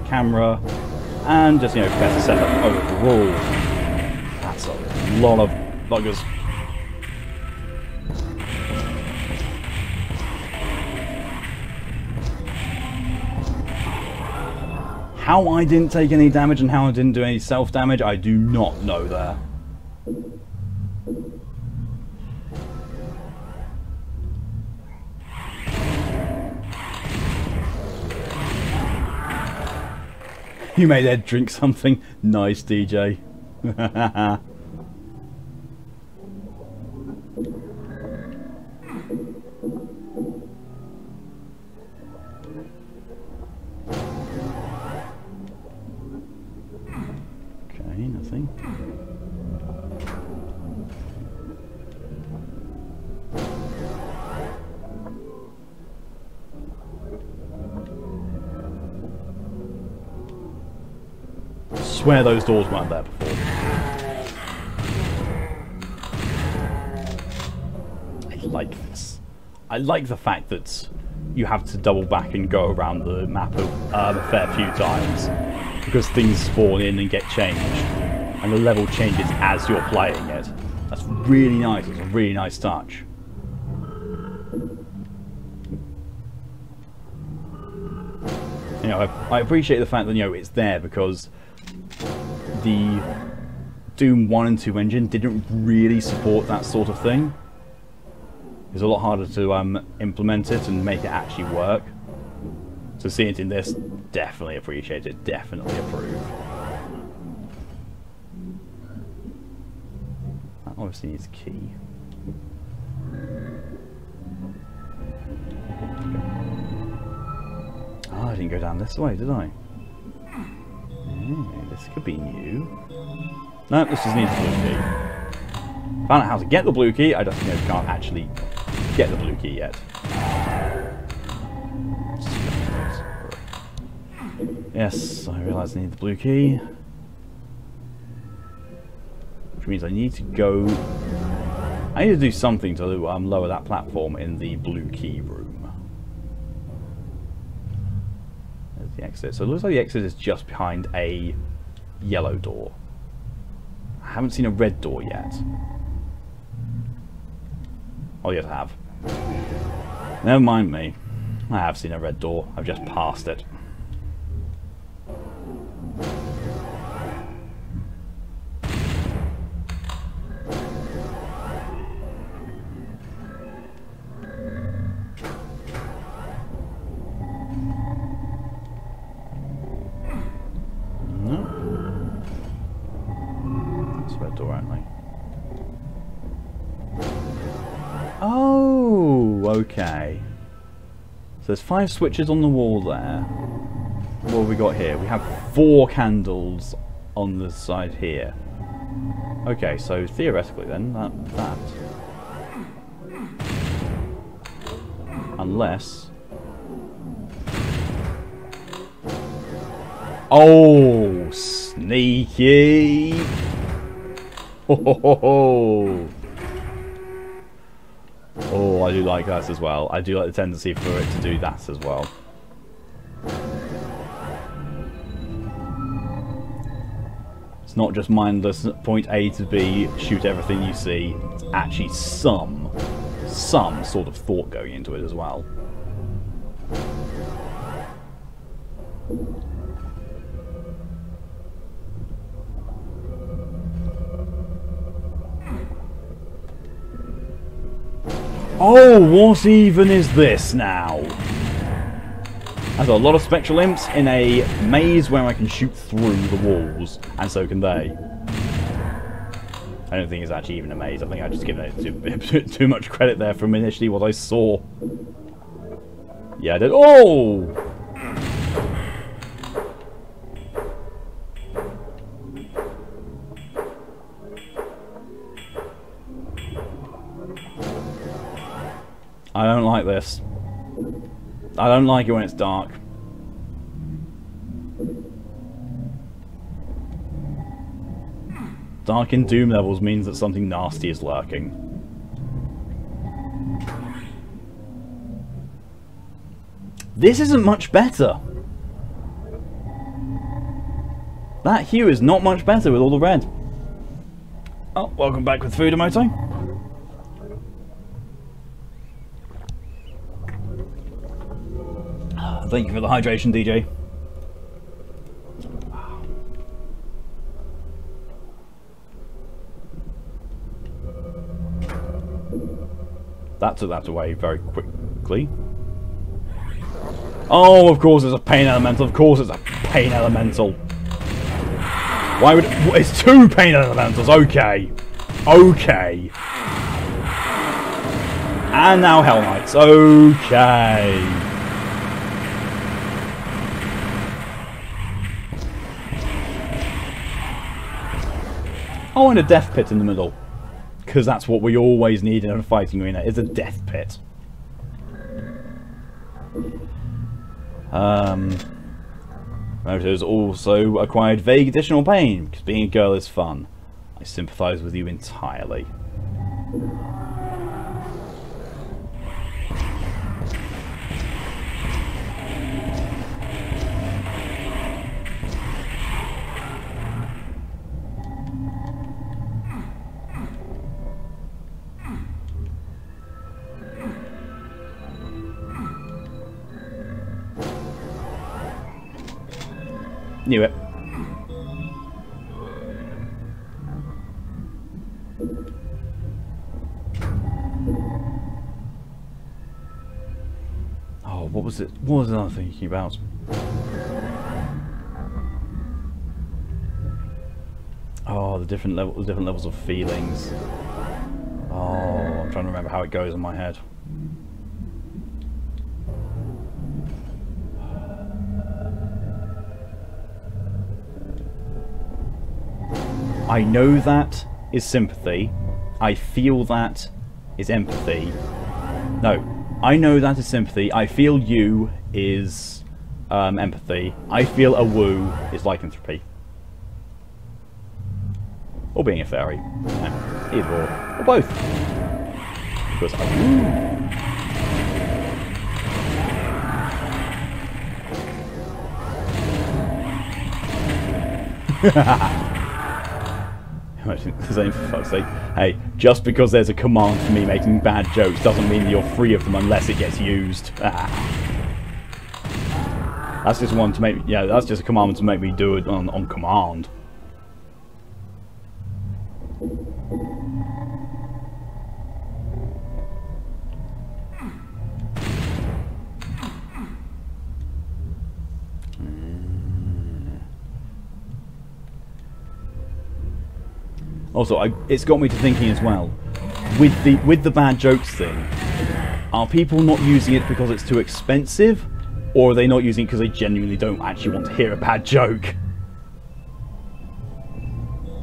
[SPEAKER 1] camera, and just, you know, better setup overall. That's a lot of buggers. How I didn't take any damage and how I didn't do any self-damage, I do not know there. You made Ed drink something. Nice, DJ. Okay, nothing. Swear those doors weren't there before. I like this. I like the fact that you have to double back and go around the map a fair few times because things spawn in and get changed and the level changes as you're playing it. That's really nice. It's a really nice touch. You know, I appreciate the fact that, you know, it's there because the Doom 1 and 2 engine didn't really support that sort of thing. It's a lot harder to implement it and make it actually work. So seeing it in this, definitely appreciate it, definitely approve. That obviously needs a key. Oh, I didn't go down this way, did I? This could be new. No, this just needs a blue key. Found out how to get the blue key, I just, you know, can't actually get the blue key yet. Yes, I realise I need the blue key. Which means I need to go... I need to do something to lower that platform in the blue key room. There's the exit. So it looks like the exit is just behind a yellow door. I haven't seen a red door yet. Oh yes, I have. Never mind me. I have seen a red door. I've just passed it. Okay. So there's 5 switches on the wall there. What have we got here? We have 4 candles on the side here. Okay, so theoretically then, that. Unless... Oh, sneaky! Ho ho ho ho! Oh, I do like that as well. I do like the tendency for it to do that as well. It's not just mindless point A to B, shoot everything you see. It's actually some sort of thought going into it as well. Oh, what even is this now? I've got a lot of spectral imps in a maze where I can shoot through the walls, and so can they. I don't think it's actually even a maze. I think I've just given it too much credit there from initially what I saw. Yeah, I did. Oh! I don't like this. I don't like it when it's dark. Dark in Doom levels means that something nasty is lurking. This isn't much better. That hue is not much better with all the red. Oh, welcome back with Fudamoto. Thank you for the hydration, DJ. That took that away very quickly. Oh, of course it's a pain elemental. Of course it's a pain elemental. Why would it's two pain elementals? Okay. Okay. And now Hell Knights. Okay. Oh, and a death pit in the middle. Because that's what we always need in a fighting arena, is a death pit. Moto's also acquired vague additional pain, because being a girl is fun. I sympathise with you entirely. Knew it. Oh, what was it? What was I thinking about? Oh, the different levels of feelings. Oh, I'm trying to remember how it goes in my head. I know that is sympathy. I feel that is empathy. No, I know that is sympathy. I feel you is empathy. I feel a woo is lycanthropy. Or being a fairy. Yeah, either or both. Because I woo. For fuck's sake. Hey, just because there's a command for me making bad jokes doesn't mean that you're free of them unless it gets used. That's just one to make. Yeah, that's just a command to make me do it on command. Also, it's got me to thinking as well. With the bad jokes thing, are people not using it because it's too expensive, or are they not using it because they genuinely don't actually want to hear a bad joke?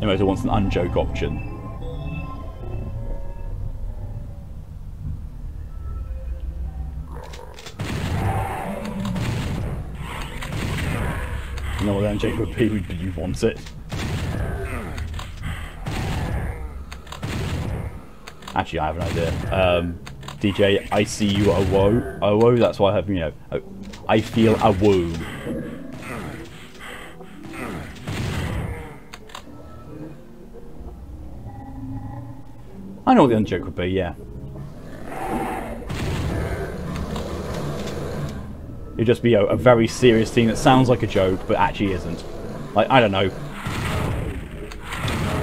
[SPEAKER 1] Emoto wants an unjoke option. You know what the unjoke would be, but you want it. Actually, I have an idea. DJ, I see you a woe. That's why I have, you know, I feel a woo. I know what the unjoke would be, yeah. It'd just be a very serious thing that sounds like a joke, but actually isn't. Like, I don't know.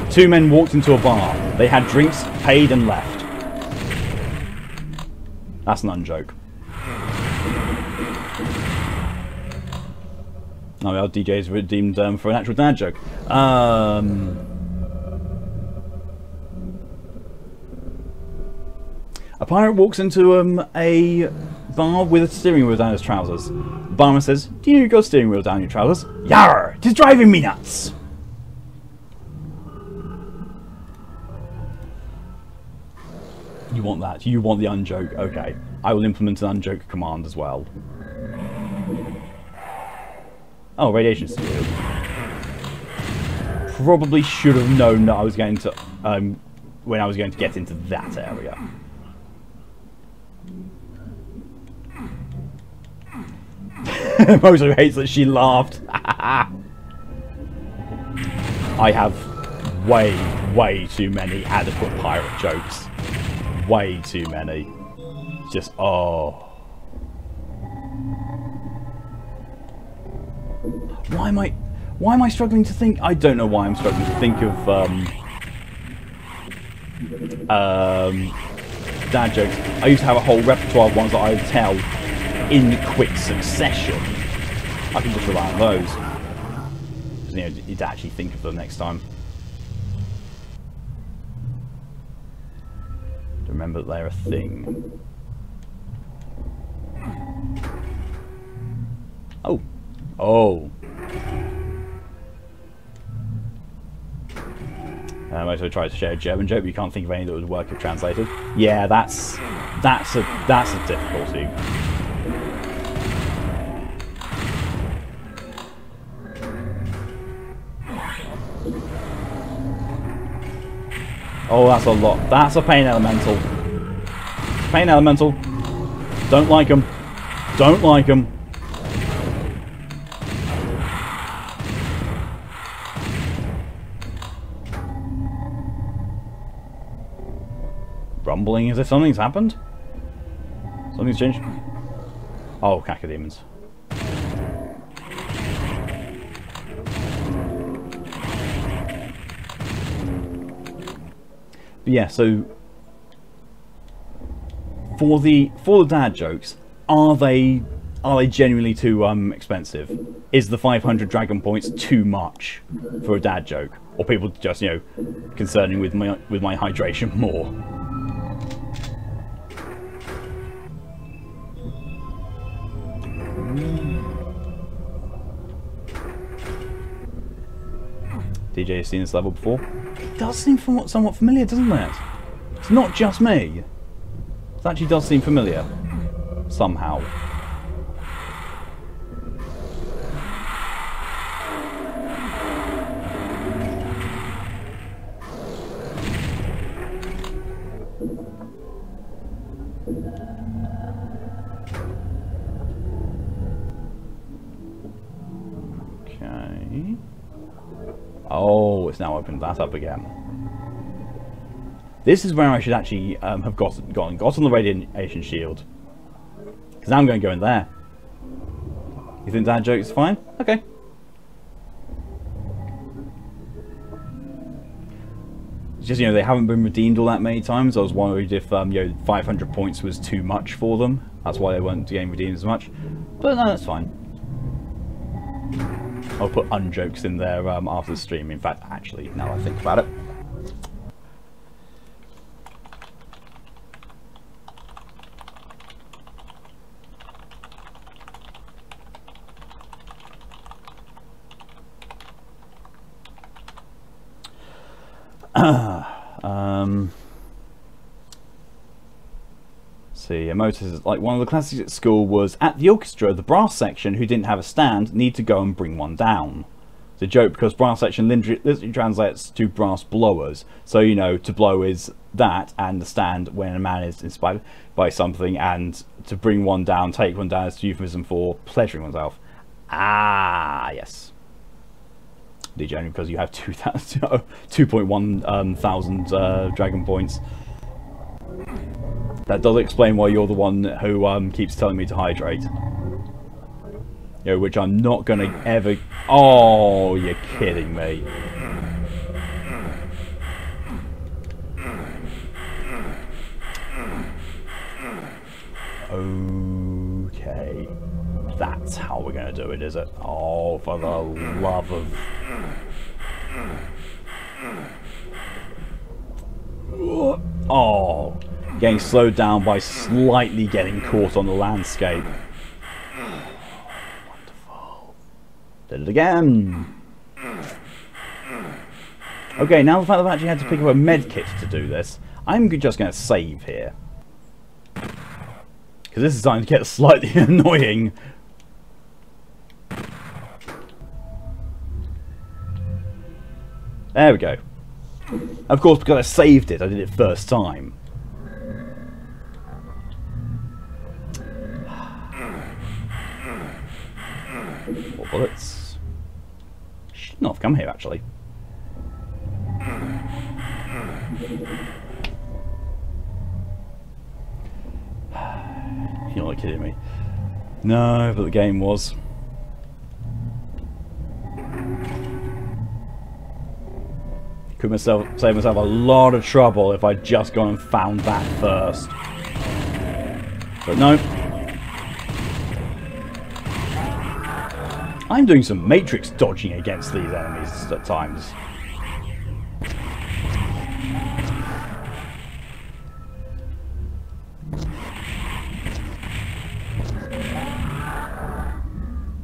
[SPEAKER 1] Two men walked into a bar. They had drinks, paid, and left. That's an unjoke. Oh, well, DJ's redeemed for an actual dad joke. A pirate walks into a bar with a steering wheel down his trousers. The barman says, "Do you got a steering wheel down your trousers?" "Yarr! 'Tis driving me nuts!" You want that? You want the unjoke? Okay. I will implement an unjoke command as well. Oh, radiation shield. Probably should have known that I was going to, when I was going to get into that area. Mozo hates that she laughed. I have way too many adequate pirate jokes. Way too many. Just, oh. Why am I struggling to think? I don't know why I'm struggling to think of dad jokes. I used to have a whole repertoire of ones that I would tell in quick succession. I can just rely on those. You know, you'd actually think of them next time. Remember that they're a thing. Oh. Oh. I also tried to share a German joke, but you can't think of any that would work if translated. Yeah, that's a difficulty. Oh, that's a lot. That's a pain elemental. Pain elemental. Don't like them. Don't like them. Rumbling as if something's happened? Something's changed? Oh, cacodemons. But yeah, so for the dad jokes, are they genuinely too expensive? Is the 500 dragon points too much for a dad joke, or people just, you know, concerning with my hydration more? DJ has seen this level before. It does seem somewhat familiar, doesn't it? It's not just me. It actually does seem familiar. Somehow. Okay. Oh, it's now opened that up again. This is where I should actually have gotten the radiation shield. Because now I'm going to go in there. You think that joke is fine? Okay. It's just, you know, they haven't been redeemed all that many times. I was worried if, you know, 500 points was too much for them. That's why they weren't getting redeemed as much. But no, that's fine. I'll put unjokes in there after the stream. In fact, actually, now I think about it. See, Emotus is like one of the classics at school was at the orchestra, the brass section who didn't have a stand need to go and bring one down. It's a joke because brass section literally translates to brass blowers. So, you know, to blow is that, and the stand when a man is inspired by something, and to bring one down, take one down is a euphemism for pleasuring oneself. Ah, yes. DJ, only because you have 2.1 thousand dragon points. That does explain why you're the one who keeps telling me to hydrate. You know, which I'm not gonna ever. Oh, you're kidding me. Okay, that's how we're gonna do it, is it? Oh, for the love of. Oh, getting slowed down by slightly getting caught on the landscape. Wonderful. Did it again. Okay, now the fact that I've actually had to pick up a med kit to do this, I'm just going to save here. Because this is starting to get slightly annoying. There we go. Of course, because I saved it, I did it first time. More bullets. Should not have come here, actually. You're not kidding me. No, but the game was. Could save myself a lot of trouble if I'd just gone and found that first. But no. I'm doing some matrix dodging against these enemies at times.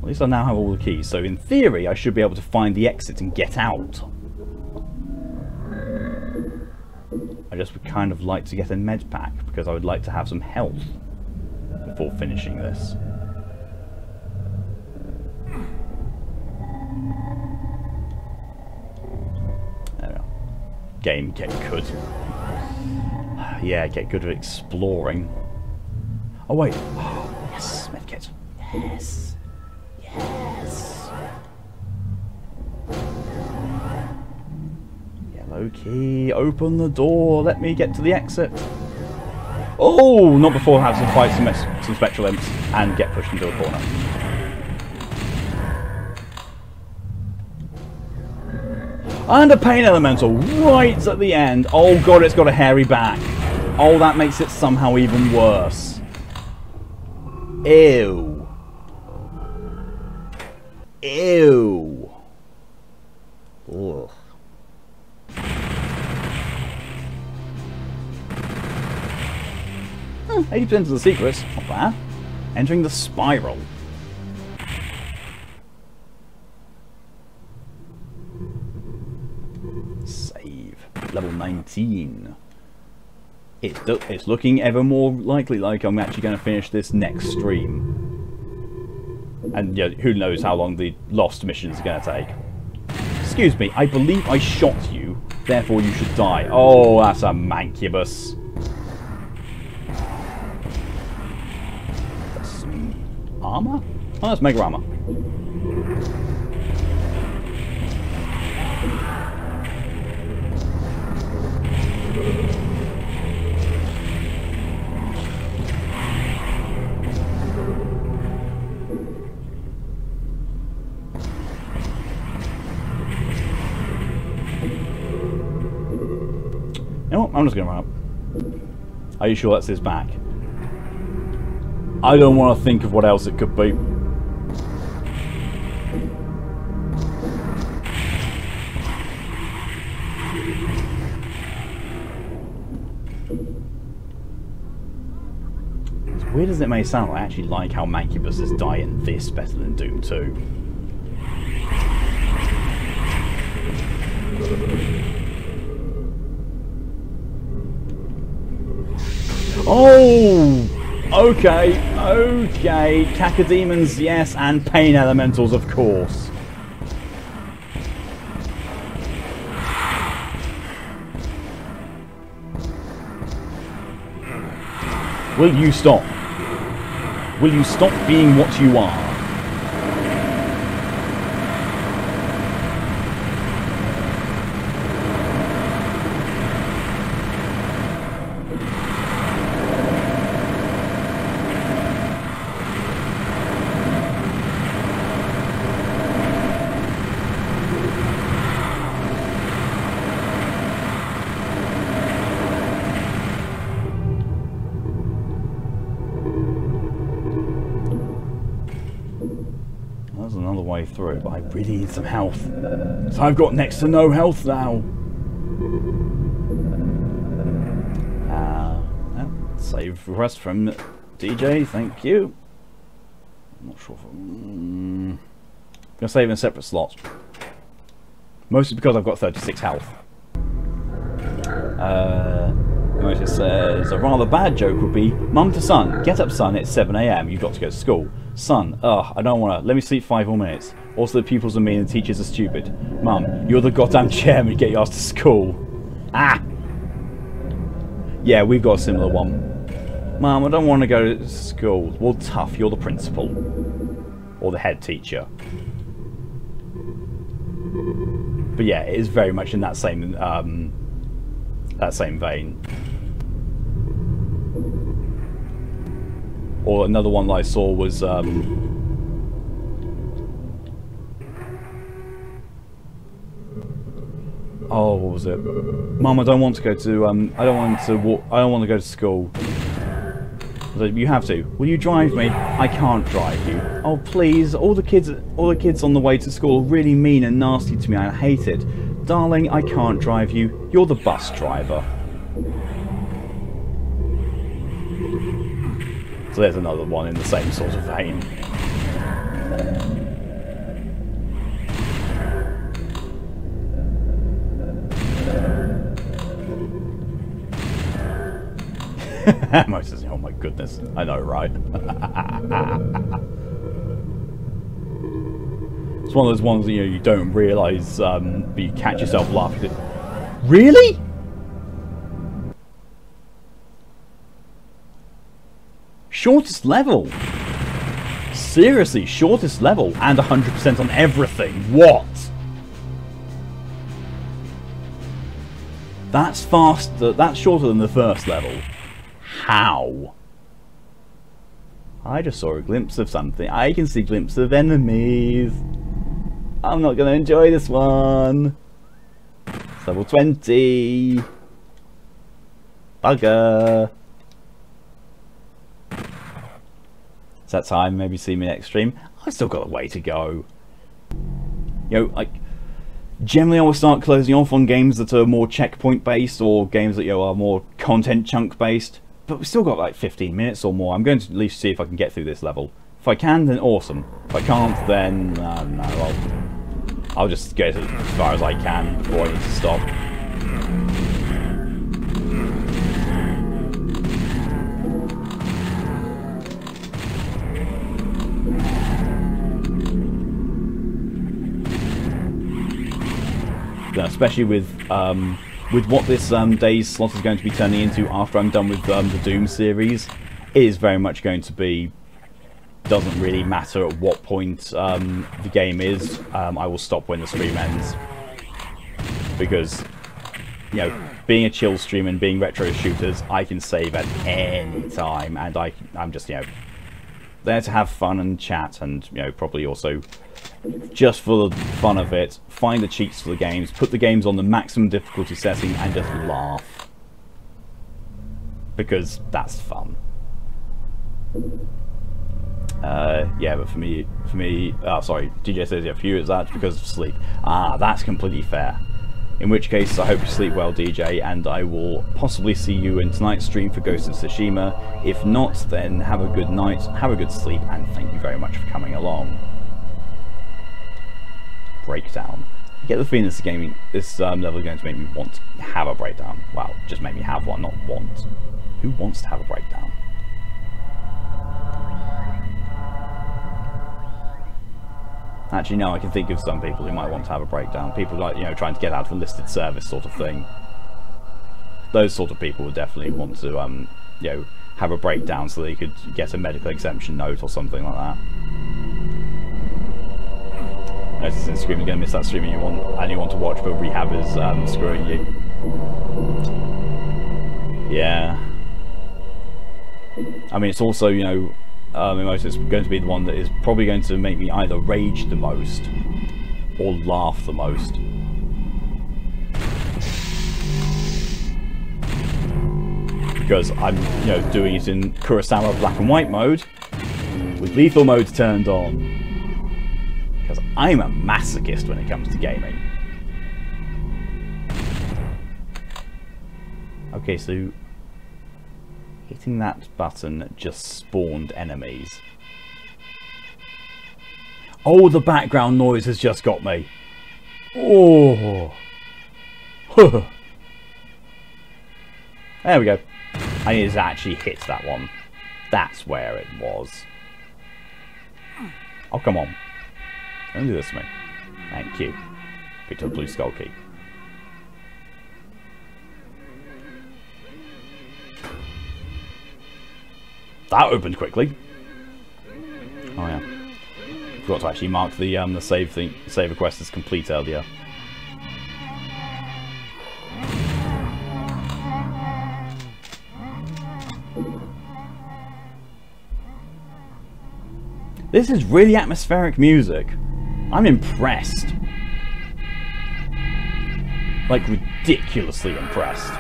[SPEAKER 1] At least I now have all the keys, so in theory I should be able to find the exit and get out. I just would kind of like to get a med pack, because I would like to have some health before finishing this. There we are. Game, get good. Yeah, get good at exploring. Oh wait. Oh, yes, medkit. Yes. Yes. Yellow key. Open the door. Let me get to the exit. Oh, not before I have to fight some spectral imps and get pushed into a corner. And a pain elemental right at the end. Oh god, it's got a hairy back. Oh, that makes it somehow even worse. Ew. Ew. Ugh. 80% of the secrets, not bad. Entering the spiral. Save. Level 19. It's looking ever more likely like I'm actually going to finish this next stream. And yeah, who knows how long the lost missions are going to take. Excuse me, I believe I shot you, therefore you should die. Oh, that's a mancubus. That's armor? Oh, that's mega armor. You know what? I'm just going to run up. Are you sure that's his back? I don't want to think of what else it could be. As weird as it may sound, I actually like how Mancubuses die in this better than Doom 2. Oh! Okay, okay. Cacodemons, yes, and pain elementals, of course. Will you stop? Will you stop being what you are? There's another way through, but I really need some health. So I've got next to no health now. Save request from DJ, thank you. I'm not sure if I'm gonna save in a separate slot. Mostly because I've got 36 health. It says, a rather bad joke would be, Mum to son, get up son, it's 7 AM, you've got to go to school. Son, ugh, I don't wanna, let me sleep 5 more minutes. Also the pupils are mean and the teachers are stupid. Mum, you're the goddamn chairman, get your ass to school. Ah! Yeah, we've got a similar one. Mum, I don't want to go to school. Well, tough, you're the principal. Or the head teacher. But yeah, it is very much in that same vein. Or another one that I saw was oh, what was it? Mum, I don't want to go to I don't want to go to school. I said, you have to. Will you drive me? I can't drive you. Oh please, all the kids on the way to school are really mean and nasty to me. I hate it. Darling, I can't drive you. You're the bus driver. So there's another one in the same sort of vein. Most says, oh my goodness, I know, right? It's one of those ones that you don't realise, but you catch yourself laughing. Really? Shortest level? Seriously, shortest level and 100% on everything. What? That's faster. That's shorter than the first level. How? I just saw a glimpse of something. I can see glimpses of enemies. I'm not going to enjoy this one. It's level 20. Bugger. It's that time. Maybe see me next stream. I've still got a way to go. Like, generally I will start closing off on games that are more checkpoint based or games that are more content chunk based. But we've still got like 15 minutes or more. I'm going to at least see if I can get through this level. If I can, then awesome. If I can't, then no, I'll just get as far as I can before I need to stop. Especially with what this day's slot is going to be turning into after I'm done with the Doom series, it is very much going to be, doesn't really matter at what point the game is. I will stop when the stream ends, because being a chill stream and being retro shooters, I can save at any time, and I'm just there to have fun and chat, and probably also just for the fun of it, find the cheats for the games, put the games on the maximum difficulty setting and just laugh, because that's fun. Yeah, but for me, oh sorry, DJ says for you it's that because of sleep. Ah, that's completely fair. In which case, I hope you sleep well, DJ, and I will possibly see you in tonight's stream for Ghost of Tsushima. If not, then have a good night, have a good sleep, and thank you very much for coming along. Breakdown. I get the feeling this level is going to make me want to have a breakdown. Well, just make me have one, not want. Who wants to have a breakdown? Actually, no, I can think of some people who might want to have a breakdown. People like, trying to get out of a listed service sort of thing. Those sort of people would definitely want to, have a breakdown so they could get a medical exemption note or something like that. Notice in stream, you're going to miss that stream and you want to watch, but rehab is screwing you. Yeah. I mean, it's also, it's going to be the one that is probably going to make me either rage the most or laugh the most. Because I'm, doing it in Kurosawa black and white mode with lethal mode turned on. Because I'm a masochist when it comes to gaming. Okay, so Hitting that button just spawned enemies. Oh, the background noise has just got me. Oh. There we go. I needed to actually hit that one. That's where it was. Oh, come on. Don't do this to me. Thank you. Picked up a blue skull key. That opened quickly. Oh yeah. Forgot to actually mark the save request as complete earlier. This is really atmospheric music. I'm impressed. Like, ridiculously impressed.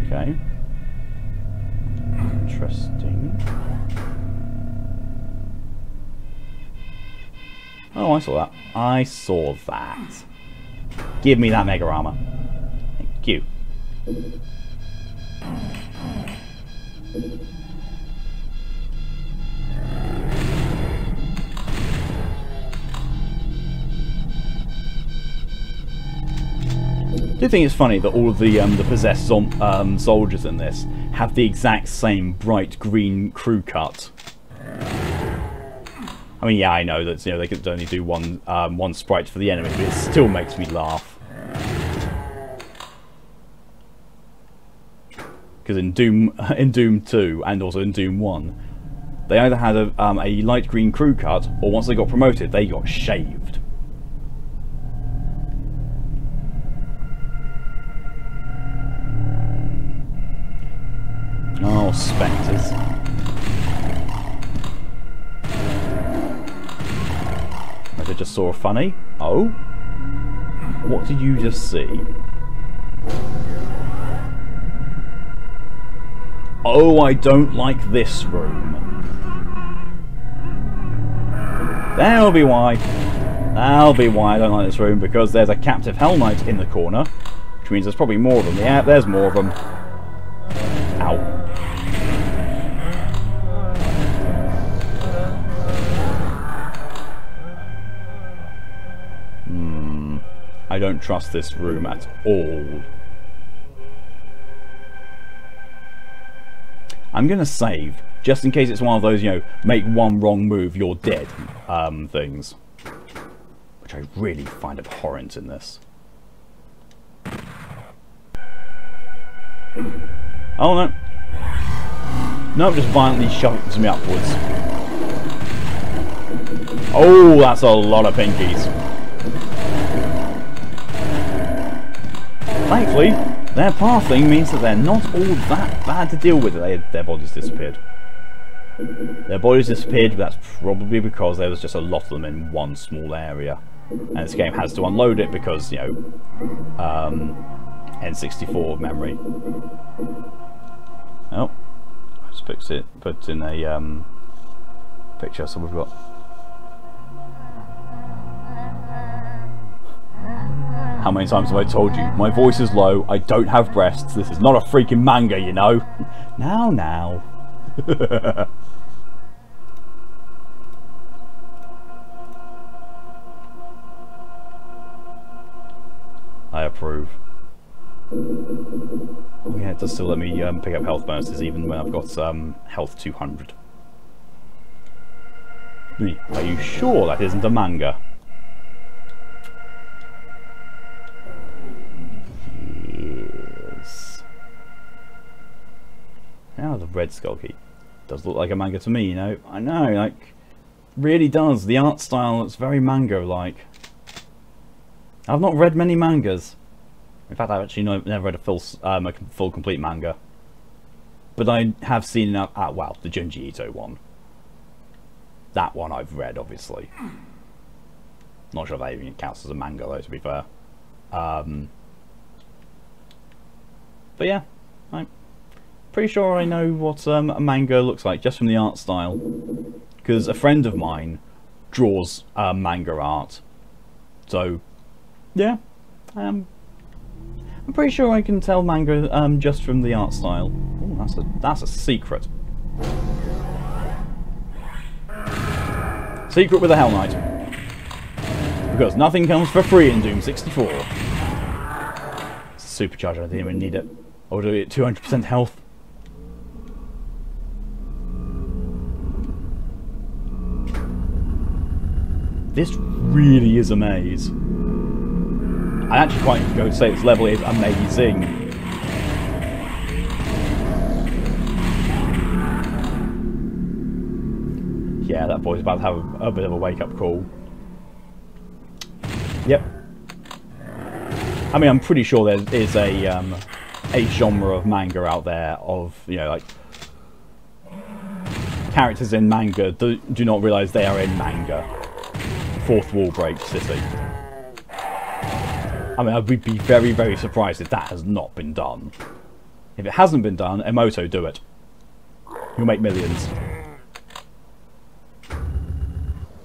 [SPEAKER 1] Okay. Interesting. Oh, I saw that. I saw that. Give me that mega armor. Thank you. I do think it's funny that all of the possessed soldiers in this have the exact same bright green crew cut. I mean, yeah, I know that they could only do one sprite for the enemy, but it still makes me laugh. Because in Doom 2 and also in Doom 1, they either had a light green crew cut, or once they got promoted, they got shaved. Oh, spectres. I just saw a funny. Oh? What did you just see? Oh, I don't like this room. That'll be why. That'll be why I don't like this room, because there's a captive Hell Knight in the corner, which means there's probably more of them. Yeah, there's more of them. Ow. I don't trust this room at all. I'm going to save, just in case it's one of those, make one wrong move, you're dead things. Which I really find abhorrent in this. Oh no. No, just violently shoves me upwards. Oh, that's a lot of pinkies. Thankfully, their pathing means that they're not all that bad to deal with. Their bodies disappeared. Their bodies disappeared, but that's probably because there was just a lot of them in one small area. And this game has to unload it because, N64 memory. Oh, I just put in a picture, so we've got... How many times have I told you? My voice is low, I don't have breasts, this is not a freaking manga, you know? Now. I approve. Oh yeah, it does still let me pick up health bonuses even when I've got health 200. Are you sure that isn't a manga? Yes. Now the red skull key. Does look like a manga to me, I know, like, really does. The art style looks very manga-like. I've not read many mangas. In fact, I've actually never read a full complete manga. But I have seen well, the Junji Ito one. That one I've read, obviously. Not sure if that even counts as a manga, though, to be fair. But yeah, I'm pretty sure I know what a manga looks like just from the art style, because a friend of mine draws manga art. So, yeah, I'm pretty sure I can tell manga just from the art style. Ooh, that's a secret. Secret with a Hell Knight. Because nothing comes for free in Doom 64. It's a supercharger, I didn't even need it. I would do it at 200% health. This really is a maze. I actually quite go to say this level is amazing. Yeah, that boy's about to have a bit of a wake-up call. Yep. I mean, I'm pretty sure there is a genre of manga out there of, you know, like, characters in manga do not realise they are in manga. Fourth wall break city. I mean, I would be very, very surprised if that has not been done. If it hasn't been done, Emoto, do it. You'll make millions.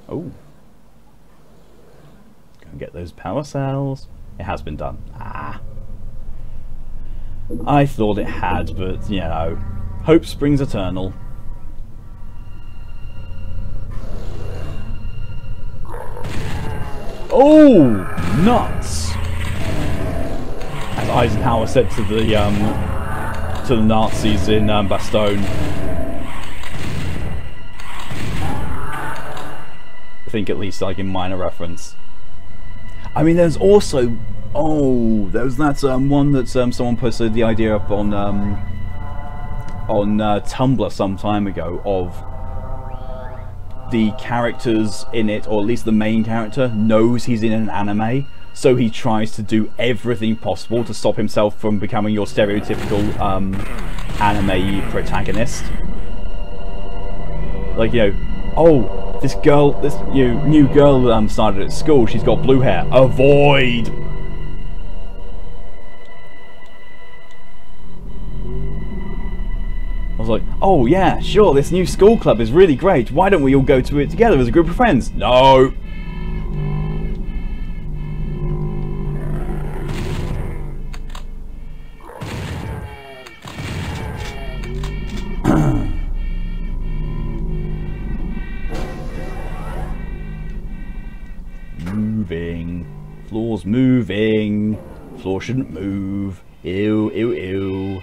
[SPEAKER 1] Oh. Go and get those power cells. It has been done. Ah. I thought it had, but, you know, hope springs eternal. Oh, nuts! As Eisenhower said to the Nazis in Bastogne. I think at least like in minor reference. I mean, there's also there was that one that someone posted the idea up on Tumblr some time ago of the characters in it, or at least the main character, knows he's in an anime, so he tries to do everything possible to stop himself from becoming your stereotypical anime protagonist. Like, you know, oh, this girl, this new girl started at school, she's got blue hair. Avoid! I was like, oh yeah, sure, this new school club is really great. Why don't we all go to it together as a group of friends? No! Moving. Floor's moving. Floor shouldn't move. Ew, ew, ew.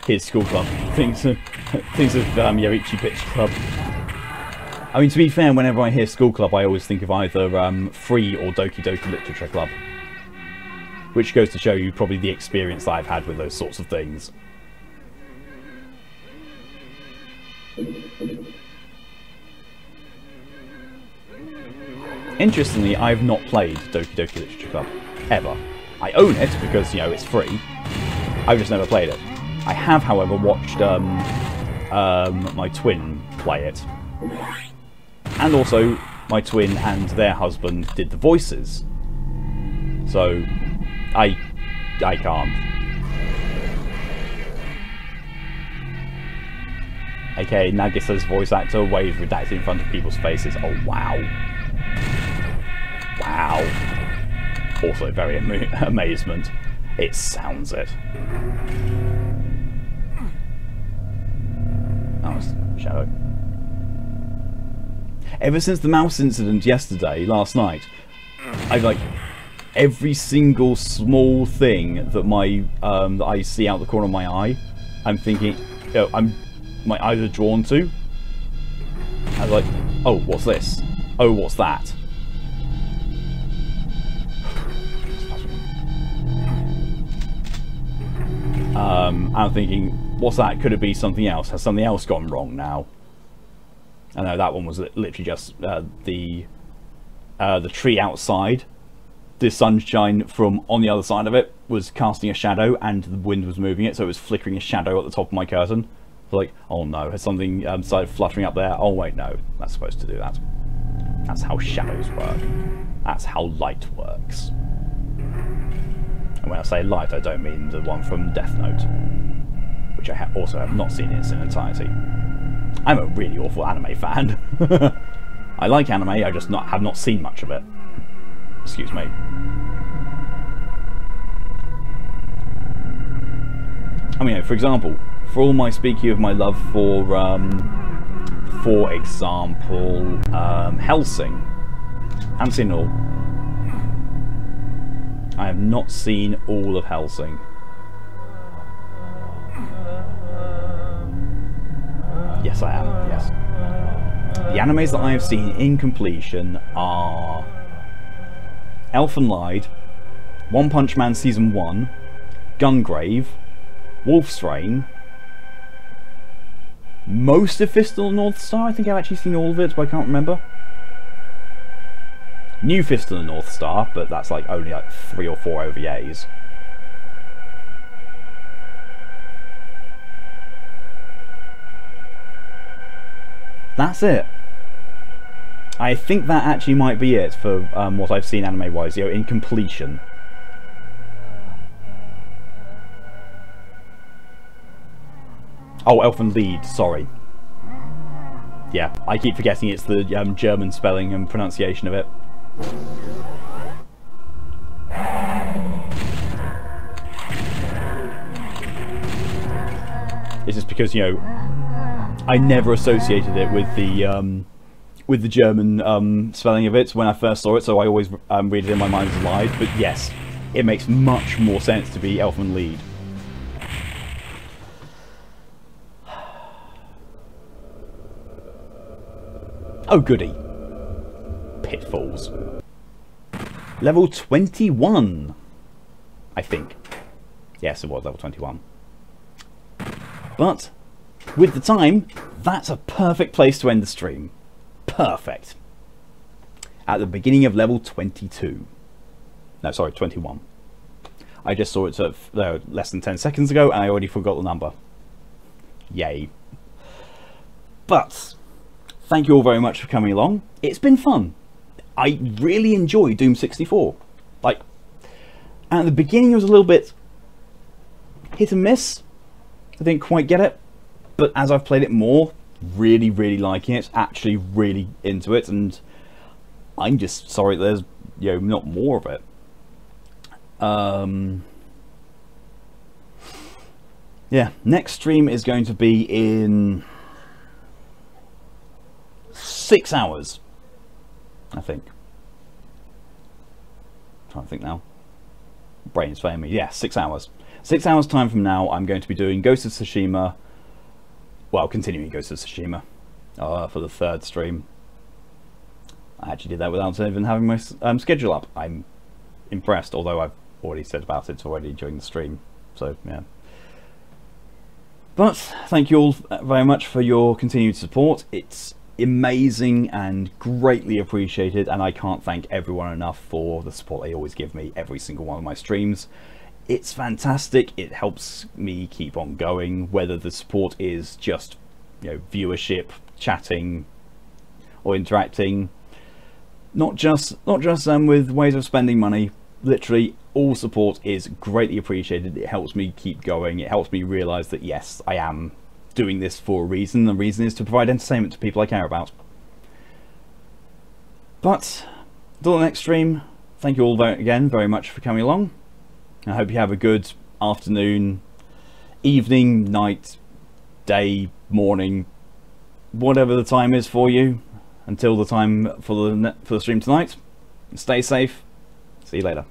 [SPEAKER 1] Here's school club. Thinks of Yoichi Pitch Club. I mean, to be fair, whenever I hear school club, I always think of either Free or Doki Doki Literature Club. Which goes to show you probably the experience that I've had with those sorts of things. Interestingly, I've not played Doki Doki Literature Club. Ever. I own it because, you know, it's free. I've just never played it. I have, however, watched my twin play it. And also, my twin and their husband did the voices. So, I can't. AKA Nagisa's voice actor waves redacted in front of people's faces. Oh, wow. Wow. Also very amazement. It sounds it. Oh, it's Shadow. Ever since the mouse incident last night, I've like every single small thing that that I see out the corner of my eye, I'm thinking, you know, my eyes are drawn to. I was like, oh, what's this? Oh, what's that? I'm thinking, what's that? Could it be something else? Has something else gone wrong now? I know that one was literally just the tree outside. The sunshine from on the other side of it was casting a shadow, and the wind was moving it, so it was flickering a shadow at the top of my curtain. So like, oh no, has something started fluttering up there? Oh wait, no, that's supposed to do that. That's how shadows work. That's how light works. And when I say light, I don't mean the one from Death Note, which I also have not seen in its entirety. I'm a really awful anime fan. I like anime, I just have not seen much of it. Excuse me. I mean, for example, for all my speaking of my love for example, Hellsing. I haven't seen it all. I have not seen all of Hellsing. Yes, I am, yes. The animes that I have seen in completion are Elfen Lied, One Punch Man Season 1, Gungrave, Wolf's Rain, most of Fist of the North Star. I think I've actually seen all of it, but I can't remember. New Fist of the North Star, but that's like only like 3 or 4 OVAs. That's it. I think that actually might be it for what I've seen anime-wise, you know, in completion. Oh, Elfen Lied, sorry. Yeah, I keep forgetting it's the German spelling and pronunciation of it. It's just because, you know, I never associated it with the German spelling of it when I first saw it, so I always read it in my mind as Lied. But yes, it makes much more sense to be Elfen Lied. Oh goody. Pitfalls. Level 21, I think. Yes, it was level 21. But with the time, that's a perfect place to end the stream. Perfect. At the beginning of level 22. No, sorry, 21. I just saw it sort of less than 10 seconds ago and I already forgot the number. Yay. But thank you all very much for coming along. It's been fun. I really enjoy Doom 64. Like, at the beginning it was a little bit hit and miss. I didn't quite get it. But as I've played it more, really, really liking it. Actually really into it. And I'm just sorry there's, you know, not more of it. Yeah, next stream is going to be in 6 hours, I think. I'm trying to think now. Brain's failing me. Yeah, 6 hours. 6 hours time from now, I'm going to be doing Ghost of Tsushima. Well, continuing Ghost of Tsushima for the 3rd stream. I actually did that without even having my schedule up. I'm impressed, although I've already said about it already during the stream. So, yeah. But thank you all very much for your continued support. It's amazing and greatly appreciated, and I can't thank everyone enough for the support they always give me every single one of my streams. It's fantastic. It helps me keep on going, whether the support is just, you know, viewership, chatting, or interacting. Not just with ways of spending money. Literally, all support is greatly appreciated. It helps me keep going. It helps me realise that yes, I am doing this for a reason. The reason is to provide entertainment to people I care about. But until the next stream, thank you all again very much for coming along. I hope you have a good afternoon, evening, night, day, morning, whatever the time is for you. Until the time for the stream tonight, stay safe. See you later.